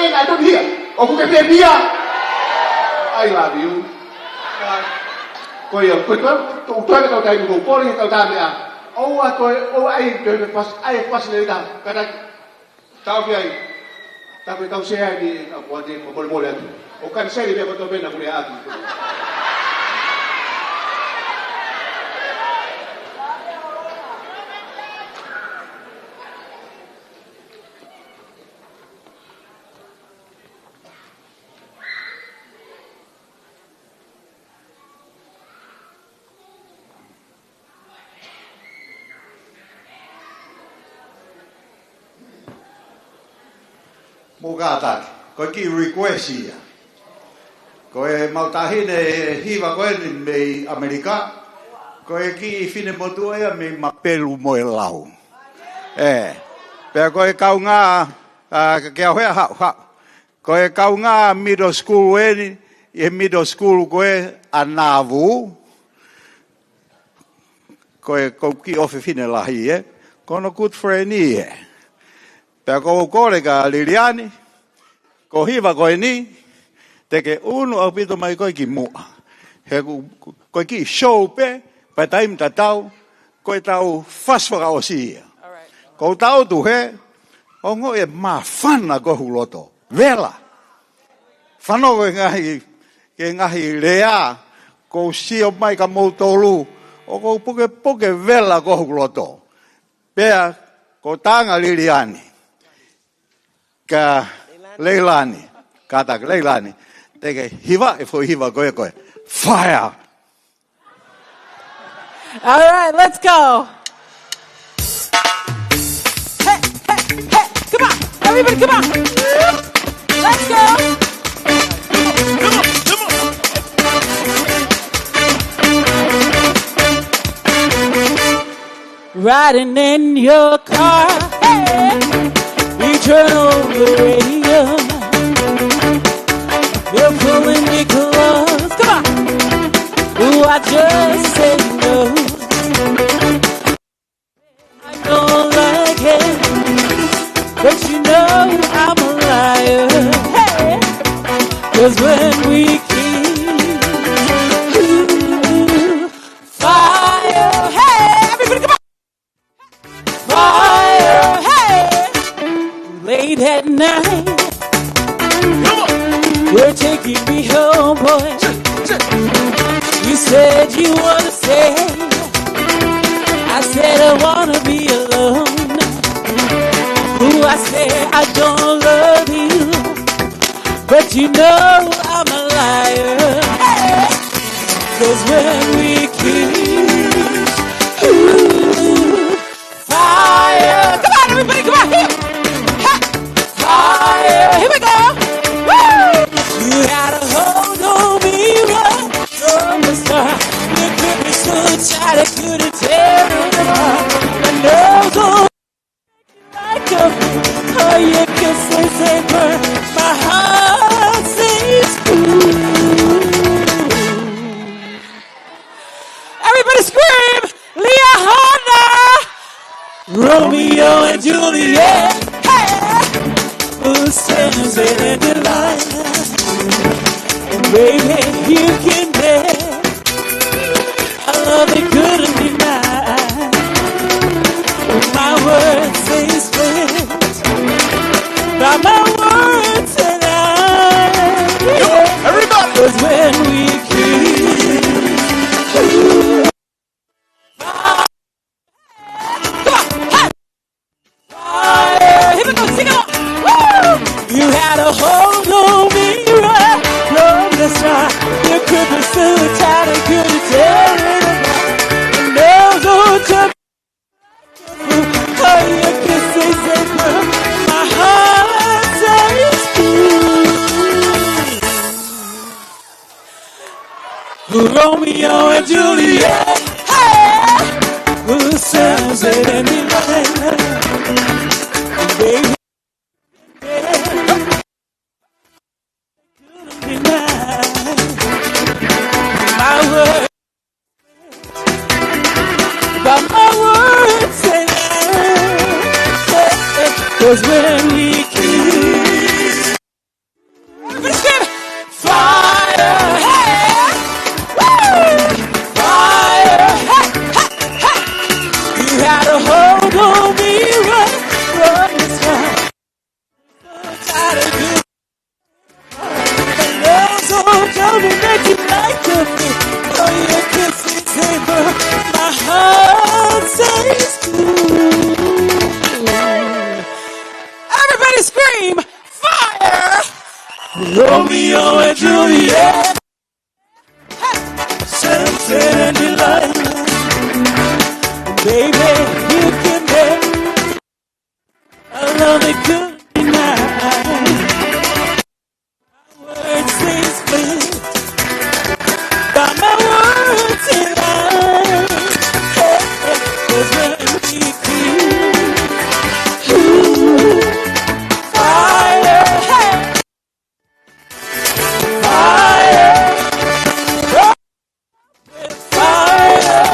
I don't hear. O ko fear? I love you. Koe to ka tai ko ko ni ta mea. O a koe o ai pas le ta. Kada tau ki ai. Ta koe tau se ai ni ko de ko mo le atu. O kan se le ko to bena ko le atu. Mugata, koe ki requestia. Koe mautahine hiva koe ni mei Amerika. Koe ki fine motua ia mei mapelu moe lau. Pea koe kaunga ke ahoea hau. Koe kaunga middle school eni, e middle school koe anavu. Koe ki ofe fine lahi kono good friend Pea ko kore ka Liliani, ko hiva koe ni, teke unu au pito mai koe ki mua. He koe ki show pe, pa taim tatau, koe tau faswaka o siya. Ko tau tu he, o ngo e mawhana ko huloto. Vela. Whano koe ngahi lea, ko sio mai ka moutolu, o ko poke vela ko huloto. Pea, ko tanga Liliani. Ka Leilani, kata Leilani, teke hiva e fo hiva koe. Fire! All right, let's go. Hey, come on, everybody, come on. Let's go. Riding in your car, hey. You turn on the radio. You're pulling me close. Come on. Ooh, I just say no. I don't like it, but you know I'm a liar. Hey, 'cause when we kiss, ooh, fire. Hey, everybody, come on. Fire. Hey. Late at night, you're taking me home, boy. You said you wanna stay. I said I wanna I don't love you, but you know I'm a liar. Cause when we kiss, ooh, fire. Come on, everybody, come on, here. Ha. Fire. Here we go. Woo. You had a hold on me right from the start. You could be so tight, I couldn't tear it apart. I know the like a oh, your kisses and burn. My heart sings ooh. Everybody scream! Leah Honda! Romeo and Juliet! Hey! Who stands in the line? And baby, you can bet I love it good and be mine. My words say split by my words tonight. Everybody! 'Cause when we kiss, here we go, sing it on. Woo! You had a hold on me right from the start. You could be so tight and couldn't tear it apart. And now go to oh, your kisses and burn. My heart says ooh. Romeo and Juliet. Hey! Who sounds it in me right? Baby, my word, but my words say that. 'Cause when we kiss, everybody scream, fire, hey, woo, fire, hey, hey, hey. You had a hold on me right from the start. Tired of you. So don't be making like a me. Oh, your kisses and burn. My heart says ooh. Everybody scream, fire! Romeo and Juliet. Sunset and delight. Baby, you can bet I love it good tonight. Words say split by my words tonight. Hey, hey, 'cause when we kiss, ooh, fire, hey, fire, oh, fire.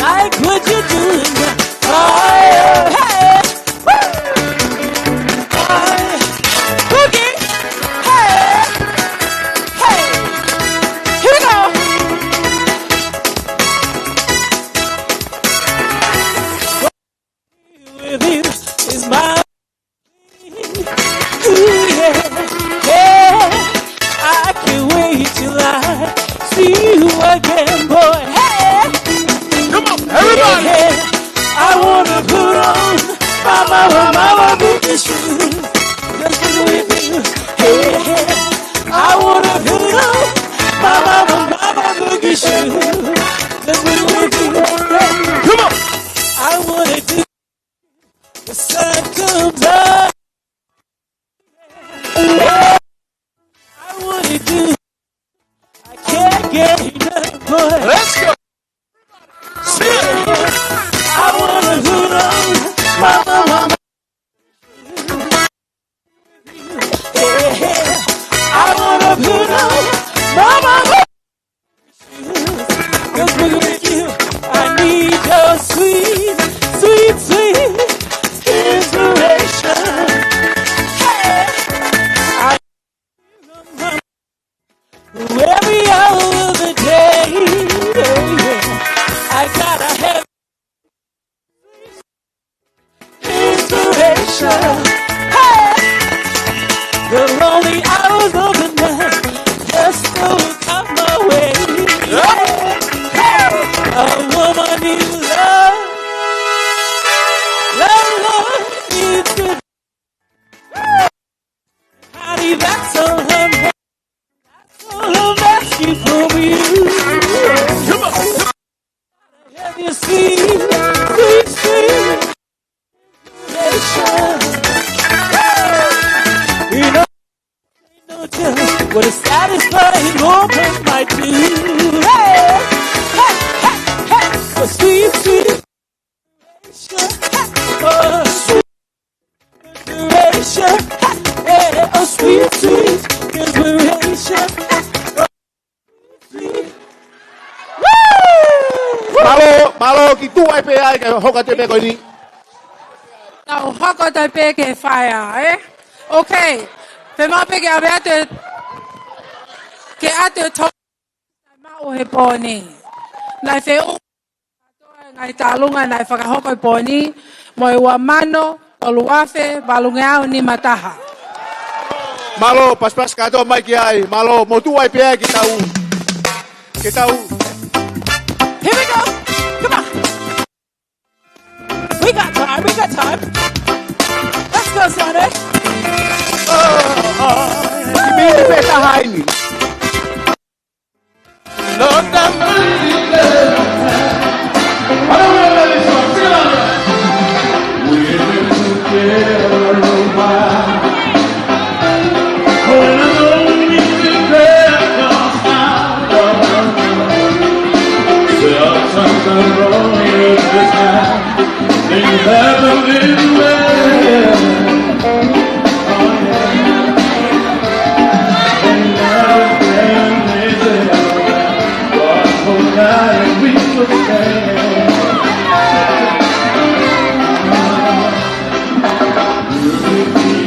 I like what you're doing, fire, hey, woo, fire, boogie, hey, hey, here we go. With you is my ooh, yeah, yeah. I can't wait till I see you again, boy. Hey, come on, everybody. Yeah, I wanna put on my mama booty shoes. Just with you. Yeah, I wanna put on my mama booty shoes. Just with you. Come on. I wanna do the sun comes up. Yeah, I wanna do. I can't get enough, boy. Let's go. See it. I wanna put on my mama. sweet, sweet, sweet nation. You know, no telling what a satisfying moment might be. Hey, hey, hey, hey, a sweet, sweet nation. Oh, sweet inspiration. Yeah, a sweet, sweet inspiration. Malo ki tu ai pe ai ka hoka te pe ko ni. Now, hoko te peke whaia, eh? Okay. Te mapeke a rea ke atu tō mau he pōni. Nai te o ngai tālunga nai whakahoko pōni, mo e ua mano, o luafe, walunga au ni mataha. Malo pas katoa mai ki ai. Malo mo tu ai pe ai ki tau. Ki tau. Here we go. Come on. We got time. We got time. Let's go, Sonic. Kibili pesa haini. Lord, I'm things haven't been well. And now then they say, one more night we could stand.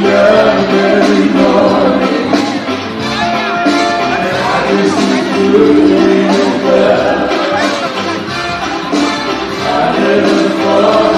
We are very morning, and I just see good well. I never thought